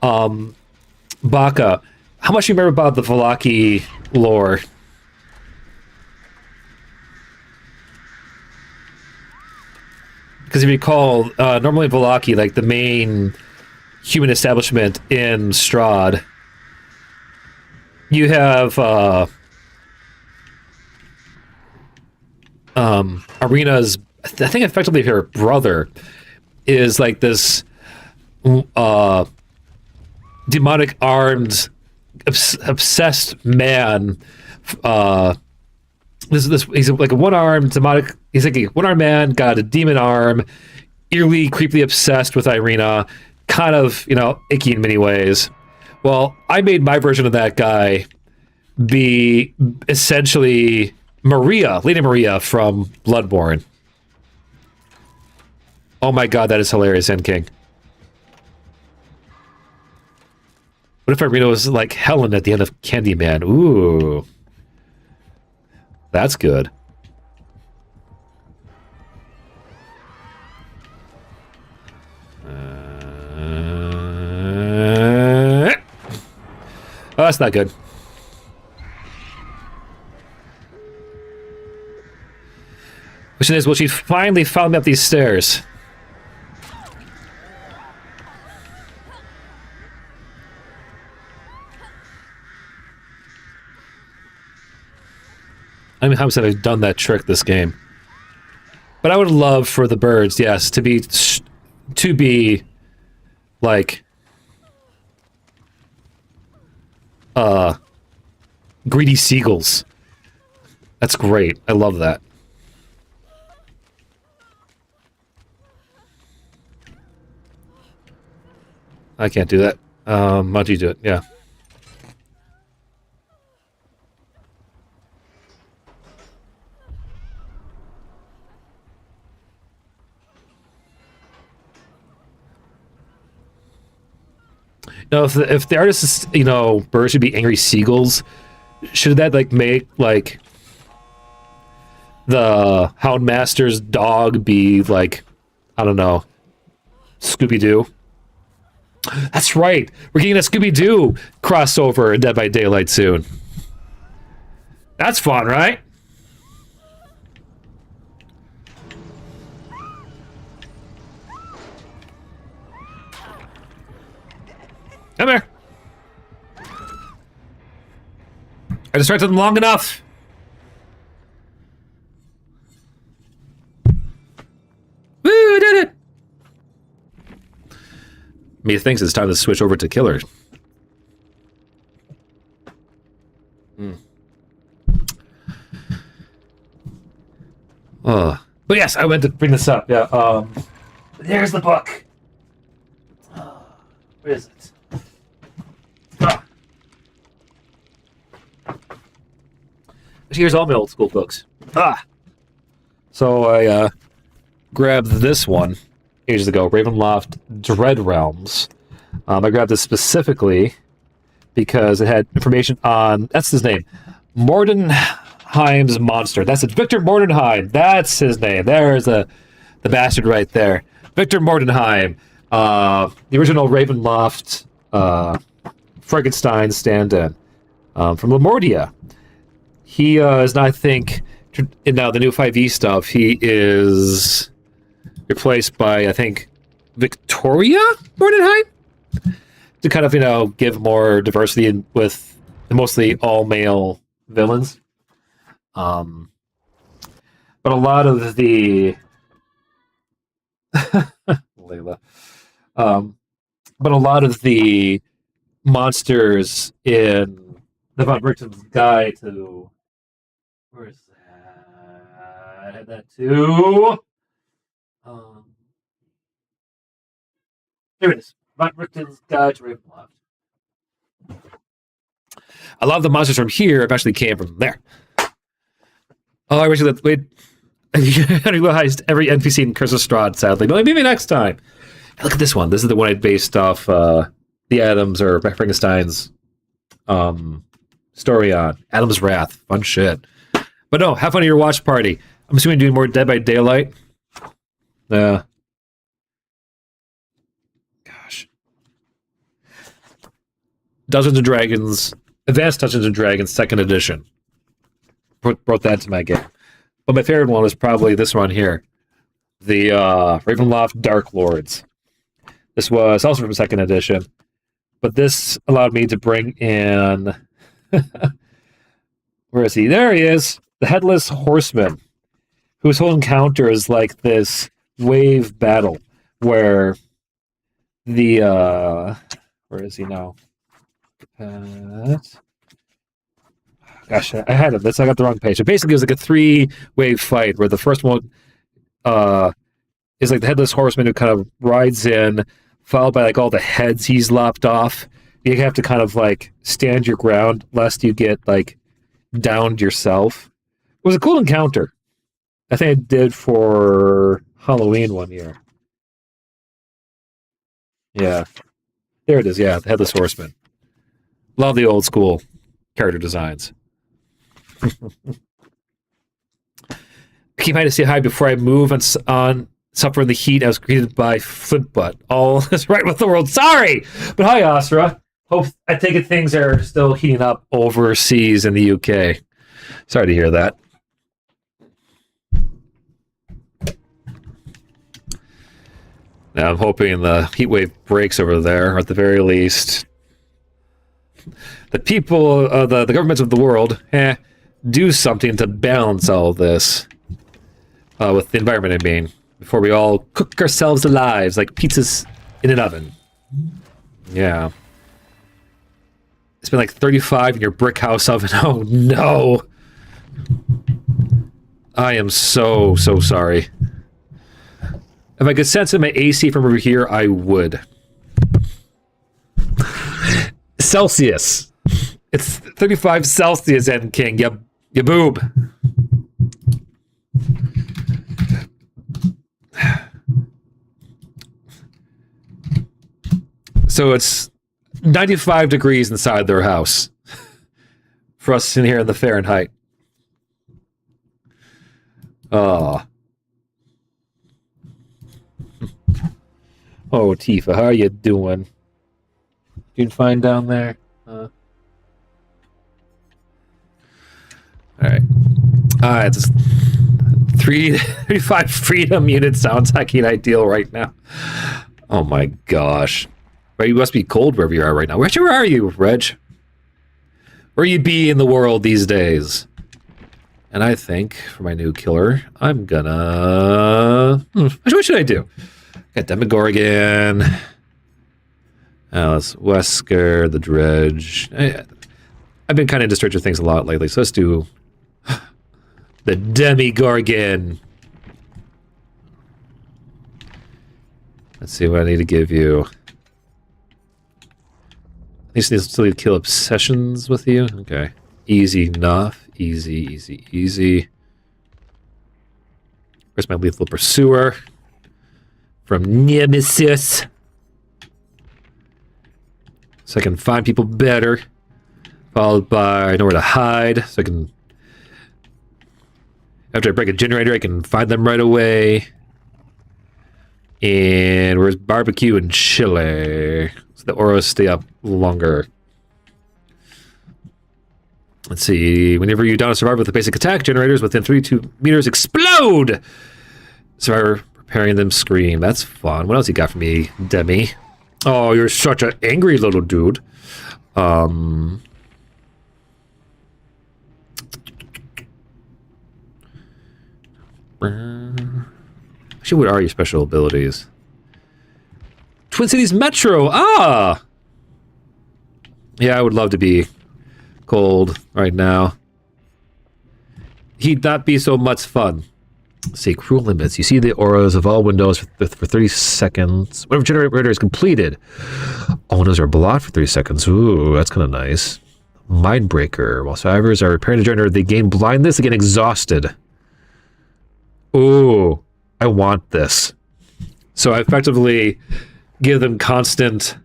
Baka, how much do you remember about the Vallaki lore? Because if you recall, normally Vallaki, like the main human establishment in Strahd, you have Arena's, I think effectively her brother is like this demonic armed obsessed man. He's like a one-armed demonic, he's like a one-armed man, got a demon arm, eerily creepily obsessed with Irina, kind of, you know, icky in many ways. Well, I made my version of that guy be essentially Maria, Lady Maria from Bloodborne. Oh my god, that is hilarious, N King. What if Irina was like Helen at the end of Candyman? Ooh. That's good. Oh, that's not good. Question is, will she finally follow me up these stairs? How many times have I done that trick this game? But I would love for the birds, yes, to be like greedy seagulls. That's great. I love that. I can't do that. Why don't you do it? Yeah. No, if the artist is, you know, birds should be angry seagulls, should that like make like the Houndmaster's dog be like, I don't know, Scooby-Doo? That's right. We're getting a Scooby-Doo crossover in Dead by Daylight soon. That's fun, right? Come here. I distracted them long enough. Woo, did it. Me thinks it's time to switch over to killer. But yes, I went to bring this up. Yeah. There's the book. Where is it? here's all my old school books. So I grabbed this one ages ago, Ravenloft Dread Realms. I grabbed this specifically because it had information on, that's his name, Mordenheim's monster. That's it, Victor Mordenheim. That's his name. There's the bastard right there. Victor Mordenheim, the original Ravenloft Frankenstein stand-in from Lemordia. He is now, I think, in now the new 5e stuff, he is replaced by, I think, Victoria Mordenheim? To kind of, you know, give more diversity with mostly all-male villains. But a lot of the... Layla. But a lot of the monsters in the Von Richten's Guide to... Where is that? I had that too. Here it is. Von Richten's Guide to Ravenloft. A lot of the monsters from here eventually came from there. Oh, I wish that wait. I realized every NPC in Curse of Strahd, sadly. But maybe next time. Look at this one. This is the one I based off the Adams or Frankenstein's story on. Adam's Wrath. Fun shit. But no, have fun at your watch party. I'm assuming doing more Dead by Daylight. Gosh. Dungeons & Dragons, Advanced Dungeons & Dragons 2nd Edition. Brought that to my game. But my favorite one was probably this one here. The Ravenloft Dark Lords. This was also from 2nd Edition. But this allowed me to bring in... Where is he? There he is! The Headless Horseman, whose whole encounter is like this wave battle where the where is he now? Gosh, I had it. I got the wrong page. So basically, it was like a 3-wave fight where the first one is like the Headless Horseman who kind of rides in, followed by like all the heads he's lopped off. You have to kind of like stand your ground lest you get like downed yourself. It was a cool encounter. I think I did for Halloween one year. Yeah. There it is, yeah, the Headless Horseman. Love the old school character designs. I came by to say hi before I move on suffer the heat. I was greeted by Flintbutt. All is right with the world. Sorry! But hi, Astra. Hope I take it things are still heating up overseas in the UK. Sorry to hear that. Now I'm hoping the heat wave breaks over there, or at the very least, the people, the governments of the world, do something to balance all this with the environment. I mean, before we all cook ourselves alive like pizzas in an oven. Yeah. It's been like 35 in your brick house oven. Oh no! I am so sorry. If I could sense in my AC from over here, I would. Celsius. It's 35 Celsius, N King. You boob. So it's 95 degrees inside their house. For us in here in the Fahrenheit. Oh. Oh, Tifa, how are you doing? Doing fine down there? Alright. Alright, this 35 freedom unit sounds like an ideal right now. Oh my gosh. Right, you must be cold wherever you are right now. Where are you, Reg? Where you be in the world these days? And I think, for my new killer, I'm gonna... What should I do? Got Demogorgon. Alice Wesker, the Dredge. I've been kind of into Stranger Things a lot lately, so let's do the Demigorgon. Let's see what I need to give you. I still need to kill obsessions with you. Okay. Easy enough. Easy, easy, easy. Where's my lethal pursuer? From Nemesis. So I can find people better. Followed by nowhere to hide. So I can... After I break a generator, I can find them right away. And where's barbecue and chili? So the auras stay up longer. Let's see. Whenever you down a survivor with a basic attack, generators within 32 meters explode! Survivor preparing them scream. That's fun. What else you got for me, Demi? Oh, you're such an angry little dude. Actually, what are your special abilities? Twin Cities Metro! Ah! Yeah, I would love to be cold right now. He'd not be so much fun. Let's see, cruel limits. You see the auras of all windows for 30 seconds. Whenever generator is completed, all windows are blocked for 30 seconds. Ooh, that's kind of nice. Mindbreaker. While survivors are repairing the generator, they gain blindness, they get exhausted. Ooh, I want this. So I effectively give them constant...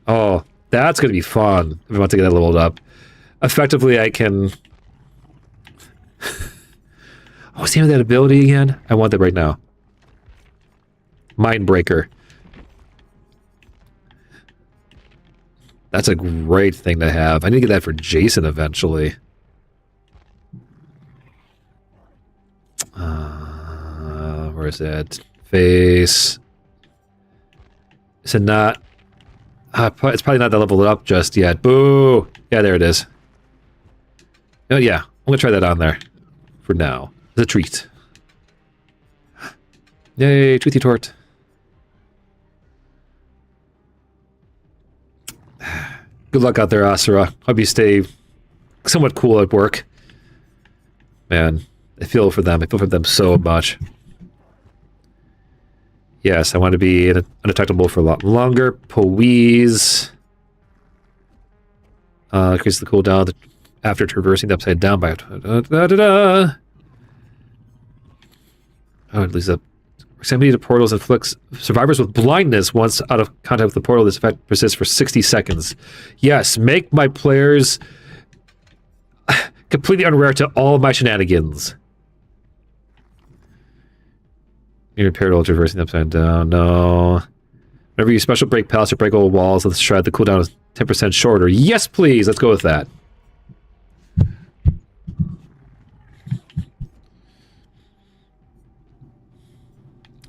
Oh, that's going to be fun if I want to get that leveled up. Effectively, I can... Oh, what's the name of that ability again? I want that right now. Mindbreaker. That's a great thing to have. I need to get that for Jason eventually. Where is it? Face. Is it not? It's probably not that leveled up just yet. Boo! Yeah, there it is. Oh, yeah. I'm going to try that on there for now. It's a treat. Yay, Treaty Tort. Good luck out there, Asura. Hope you stay somewhat cool at work. Man, I feel for them. I feel for them so much. Yes, I want to be undetectable for a lot longer. Poise. Increase the cooldown after traversing the upside down by... Oh, at least the proximity to portals inflicts survivors with blindness once out of contact with the portal. This effect persists for 60 seconds. Yes, make my players completely unaware to all of my shenanigans. You repaired while traversing upside down. No. Whenever you special break palace or break old walls, let's try the cooldown is 10% shorter. Yes, please. Let's go with that.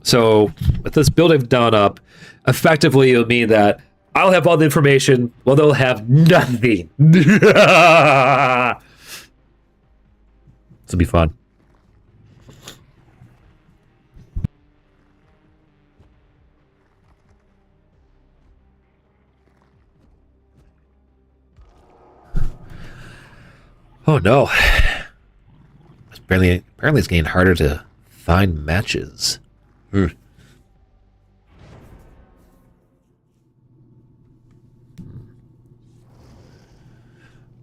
So, with this build I've done up, effectively it'll mean that I'll have all the information, while they'll have nothing. This will be fun. Oh no. Apparently it's getting harder to find matches.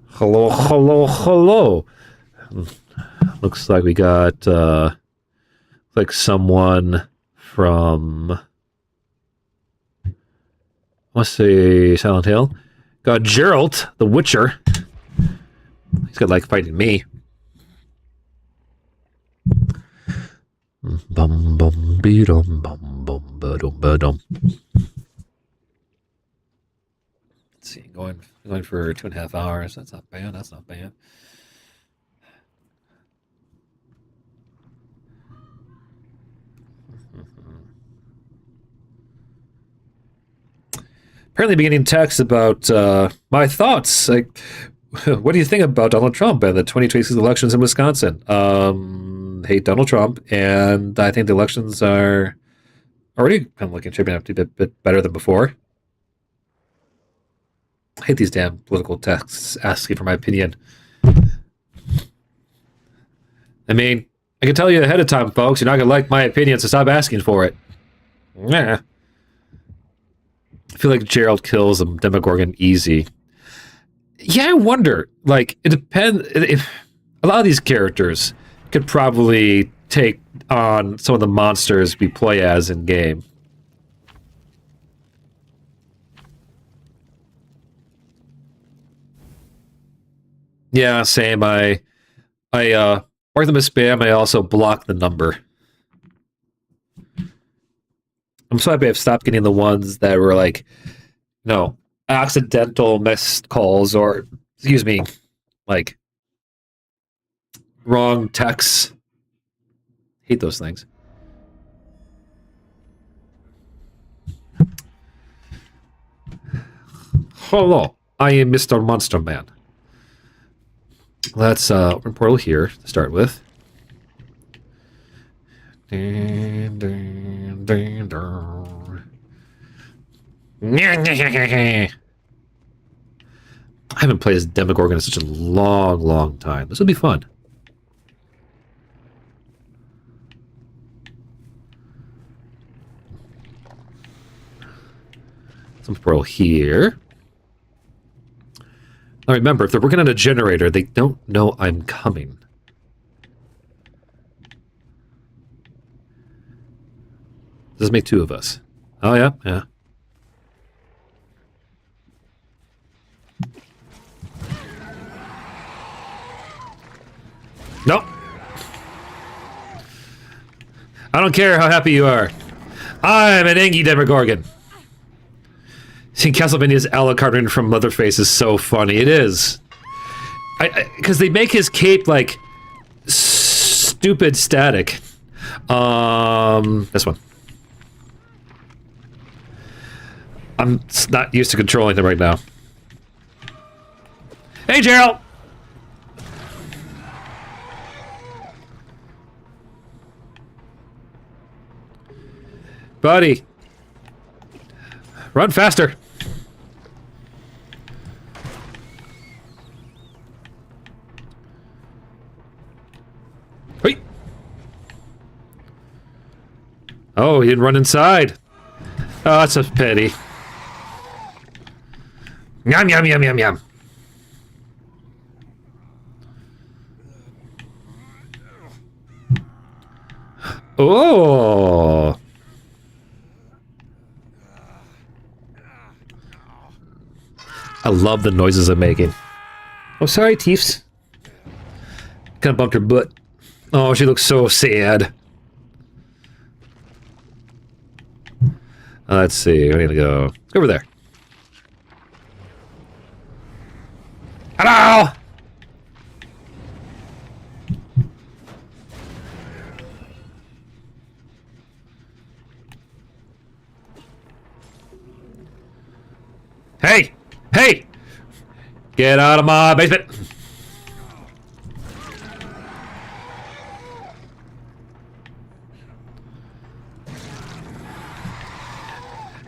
Hello, hello, hello. Looks like we got like someone from, I want to say Silent Hill. Got Geralt, the Witcher. He's got like fighting me. Bum bum be dum bum bum ba dum ba dum. Let's see, going for 2.5 hours. That's not bad. That's not bad. Apparently, beginning text about my thoughts. Like, what do you think about Donald Trump and the 2026 elections in Wisconsin? Hate Donald Trump, and I think the elections are already kind of looking shaping up to be a bit better than before. I hate these damn political texts asking for my opinion. I mean, I can tell you ahead of time, folks, you're not going to like my opinion, so stop asking for it. Nah. I feel like Gerald kills a Demogorgon easy. Yeah, I wonder. Like, it depends. If a lot of these characters could probably take on some of the monsters we play as in game. Yeah, same. I mark them as spam. I also block the number. I'm so happy I've stopped getting the ones that were like, no, accidental missed calls or, excuse me, like wrong texts. Hate those things. Hello, I am Mr. Monster Man. Let's open portal here to start with. I haven't played as Demogorgon in such a long, long time. This will be fun. Some portal here. Now remember, if they're working on a generator, they don't know I'm coming. Does make two of us? Oh, yeah, yeah. Nope. I don't care how happy you are. I'm an Angie Demogorgon. Seeing Castlevania's Alucard from Leatherface is so funny. It is. Because they make his cape, like, stupid static. This one. I'm not used to controlling them right now. Hey, Gerald! Buddy. Run faster. Hey. Oh, he didn't run inside. Oh, that's a pity. Yum, yum, yum, yum, yum. Oh. I love the noises I'm making. Oh, sorry, Teefs. Kind of bumped her butt. Oh, she looks so sad. Let's see. We need to go over there. Hello! Hey! Hey! Get out of my basement!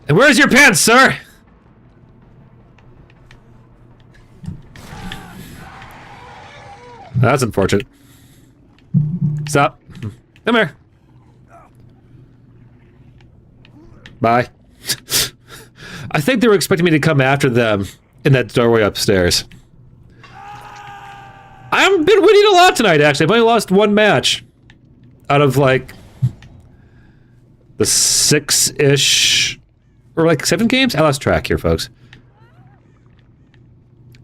And where's your pants, sir? That's unfortunate. Stop. Come here. Bye. I think they were expecting me to come after them in that doorway upstairs. I've been winning a lot tonight, actually. I've only lost one match. Out of, like, the 6-ish... or, like, 7 games? I lost track here, folks.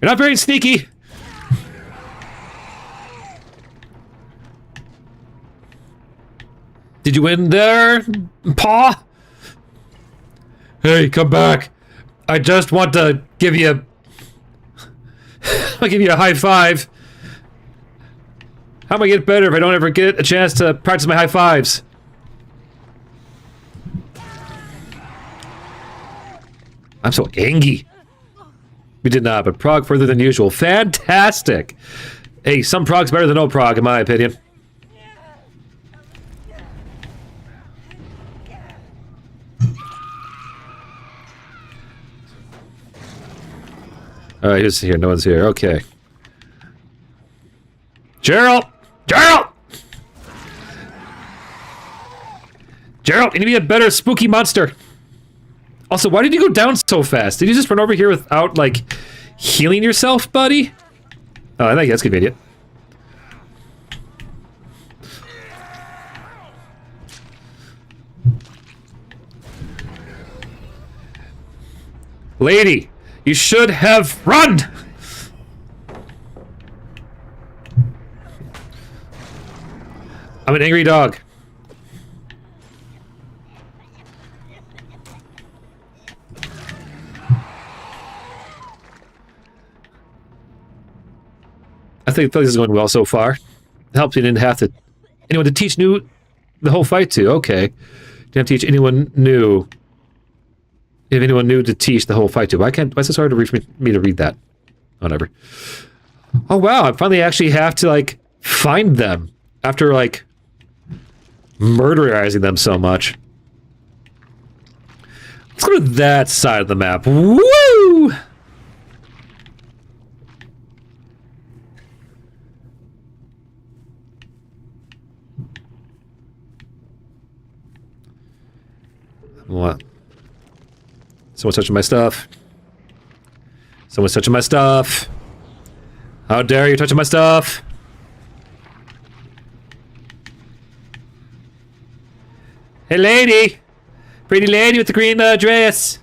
You're not very sneaky! Did you win there, Paw? Hey, come back. I just want to give you... I'll give you a high five. How am I get better if I don't ever get a chance to practice my high fives? I'm so angry. We did not, but prog further than usual. Fantastic. Hey, some prog's better than no prog, in my opinion. Alright, who's here? No one's here. Okay. Gerald! Gerald! Gerald, you need to be a better spooky monster. Also, why did you go down so fast? Did you just run over here without, like, Healing yourself, buddy? Oh, I think that's convenient. Lady, you should have run! I'm an angry dog. I think this is going well so far. It helps you didn't have to... anyone to teach new... the whole fight to. Okay. Didn't have to teach anyone new... if anyone new to teach the whole fight to. Why is it so hard to reach me to read that? Whatever. Oh, wow. I finally actually have to, like, find them. After, like, murderizing them so much. Let's go to that side of the map. Woo! What? Someone's touching my stuff. Someone's touching my stuff. How dare you touching my stuff? Hey, lady! Pretty lady with the green dress.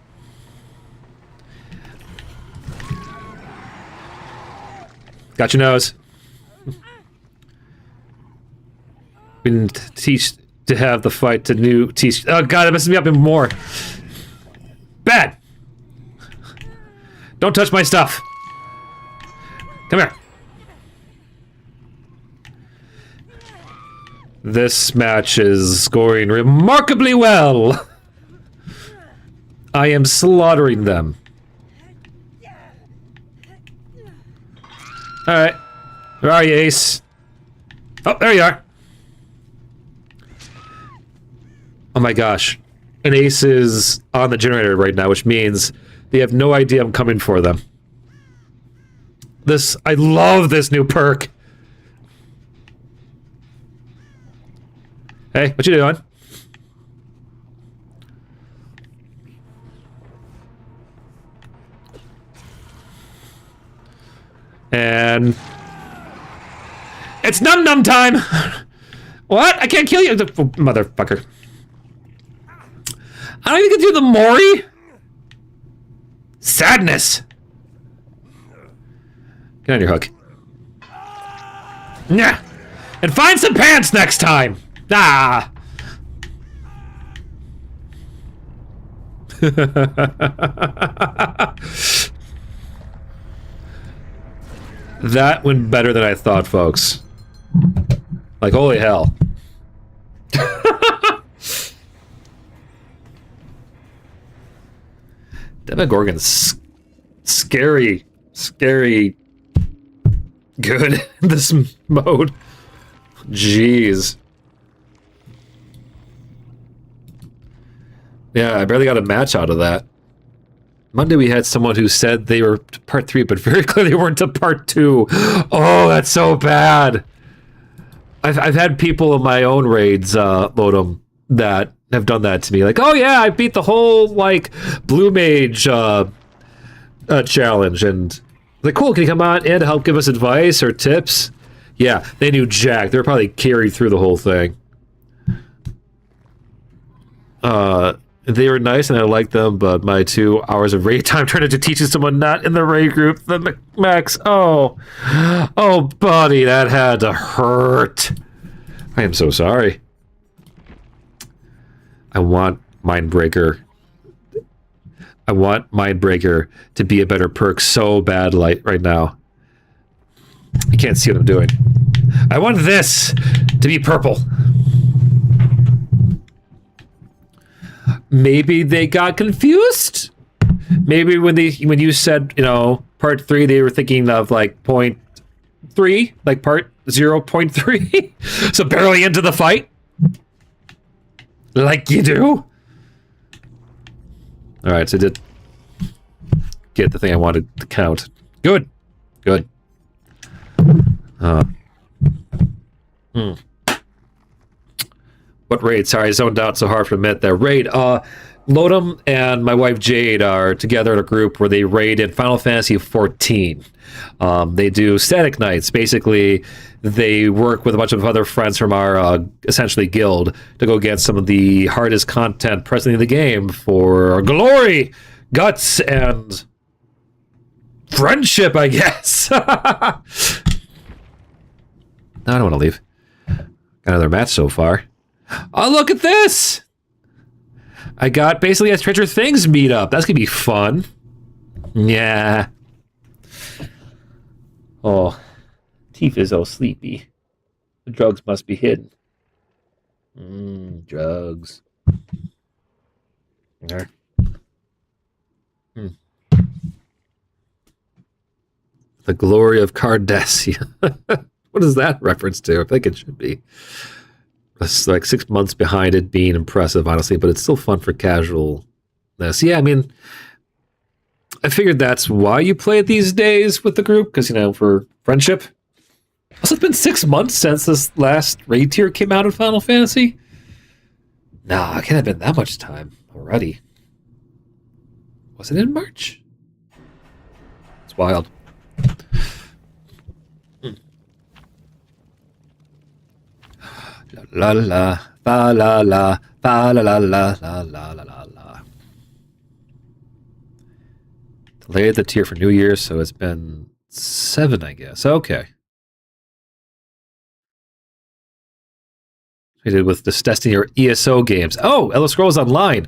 Got your nose. We didn't teach to have the fight to teach. Oh god, that messes me up even more. Bad! Don't touch my stuff. Come here. This match is going remarkably well. I am slaughtering them. Alright. Where are you, Ace? Oh, there you are. Oh my gosh. And Ace is on the generator right now, which means they have no idea I'm coming for them. I love this new perk. Hey, what you doing? And... it's num-num time! What? I can't kill you, motherfucker. I don't even get to do the Mori? Sadness! Get on your hook. Nah! And find some pants next time! Ah! That went better than I thought, folks. Like, holy hell. Demogorgon's scary good in this mode. Jeez. Yeah, I barely got a match out of that. Monday we had someone who said they were to part 3, but very clearly they weren't to part 2. Oh, that's so bad. I've had people in my own raids, modem, that have done that to me. Like, oh yeah, I beat the whole, like, Blue Mage challenge. And like, cool, can you come on in to help give us advice or tips? Yeah, they knew Jack. They were probably carried through the whole thing. They were nice and I liked them, but my 2 hours of raid time turned into teaching someone not in the raid group the max. Oh, buddy, that had to hurt. I am so sorry. I want Mindbreaker. I want Mindbreaker to be a better perk so bad right now. You can't see what I'm doing. I want this to be purple. Maybe they got confused. Maybe when you said, you know, part 3, they were thinking of like point 3, like part 0.3. So barely into the fight. Like you do. All right, so I did get the thing I wanted to count. Good. What raid? Sorry, I zoned out so hard for a minute there. Raid. Lodum and my wife Jade are together in a group where they raid in Final Fantasy XIV. They do static nights. Basically, they work with a bunch of other friends from our essentially guild to go get some of the hardest content presently in the game for glory, guts, and friendship, I guess. I don't want to leave. Got another match so far. Oh, look at this! I got basically a Stranger Things meetup. That's gonna be fun. Yeah. Oh, Teeth is so sleepy. The drugs must be hidden. Drugs. There. The glory of Cardassia. What is that reference to? I think it should be. It's like 6 months behind it being impressive, honestly, but it's still fun for casualness. Yeah, I mean, I figured that's why you play it these days with the group, because, you know, for friendship. Also, it's been 6 months since this last raid tier came out in Final Fantasy. Nah, it can't have been that much time already. Was it in March? It's wild. La la la la la la la la la la la la la. Delayed the tier for New Year, so it's been 7, I guess. Okay. We did with this Destiny or ESO games. Oh, Elder Scrolls Online.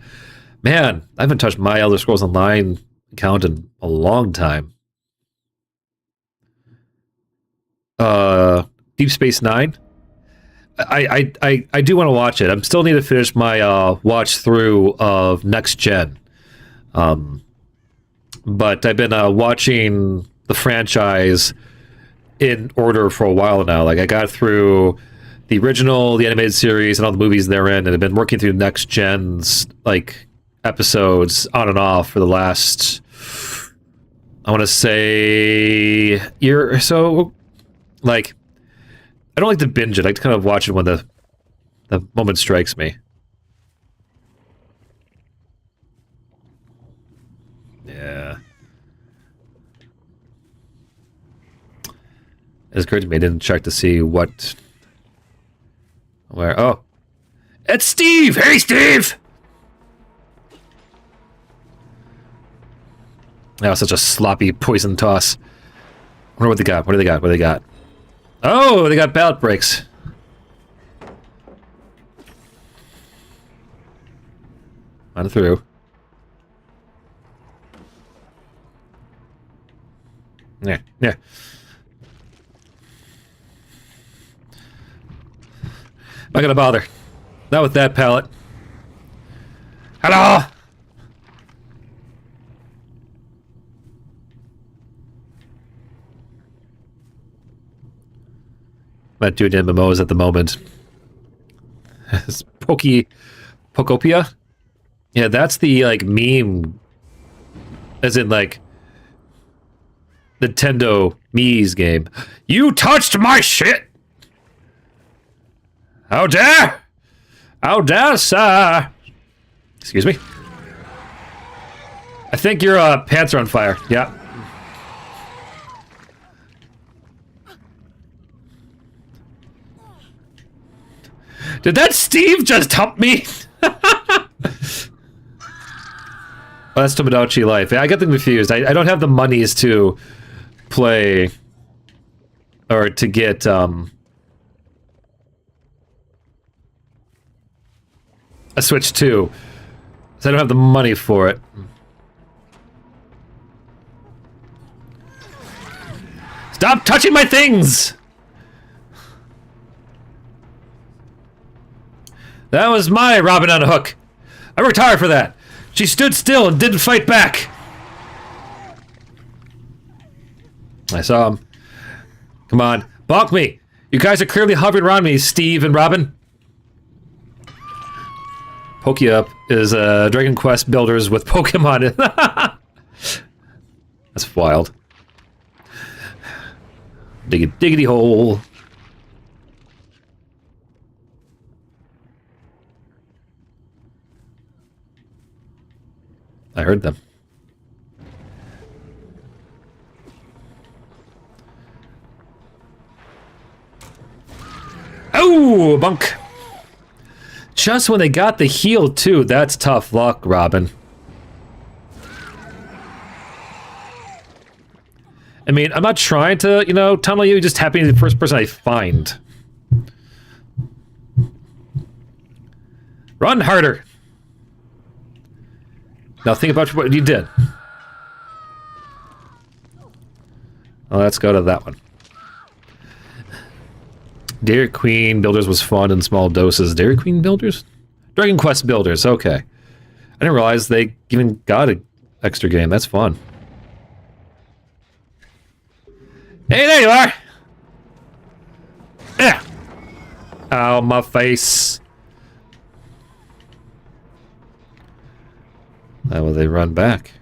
Man, I haven't touched my Elder Scrolls Online account in a long time. Deep Space Nine. I do want to watch it. I still need to finish my watch through of Next Gen. But I've been watching the franchise in order for a while now. Like, I got through the original, the animated series, and all the movies therein, and I've been working through Next Gen's like episodes on and off for the last, I want to say, year or so. Like, I don't like to binge it. I like to kind of watch it when the moment strikes me. Yeah. It's occurred to me I didn't check to see what... Where... Oh. It's Steve! Hey, Steve! That was such a sloppy poison toss. I wonder what they got. What do they got? What do they got? Oh, they got pallet breaks. On through. Yeah, yeah. Not gonna bother. Not with that pallet. Hello! I'm not doing MMOs at the moment. It's Pokopia? Yeah, that's the, like, meme. As in, like, Nintendo Mii's game. You touched my shit! How dare! How dare, sir! Excuse me? I think your pants are on fire. Yeah. Did that Steve just hump me? Well, that's Tomodachi Life. I get them confused. I don't have the monies to play or to get a Switch 2. So I don't have the money for it. Stop touching my things! That was my Robin on a hook. I worked hard for that. She stood still and didn't fight back. I saw him. Come on, balk me. You guys are clearly hovering around me, Steve and Robin. Pokeup is Dragon Quest builders with Pokemon. That's wild. Diggity hole. I heard them. Oh, bunk. Just when they got the heal, too. That's tough luck, Robin. I mean, I'm not trying to, you know, tunnel you. Just happy to be the first person I find. Run harder. Now think about what you did. Well, let's go to that one. Dairy Queen Builders was fun in small doses. Dairy Queen Builders? Dragon Quest Builders, okay. I didn't realize they even got an extra game. That's fun. Hey, there you are! Yeah! Ow, my face. How will they run back?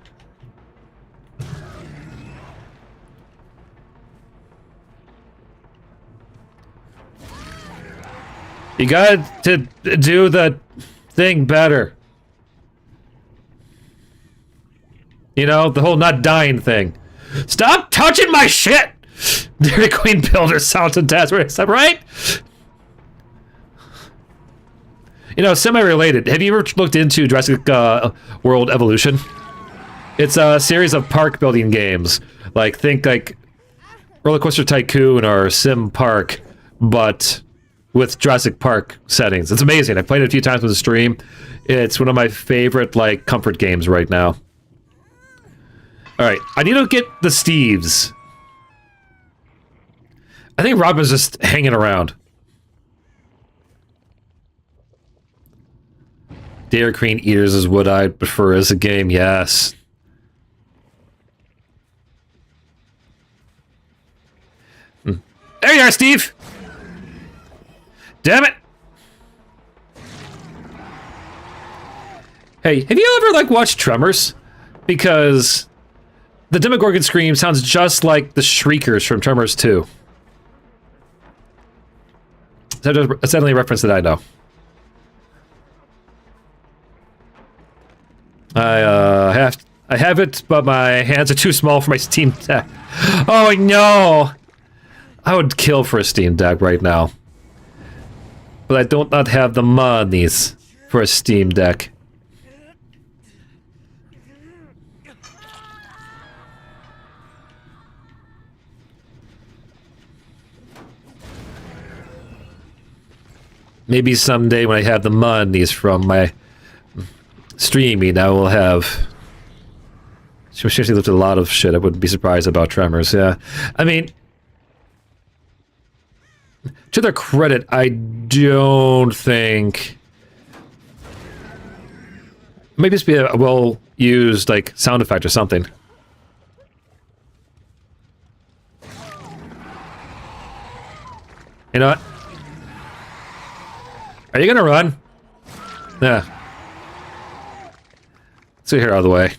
You got to do the thing better. You know, the whole not dying thing. Stop touching my shit! Dairy Queen Builder sounds fantastic, is that right? You know, semi-related. Have you ever looked into Jurassic World Evolution? It's a series of park building games. Like, think like Roller Coaster Tycoon or Sim Park, but with Jurassic Park settings. It's amazing. I played it a few times on the stream. It's one of my favorite, like, comfort games right now. Alright, I need to get the Steves. I think Robin's just hanging around. Dairy Queen Eaters is what I'd prefer as a game, yes. There you are, Steve! Damn it! Hey, have you ever, like, watched Tremors? Because the Demogorgon scream sounds just like the Shriekers from Tremors 2. That's the only reference that I know. I have it, but my hands are too small for my Steam Deck. Oh no! I would kill for a Steam Deck right now. But I don't not have the monies for a Steam Deck. Maybe someday when I have the monies from my streaming, I will have... She seriously looked at a lot of shit. I wouldn't be surprised about Tremors, yeah. I mean... To their credit, I don't think... Maybe this be a well-used, like, sound effect or something. You know what? Are you gonna run? Yeah. Let's get here out of the way.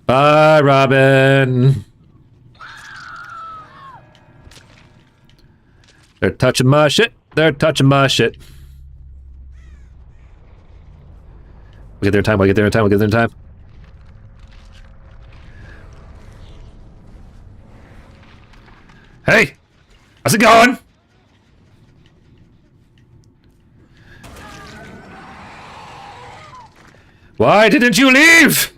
Bye, Robin. They're touching my shit. They're touching my shit. We'll get there in time. We'll get there in time. We'll get there in time. Hey! How's it going? Why didn't you leave?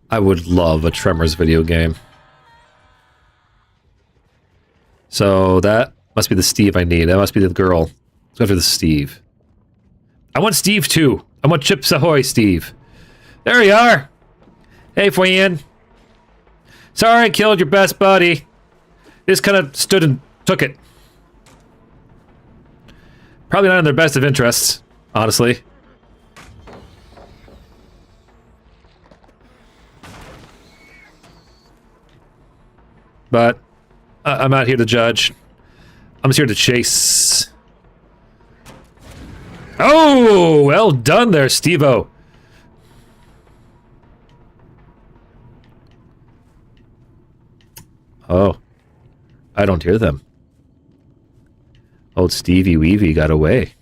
I would love a Tremors video game. So that must be the Steve I need. That must be the girl. Let's go after the Steve. I want Steve too. I want Chips Ahoy Steve. There you are. Hey, Flint. Sorry I killed your best buddy. Just kind of stood and took it. Probably not in their best of interests, honestly. But I'm not here to judge. I'm just here to chase. Oh, well done there, Steve-O. Oh. I don't hear them. Old Stevie Weevy got away.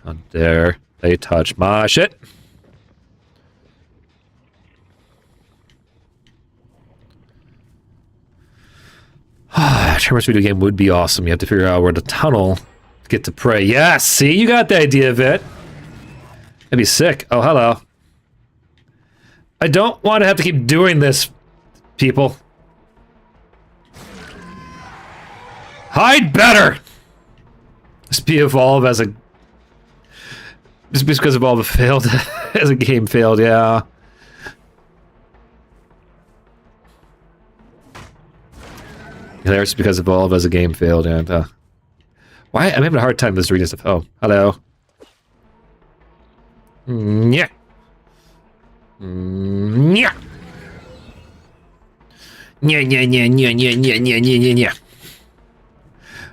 How dare they touch my shit? Tremors video game would be awesome. You have to figure out where to tunnel to get to prey. Yeah, see? You got the idea of it. That'd be sick. Oh, hello. I don't want to have to keep doing this, people. Hide better! SP Evolve as a... Just because Evolve failed as a game failed, yeah. Hilarious because Evolve as a game failed, and why? I'm having a hard time with this reading stuff. Oh, hello. Yeah. Yeah. Yeah.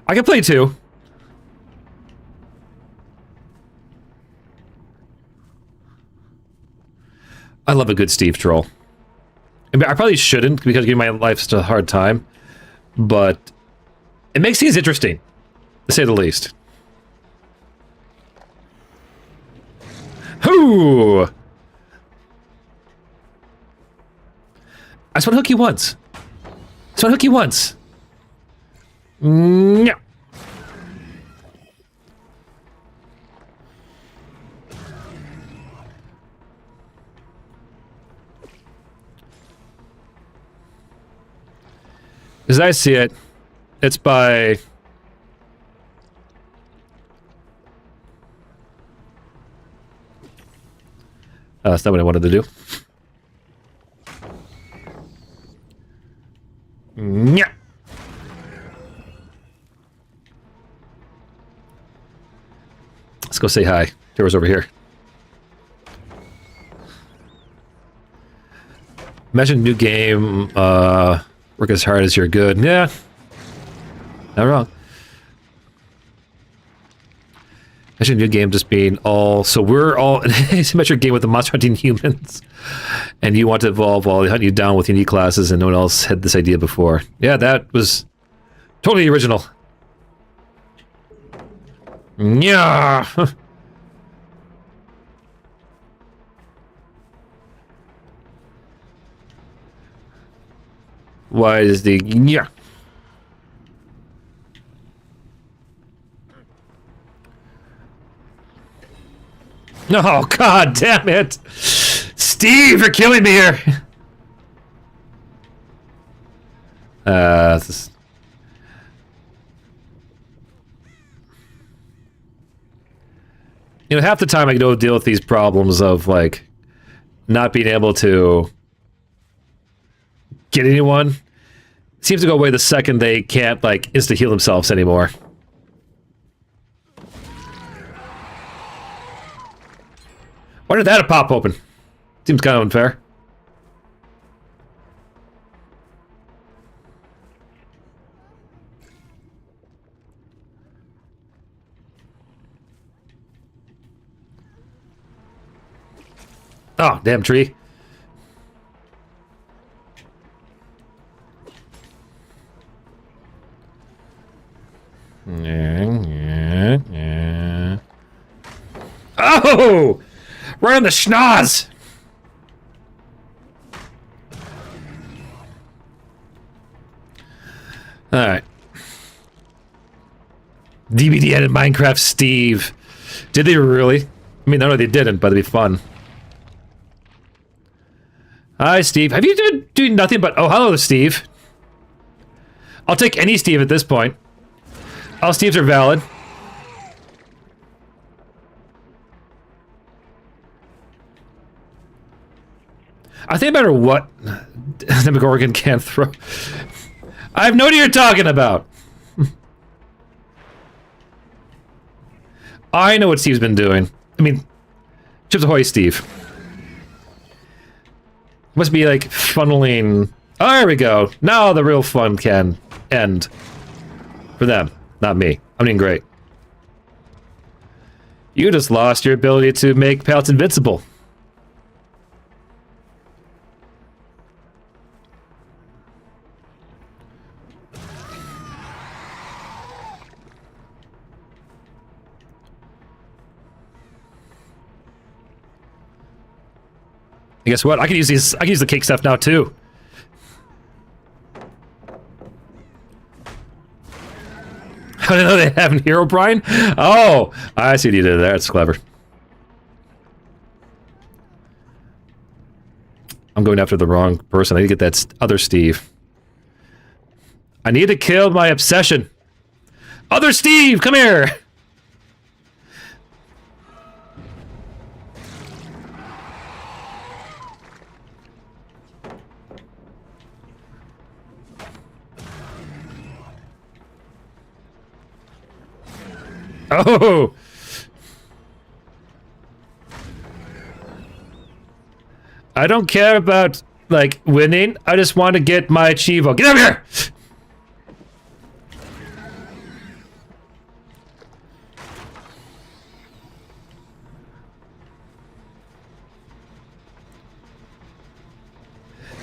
I can play too. I love a good Steve troll. I mean, I probably shouldn't because giving my life such a hard time, but it makes things interesting, to say the least. Hoo! I just want to hook you once. I just want to hook you once. Yeah. As I see it, it's by... that's not what I wanted to do. Yeah. Let's go say hi. Door's over here. Imagine new game, work as hard as you're good. Yeah. Not wrong. Imagine a new game just being all... So we're all an asymmetric game with the monster hunting humans. And you want to evolve while they hunt you down with unique classes and no one else had this idea before. Yeah, that was totally original. Yeah. Why is the... Yeah. Oh, god damn it! Steve, you're killing me here! This... You know, half the time I go deal with these problems of, like, not being able to get anyone. It seems to go away the second they can't, like, insta-heal themselves anymore. Why did that pop open? Seems kind of unfair. Oh, damn tree. Oh! Right on the schnoz! Alright. DVD added Minecraft Steve. Did they really? I mean, no, they didn't, but it'd be fun. Hi, Steve. Have you been doing nothing but... Oh, hello, Steve. I'll take any Steve at this point. All Steves are valid. I think no matter what the McGorgon can throw. I have no idea what you're talking about. I know what Steve's been doing. I mean, Chips Ahoy Steve. Must be like funneling. Oh, there we go. Now the real fun can end. For them, not me. I'm doing great. You just lost your ability to make pallets invincible. And guess what? I can use these. I can use the cake stuff now too. How do I know they have an hero, Brian? Oh, I see what you did there. That's clever. I'm going after the wrong person. I need to get that other Steve. I need to kill my obsession. Other Steve, come here. Oh! I don't care about, like, winning. I just want to get my Chivo. Get over here!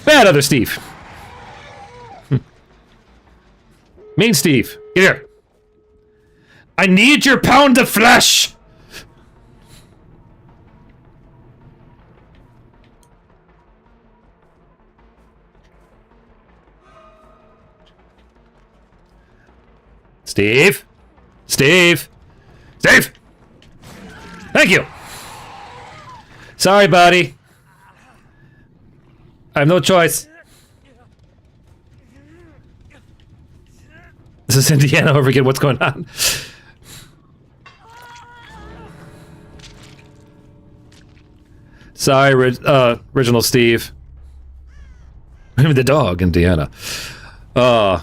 Bad other Steve. Mean Steve. Get here. I need your pound of flesh! Steve? Steve? Steve! Thank you! Sorry, buddy. I have no choice. This is Indiana over again. What's going on? Sorry, original Steve. I mean, the dog, Indiana. I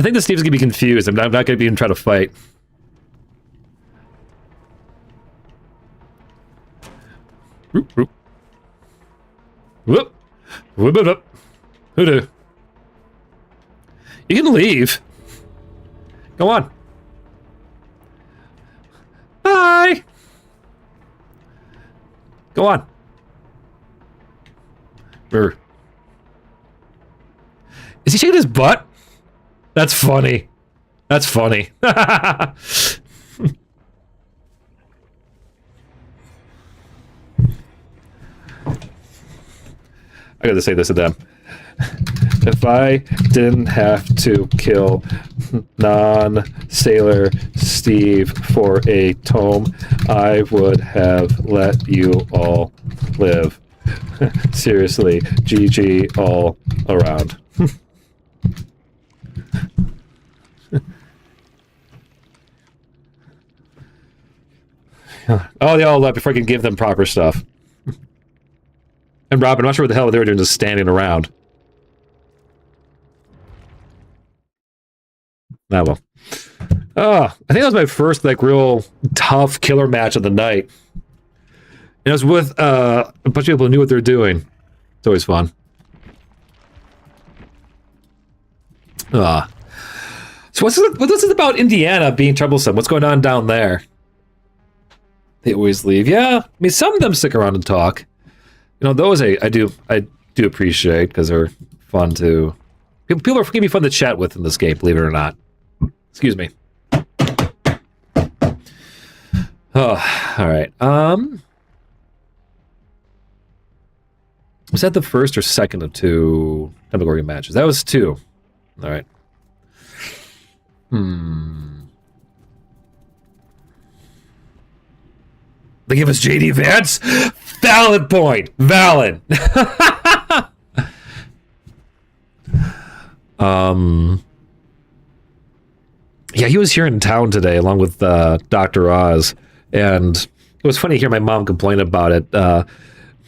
think the Steve's gonna be confused. I'm not gonna even try to fight. Whoop, whoop. Whoop. Whoop, whoop, whoop. Hoodoo. You can leave. Go on. Bye. Go on. Brr. Is he shaking his butt? That's funny. That's funny. I gotta say this to them. If I didn't have to kill non-sailor Steve for a tome, I would have let you all live. Seriously, GG all around. Oh, they all left before I can give them proper stuff. And Robin, I'm not sure what the hell they were doing, just standing around. Ah, well. Oh, I think that was my first, like, real tough killer match of the night. And it was with a bunch of people who knew what they were doing. It's always fun. So what's it about Indiana being troublesome? What's going on down there? They always leave. Yeah, I mean, some of them stick around and talk. You know, those I do appreciate because they're fun to. People are can be fun to chat with in this game, believe it or not. Excuse me. Oh, all right. Was that the first or second of two Demogorgon matches? That was two. All right. They give us JD Vance? Valid point. Valid. Yeah, he was here in town today along with Dr. Oz. And it was funny to hear my mom complain about it.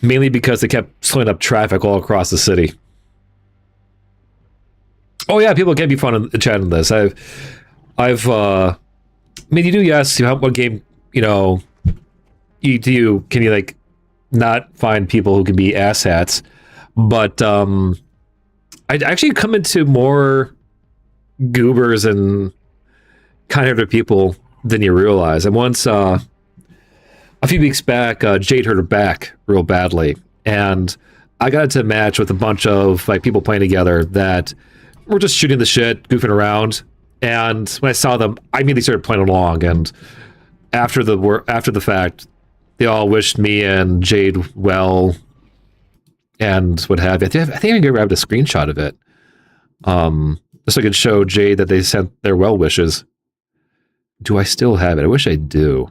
Mainly because they kept slowing up traffic all across the city. Oh yeah, people can be fun in chatting this. I've I mean, you do, yes. What game, you know, can you like not find people who can be asshats, but I'd actually come into more goobers and kind-hearted people than you realize. And once, a few weeks back, Jade hurt her back real badly, and I got into a match with a bunch of like people playing together that were just shooting the shit, goofing around. And when I saw them, I immediately started playing along. And after the fact, they all wished me and Jade well, and what have you. I think I grabbed a screenshot of it, just so I could show Jade that they sent their well wishes. Do I still have it? I wish I do.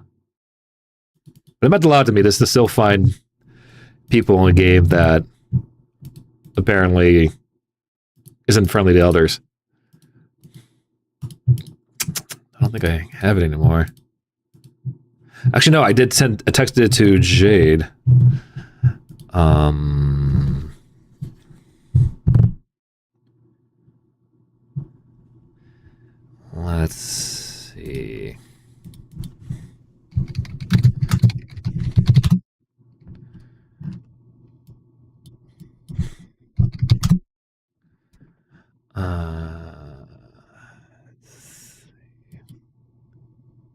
But it meant a lot to me just to still find people in a game that apparently isn't friendly to others. I don't think I have it anymore. Actually, no, I did send. I texted it to Jade. Let's see.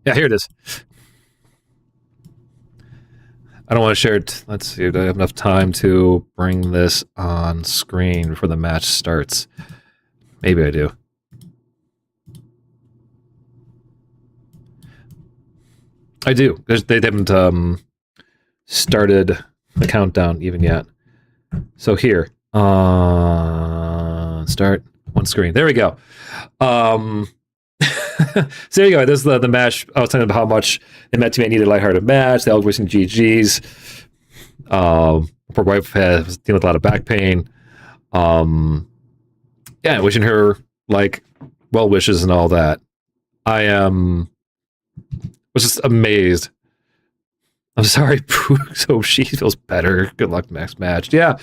Yeah, here it is. I don't want to share it. Let's see. Do I have enough time to bring this on screen before the match starts? Maybe I do. I do. They haven't started the countdown even yet. So here. Start one screen. There we go. So there you go. This is the match. I was telling about how much it meant to me. I needed a lighthearted match. They all wishing GGs. Poor wife was dealing with a lot of back pain. Yeah, wishing her like well wishes and all that. I was just amazed. I'm sorry, so she feels better. Good luck next match. Yeah.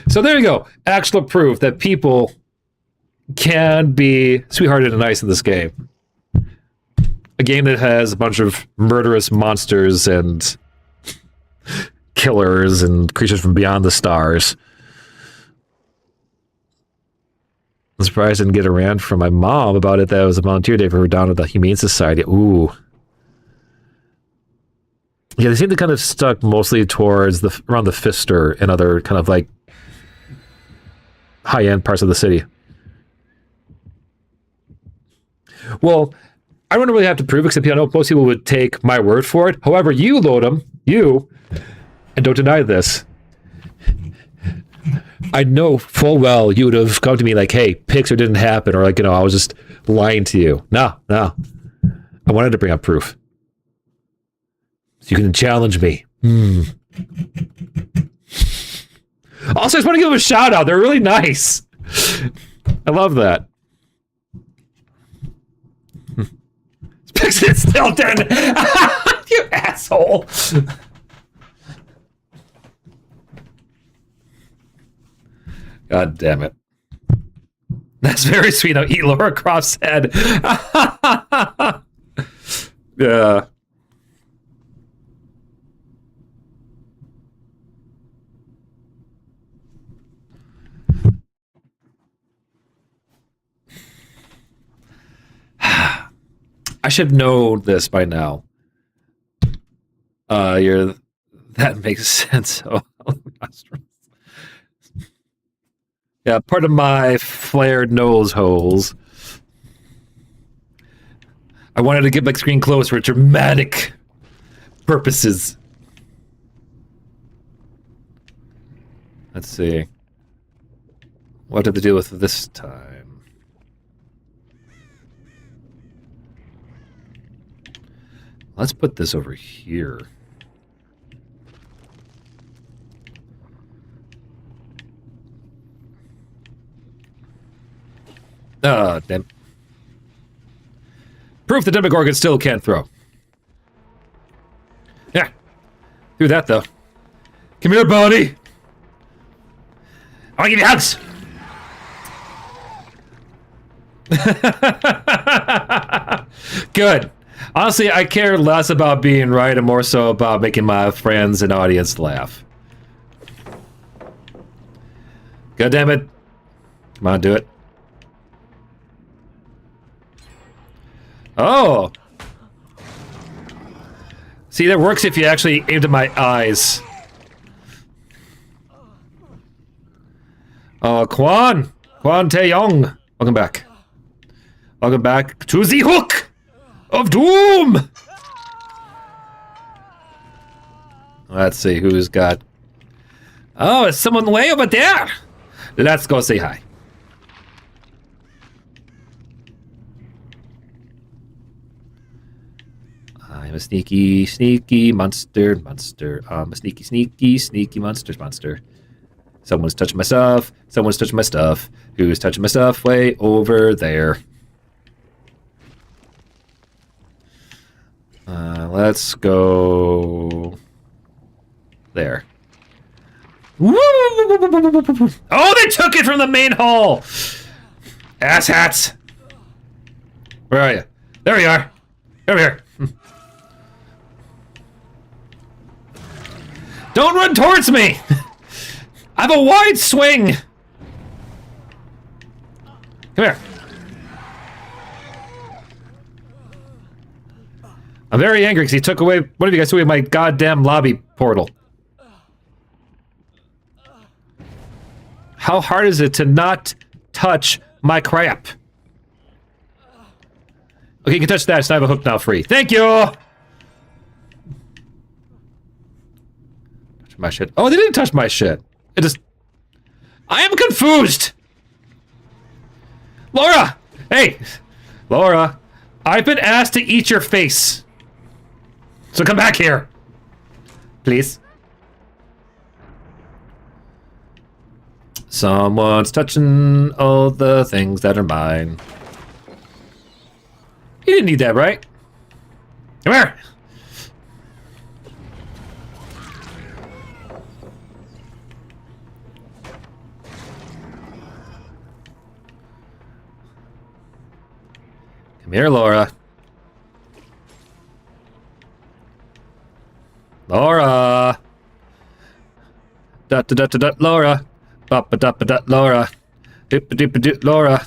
So there you go. Actual proof that people can be sweethearted and nice in this game. A game that has a bunch of murderous monsters and killers and creatures from beyond the stars. I'm surprised I didn't get a rant from my mom about it. That it was a volunteer day for her down at the Humane Society. Ooh. Yeah, they seem to kind of stuck mostly towards around the Fister and other kind of like high-end parts of the city. Well, I don't really have to prove it, except I know most people would take my word for it. However, you, Lodom, and don't deny this, I know full well you would have come to me like, hey, Pixar didn't happen, or like, I was just lying to you. No. I wanted to bring up proof. So you can challenge me. Also, I just want to give them a shout out. They're really nice. I love that. It's still dead. You asshole. God damn it. That's very sweet. I'll eat Laura Croft's head. Yeah. I should know this by now. That makes sense. Oh, yeah, part of my flared nose holes. I wanted to get my screen close for dramatic purposes. Let's see. What did they deal with this time? Let's put this over here. Damn. Proof the Demogorgon still can't throw. Yeah. Do that, though. Come here, buddy. I'll give you hugs. Good. Honestly, I care less about being right and more so about making my friends and audience laugh. God damn it. Come on, do it. Oh! See, that works if you actually aimed at my eyes. Quan Taeyong. Welcome back. Welcome back to the Hook of Doom! Let's see who's got... Oh, it's someone way over there! Let's go say hi. I'm a sneaky, sneaky monster. I'm a sneaky, sneaky, sneaky monster. Someone's touching my stuff. Someone's touching my stuff. Who's touching my stuff? Way over there. Let's go... there. Oh, they took it from the main hall! Asshats! Where are you? There you are. Over here. Don't run towards me! I have a wide swing! Come here. I'm very angry because he took away... One of you guys took away my goddamn lobby portal. How hard is it to not touch my crap? Okay, you can touch that, so I have a hook now free. Thank you! Touch my shit. Oh, they didn't touch my shit. It just... I am confused! Laura! Hey! Laura, I've been asked to eat your face. So come back here. Please. Someone's touching all the things that are mine. You didn't need that, right? Come here! Come here, Laura. Laura! Dot, Laura. Ba-ba-da-ba-da, Laura. Doop-a-doop-a-doop, Laura.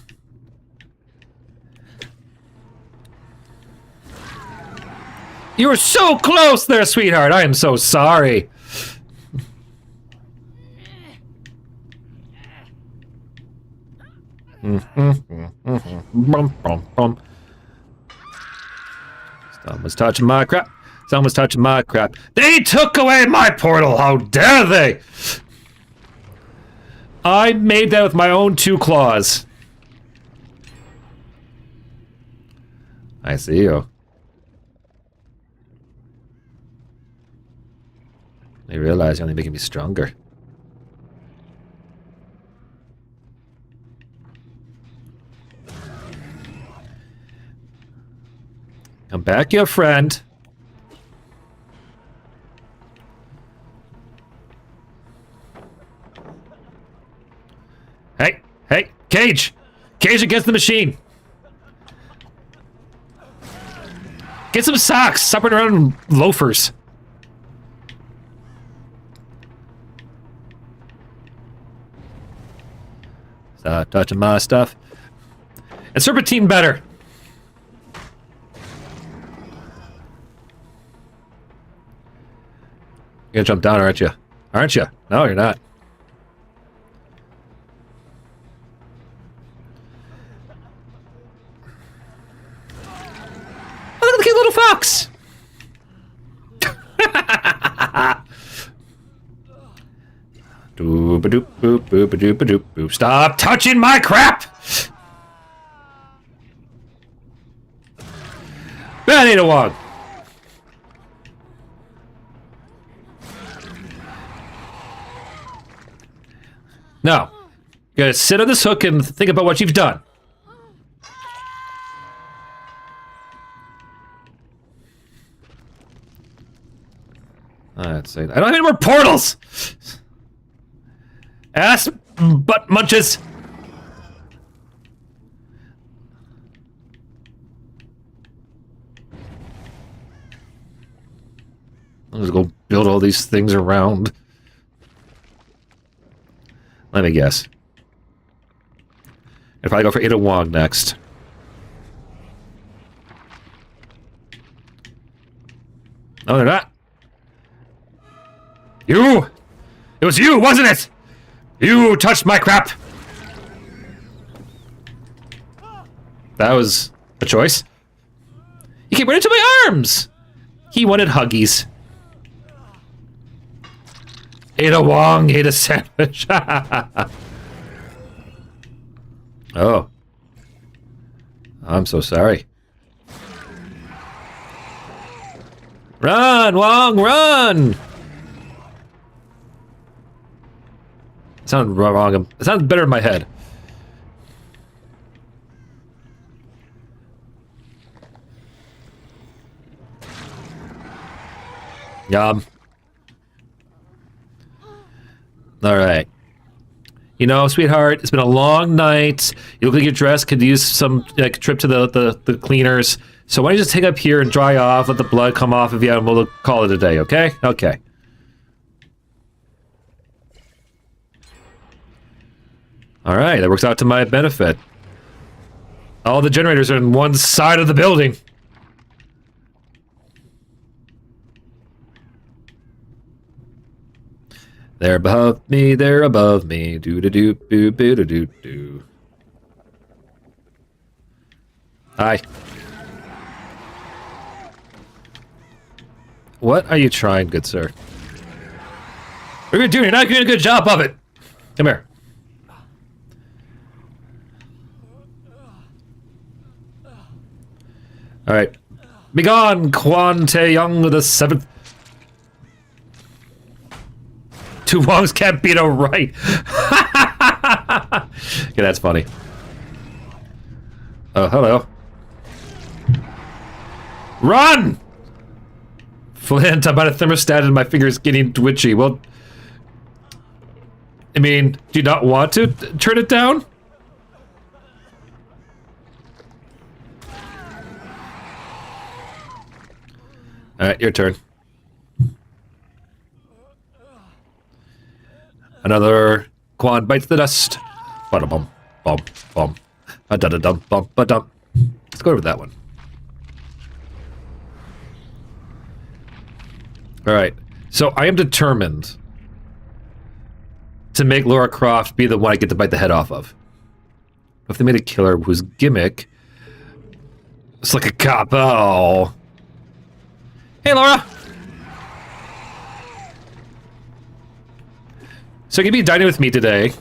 You were so close there, sweetheart. I am so sorry. Someone's touching my crap. Someone's touching my crap. They took away my portal. How dare they? I made that with my own 2 claws. I see you. I realize you're only making me stronger. Come back, your friend. Hey, hey, Cage! Cage against the machine! Get some socks! Stop running around in loafers. Stop touching my stuff. And Serpentine better! You're gonna jump down, aren't you? Aren't you? No, you're not. Oh, look at the cute little fox! Doop-a-doop, boop, boop-a-doop-a-doop, boop. Stop touching my crap! That ain't a wog. No. You gotta sit on this hook and think about what you've done. Let's see. I don't have any more portals! Ass butt munches! I'm just go build all these things around. Let me guess. I'll probably go for Ada Wong next. No, they're not. You! It was you, wasn't it? You touched my crap! That was a choice. You came right into my arms! He wanted huggies. Ada Wong ate a sandwich. Oh. I'm so sorry. Run, Wong, run! It sounded wrong. It sounds better in my head. Yum. Alright. You know, sweetheart, it's been a long night. You look like you're dressed, could use some trip to the cleaners. So why don't you just take up here and dry off, let the blood come off of you, and we'll call it a day, okay? Okay. Alright, that works out to my benefit. All the generators are on one side of the building. They're above me, they're above me. Do-do-do-boo-boo-do-do-do. Hi. What are you trying, good sir? What are you doing? You're not doing a good job of it. Come here. Alright. Begone, Quan Tae Young the Seventh. Two wrongs can't beat a right. Okay, that's funny. Oh, hello. Run! Flint, I'm on a thermostat and my finger's getting twitchy. Well, I mean, do you not want to turn it down? Alright, your turn. Another Quan bites the dust. Ba-da-bum, bum, bum. A-da-da-dum, bum, ba-dum. Let's go over that one. Alright, so I am determined to make Lara Croft be the one I get to bite the head off of. If they made a killer whose gimmick... It's like a cop. Oh. Hey, Laura! So you'll be dining with me today.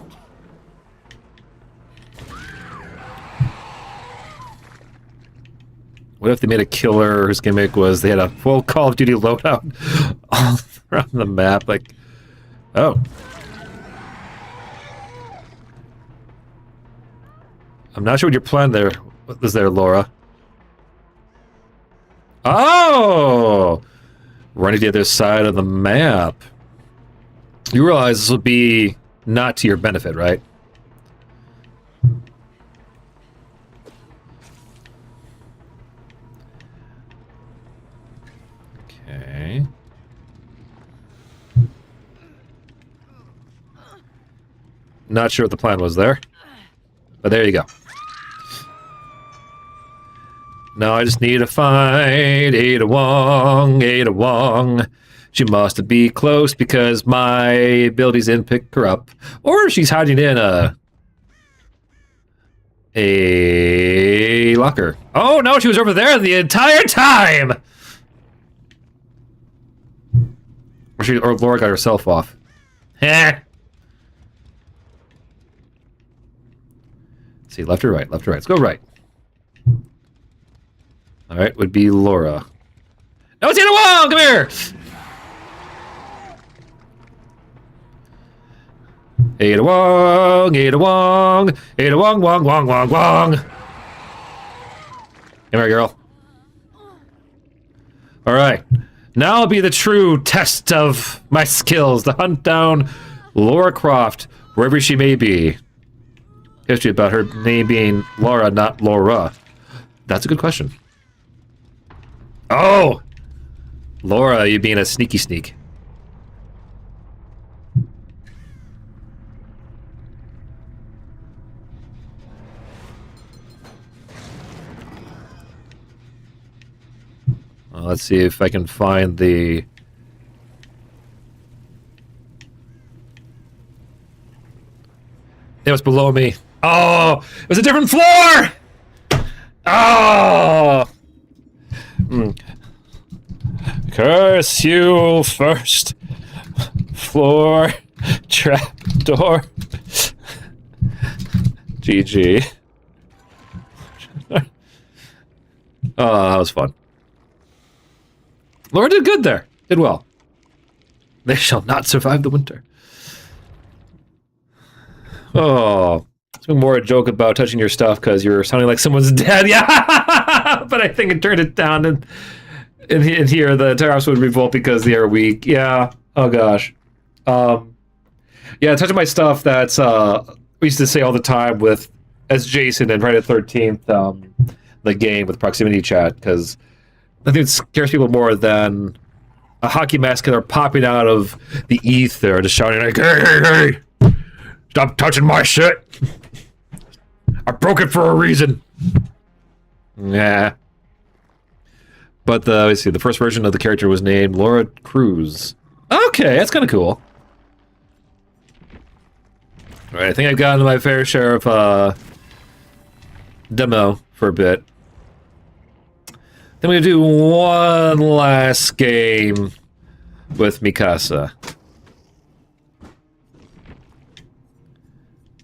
What if they made a killer whose gimmick was they had a full Call of Duty loadout all around the map? Like, oh. I'm not sure what your plan there was there, Laura. Oh! Running to the other side of the map. You realize this will be not to your benefit, right? Okay. Not sure what the plan was there. But there you go. Now I just need to find Ada Wong, Ada Wong. She must be close because my abilities didn't pick her up. Or she's hiding in a locker. Oh no, she was over there the entire time! Or Laura got herself off. Heh. Let's see, left or right? Left or right? Let's go right. Alright, would be Laura. No, it's Ada Wong! Come here! Ada Wong, Ada Wong, Ada Wong, Wong, Wong, Wong, Wong. Come here, girl. Alright. Now will be the true test of my skills to hunt down Lara Croft, wherever she may be. History about her name being Laura, not Laura. That's a good question. Oh! Laura, you being a sneaky sneak. Let's see if I can find the... It was below me. Oh, it was a different floor! Oh! Curse you, first floor trapdoor. GG. Oh, that was fun. Laura did good there. Did well. They shall not survive the winter. Oh, it's more a joke about touching your stuff because you're sounding like someone's dead. Yeah, but I think it turned it down, and here the terrorists would revolt because they are weak. Yeah. Oh gosh. Yeah, touching my stuff. That's we used to say all the time with as Jason and Friday the 13th, the game with proximity chat, because I think it scares people more than a hockey mask killer popping out of the ether, just shouting like, "Hey, hey, hey! Stop touching my shit! I broke it for a reason." Yeah. But let's see, the first version of the character was named Laura Cruz. Okay, that's kind of cool. All right, I think I've gotten my fair share of demo for a bit. Then we do one last game with Mikasa.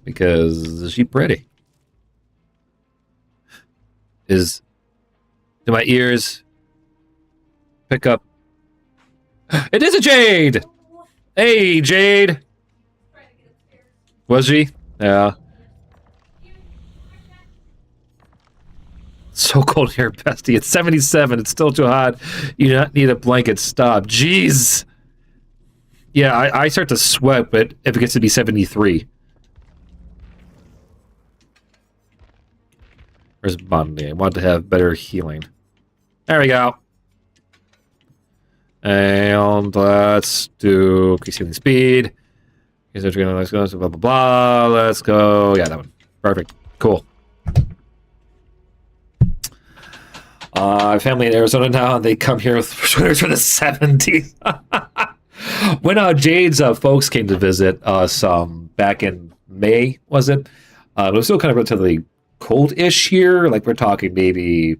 Because she's pretty. Do my ears pick up? It is a Jade! Hey, Jade! Was she? Yeah. So cold here, bestie. It's 77. It's still too hot. You do not need a blanket. Stop. Jeez. Yeah, I start to sweat, but if it gets to be 73. Where's Bondi? I want to have better healing. There we go. And let's do increase healing speed. Let's go. Blah, blah, blah. Let's go. Yeah, that one. Perfect. Cool. Family in Arizona now, and they come here with sweaters for the 70s. When Jade's folks came to visit us back in May, was it? It was still kind of relatively cold-ish here. Like, we're talking maybe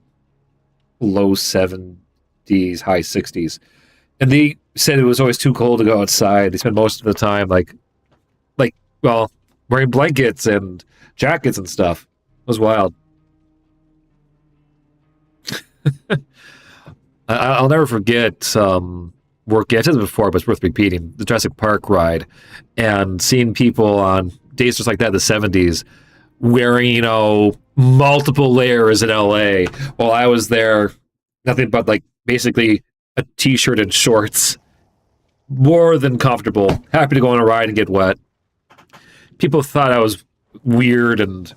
low 70s, high 60s. And they said it was always too cold to go outside. They spent most of the time, well, wearing blankets and jackets and stuff. It was wild. I'll never forget working. I've said this before, but it's worth repeating. The Jurassic Park ride, and seeing people on days just like that in the 70s wearing, multiple layers in LA, while I was there, nothing but basically a t-shirt and shorts, more than comfortable. Happy to go on a ride and get wet. People thought I was weird and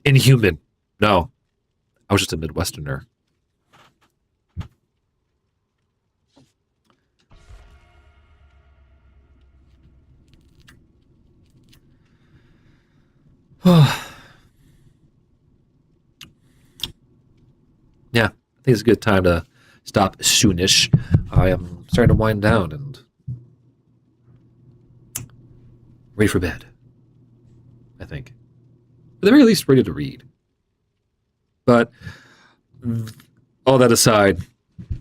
inhuman. No. I was just a Midwesterner. Yeah, I think it's a good time to stop soonish. I am starting to wind down and ready for bed, I think. At the very least, ready to read. But all that aside,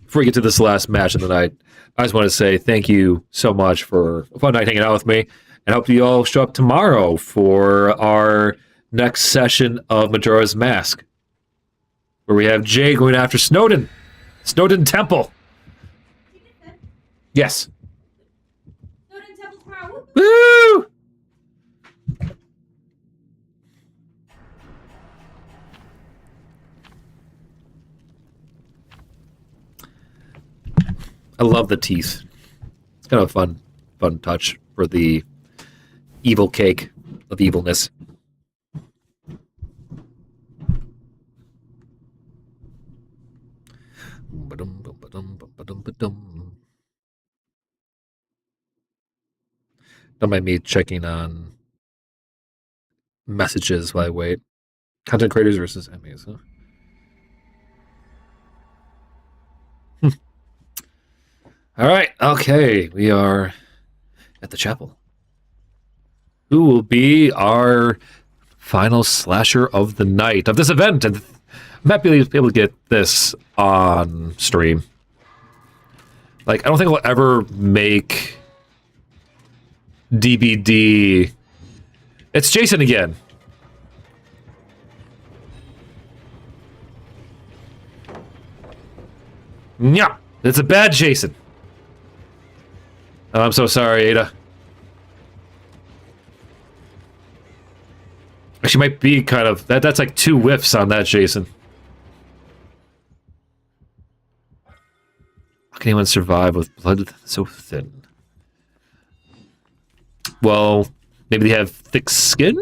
before we get to this last match of the night, I just want to say thank you so much for a fun night hanging out with me, and hope you all show up tomorrow for our next session of Majora's Mask, where we have Jay going after Snowden Temple. Yes. Snowden Temple tomorrow. Woo! I love the teeth. It's kind of a fun touch for the evil cake of evilness. Don't mind me checking on messages while I wait. Content creators versus enemies, huh? All right, okay, we are at the chapel. Who will be our final slasher of the night of this event? And I might be able to get this on stream. Like, I don't think I'll ever make DBD. It's Jason again. Yeah, it's a bad Jason. Oh, I'm so sorry, Ada. She might be kind of that's like 2 whiffs on that Jason. How can anyone survive with blood so thin? Well, maybe they have thick skin?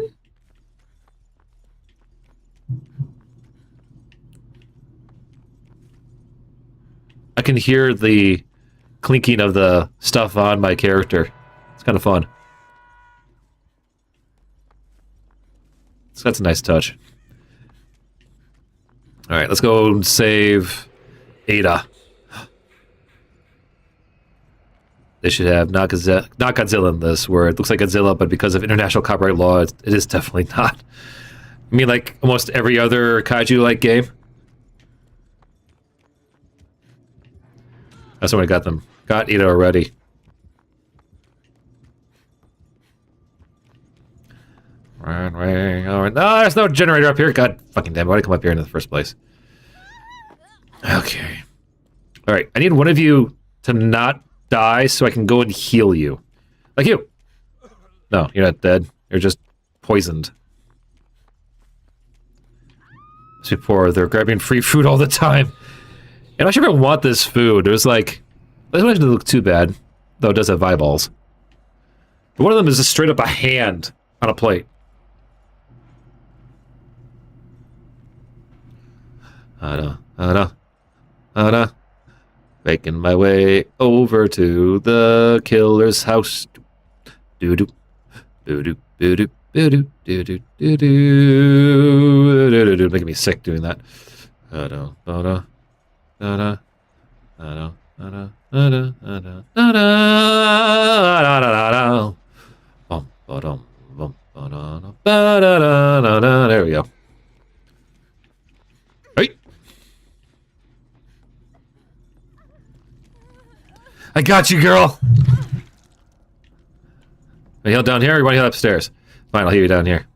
I can hear the clinking of the stuff on my character. It's kind of fun. So that's a nice touch. Alright, let's go and save Ada. They should have not Godzilla in this, where it looks like Godzilla, but because of international copyright law, it is definitely not. I mean, like almost every other kaiju-like game. That's when I got them. Got Ada already. Right. Alright. No, there's no generator up here. God fucking damn it. Why'd I come up here in the first place? Okay. Alright, I need one of you to not die so I can go and heal you. Like you. No, you're not dead. You're just poisoned. These poor, they're grabbing free food all the time. And I should even want this food. It was like, it doesn't look too bad, though it does have eyeballs. But one of them is just straight up a hand on a plate. Making my way over to the killer's house. Doo-doo. Doo-doo. Doo-doo. Doo-doo. Doo-doo. Doo-doo. Making me sick doing that. There we go. Hey! I got you, girl! Want to heal down here or you want to heal upstairs? Fine, I'll heal you down here.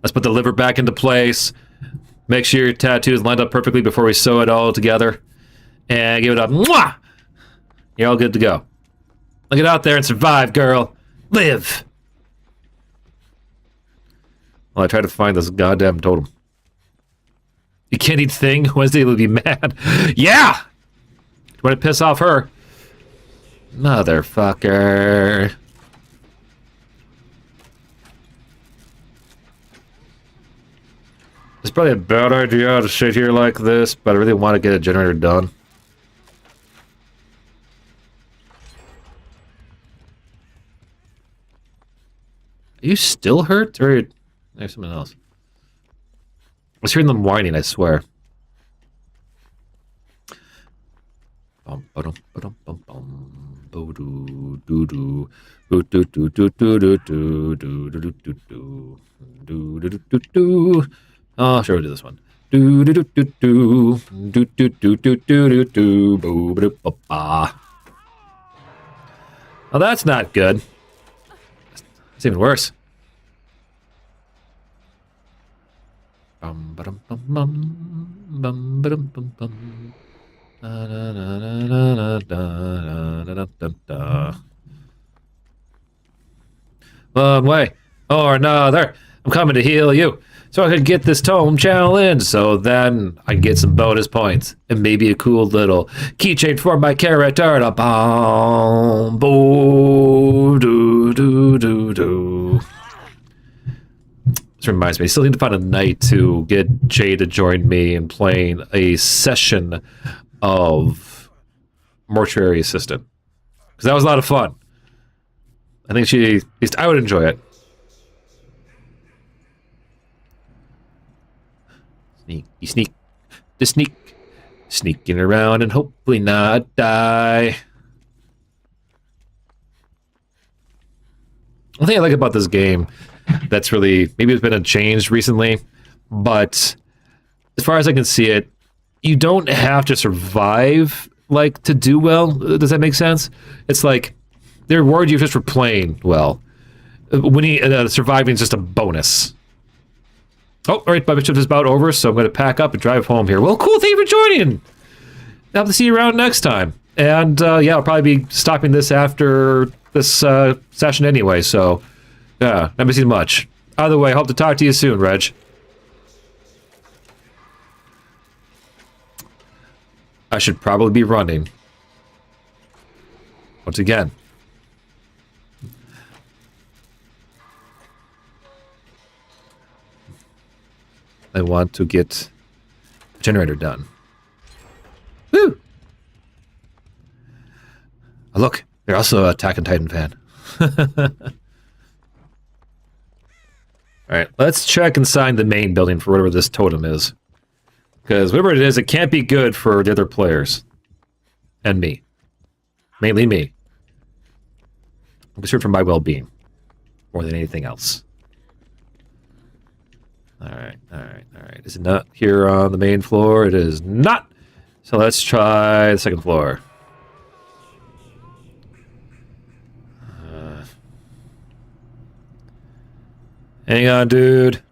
Let's put the liver back into place. Make sure your tattoos lined up perfectly before we sew it all together. And give it up. Mwah! You're all good to go. Get out there and survive, girl. Live! Well, I tried to find this goddamn totem. You can't eat thing? Wednesday will be mad. Yeah! You want to piss off her? Motherfucker. It's probably a bad idea to sit here like this, but I really want to get a generator done. Are you still hurt? Or there's something else? I was hearing them whining, I swear. Oh, sure, we'll do this one. Oh, that's not good. It's even worse. One way or another, I'm coming to heal you, so I can get this tome challenge, so then I can get some bonus points and maybe a cool little keychain for my character. Bom, boo, doo, doo, doo, doo. This reminds me, I still need to find a night to get Jade to join me in playing a session of Mortuary Assistant. Because that was a lot of fun. I think at least I would enjoy it. Sneak, you sneak, just sneak, Sneaking around and hopefully not die. One thing I like about this game that's really, maybe it's been a change recently, but as far as I can see it, you don't have to survive, like, to do well. Does that make sense? It's like, they reward you just for playing well. Surviving is just a bonus. Oh, all right, my shift is about over, so I'm going to pack up and drive home here. Well, cool, thank you for joining. I'll have to see you around next time. And, yeah, I'll probably be stopping this after this session anyway, so, yeah, not missing much. Either way, hope to talk to you soon, Reg. I should probably be running. Once again. I want to get the generator done. Woo! Oh, look, they're also a Attack on Titan fan. Alright, let's check inside the main building for whatever this totem is. Because whatever it is, it can't be good for the other players. And me. Mainly me. I'm concerned for my well-being. More than anything else. Alright, alright, alright. Is it not here on the main floor? It is not! So let's try the second floor. Hang on, dude.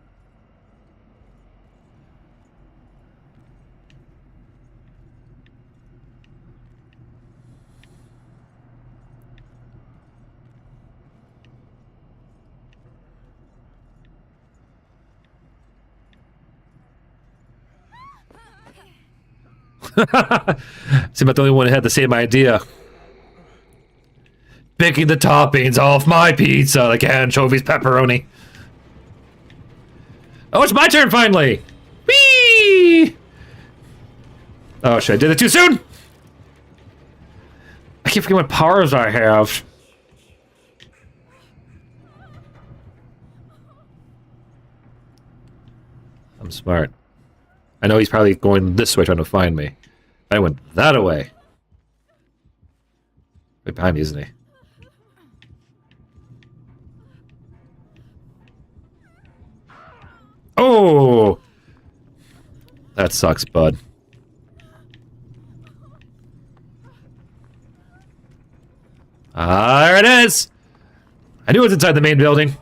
Seems like the only one who had the same idea. Picking the toppings off my pizza like anchovies pepperoni. Oh, it's my turn finally! Whee! Oh shit, I did it too soon! I keep forgetting what powers I have. I'm smart. I know he's probably going this way trying to find me. I went that way. Right behind me, isn't he? Oh! That sucks, bud. There it is! I knew it was inside the main building.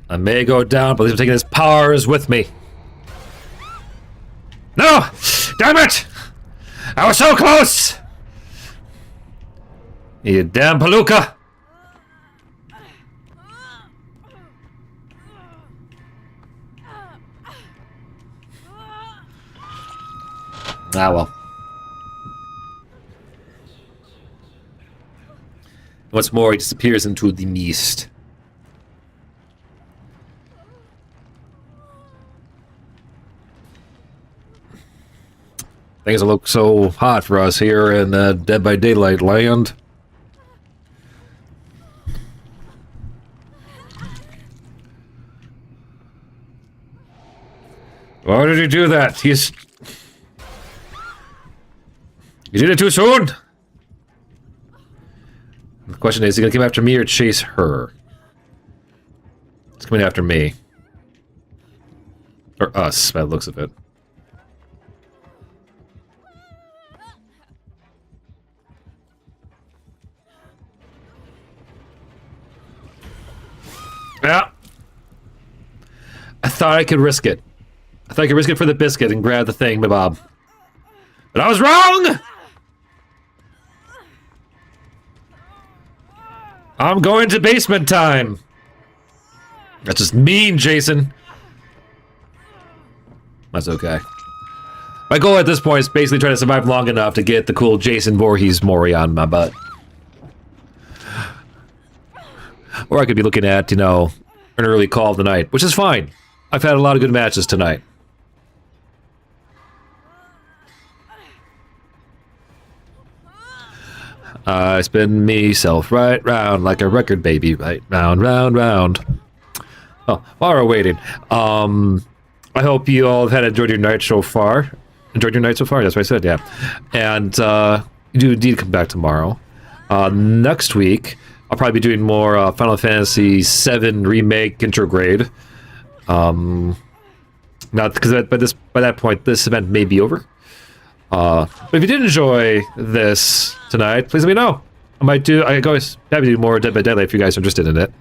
I may go down, but at least I'm taking his powers with me. No! Damn it! I was so close! You damn palooka! Ah, well. What's more, he disappears into the mist. Things look so hot for us here in Dead by Daylight land. Why did you do that? You did it too soon! The question is he gonna come after me or chase her? It's coming after me. Or us, by the looks of it. Yeah. I thought I could risk it. I thought I could risk it for the biscuit and grab the thing, Bob. But I was wrong! I'm going to basement time. That's just mean, Jason. That's okay. My goal at this point is basically trying to survive long enough to get the cool Jason Voorhees Mori on my butt. Or I could be looking at, you know, an early call of the night, which is fine. I've had a lot of good matches tonight. I spin myself right round like a record, baby. Right round, round, round. Oh, while we're waiting, I hope you all have enjoyed your night so far. Enjoyed your night so far? That's what I said, yeah. And you do indeed come back tomorrow. Next week, I'll probably be doing more Final Fantasy VII Remake Intrograde. Not because by that point, this event may be over. But if you did enjoy this tonight, please let me know. I always happy to do more Dead by Daylight if you guys are interested in it.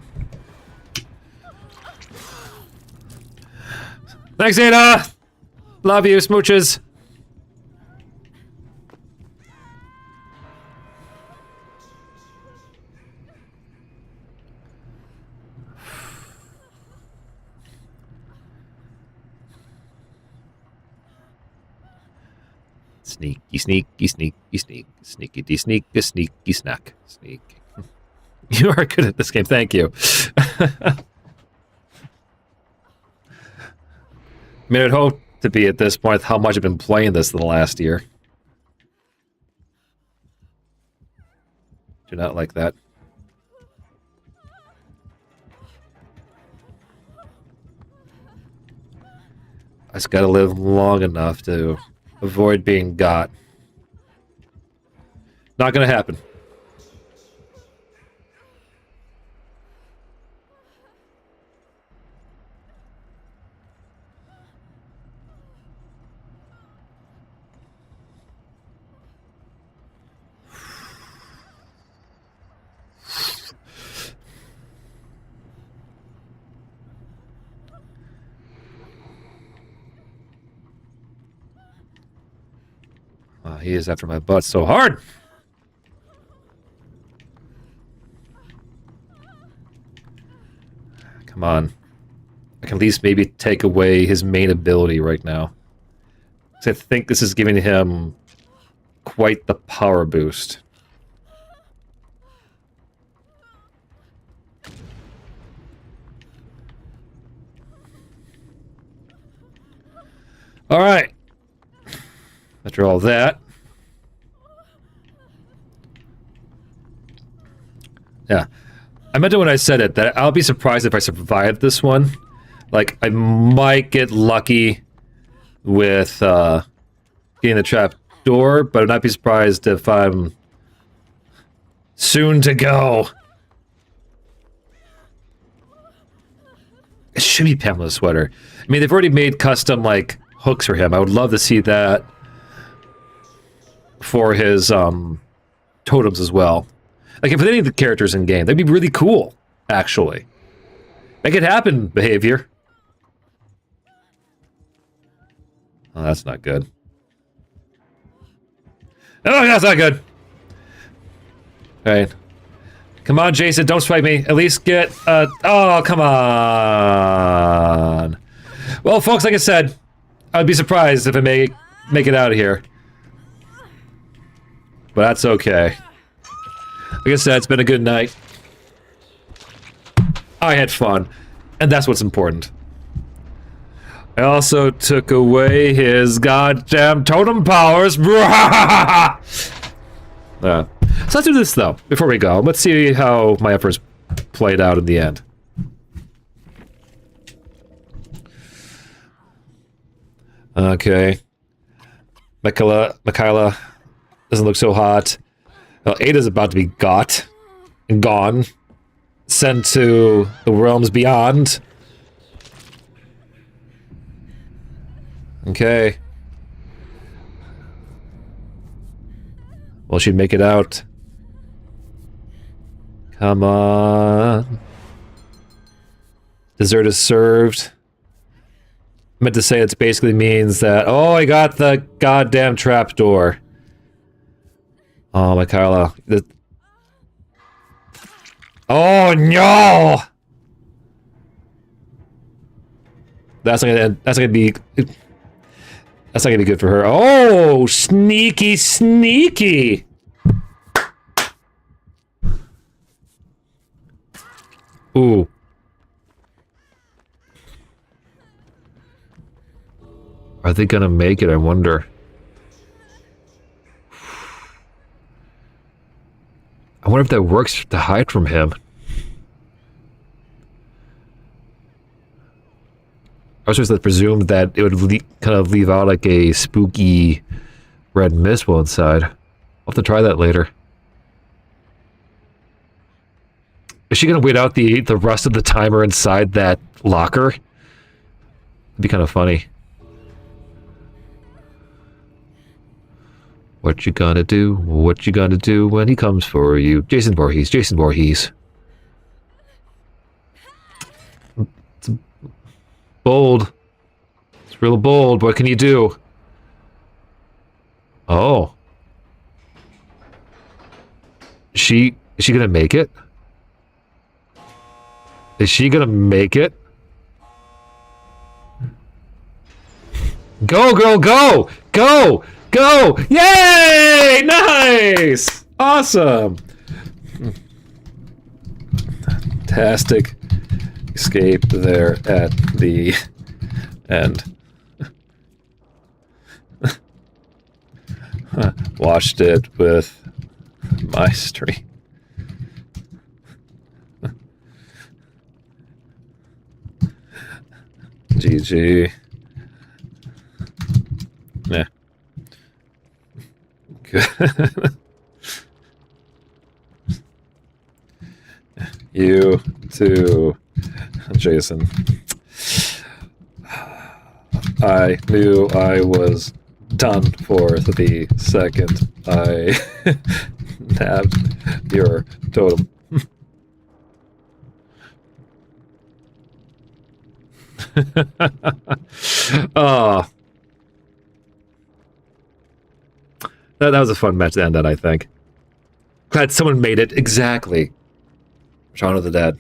Thanks, Ada! Love you, smooches! Sneaky, sneaky, sneaky, sneak, sneaky, sneak, sneaky, snack, sneak. You are good at this game, thank you. I mean, I'd hope to be at this point how much I've been playing this in the last year. Do not like that. I just gotta live long enough to avoid being got. Not gonna happen. He is after my butt so hard. Come on. I can at least maybe take away his main ability right now. I think this is giving him quite the power boost. All right. After all that. Yeah. I meant it when I said it, that I'll be surprised if I survive this one. Like, I might get lucky with getting the trap door, but I'd not be surprised if I'm soon to go. It should be Pamela's sweater. I mean, they've already made custom, like, hooks for him. I would love to see that for his totems as well. Like, if any of the characters in game, that'd be really cool, actually. Make it happen, behavior. Oh, that's not good. Oh, that's not good. All right. Come on, Jason, don't swipe me. At least get, oh, come on. Well, folks, like I said, I'd be surprised if I make it out of here. But that's okay. Like I said, it's been a good night. I had fun, and that's what's important. I also took away his goddamn totem powers. So let's do this, though, before we go. Let's see how my efforts played out in the end. Okay. Mikaela doesn't look so hot. Well, Ada's about to be got and gone. Sent to the realms beyond. Okay. Well, she'd make it out. Come on. Dessert is served. I meant to say it basically means that, oh, I got the goddamn trapdoor. Oh, Mikaela. Oh, no! That's not gonna be good for her. Oh, sneaky, sneaky! Ooh. Are they gonna make it, I wonder? I wonder if that works to hide from him. was supposed to presume that it would kind of leave out like a spooky red mist while inside. I'll have to try that later. Is she gonna wait out the rest of the timer inside that locker? It'd be kind of funny. What you gonna do? What you gonna do when he comes for you? Jason Voorhees, Jason Voorhees. It's bold. It's real bold. What can you do? Oh. Is she gonna make it? Is she gonna make it? Go, girl, go! Go! Go! Yay! Nice! Awesome! Fantastic escape there at the end. Watched it with my stream. GG. Yeah. Good. You too, Jason. I knew I was done for the second I nabbed your totem. Oh. That was a fun match to end at, I think. Glad someone made it. Exactly. Shaun of the Dead.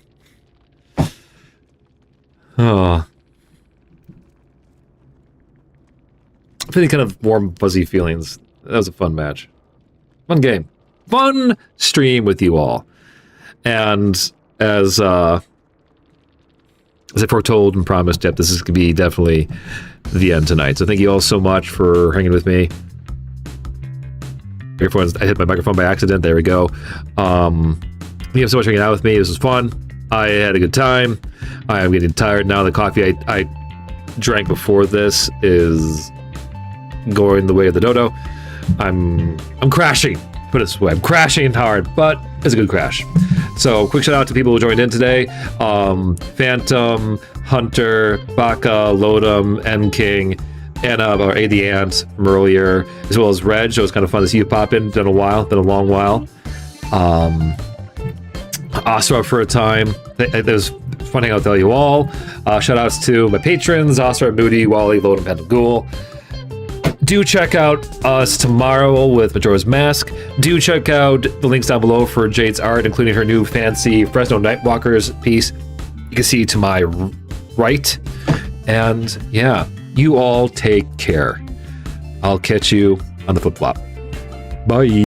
Oh. I'm feeling kind of warm, fuzzy feelings. That was a fun match. Fun game. Fun stream with you all. And as I foretold and promised, yep, this is going to be definitely the end tonight. So thank you all so much for hanging with me. I hit my microphone by accident. There we go. Thank you so much for hanging out with me. This was fun. I had a good time. I am getting tired now. The coffee I drank before this is going the way of the dodo. I'm crashing. Put it this way. I'm crashing hard, but it's a good crash. So quick shout out to people who joined in today. Phantom, Hunter, Baka, Lodum, N King, Anna, or A the Ant from earlier, as well as Reg. So it was kind of fun to see you pop in. Been a long while. Asra for a time. It was fun hanging out with all you all. Shout outs to my patrons, Asra, Moody, Wally, Lodum, Phantom Ghoul. Do check out us tomorrow with Majora's Mask. Do check out the links down below for Jade's art, including her new fancy Fresno Nightwalkers piece. You can see to my right. And yeah, you all take care. I'll catch you on the flip-flop. Bye.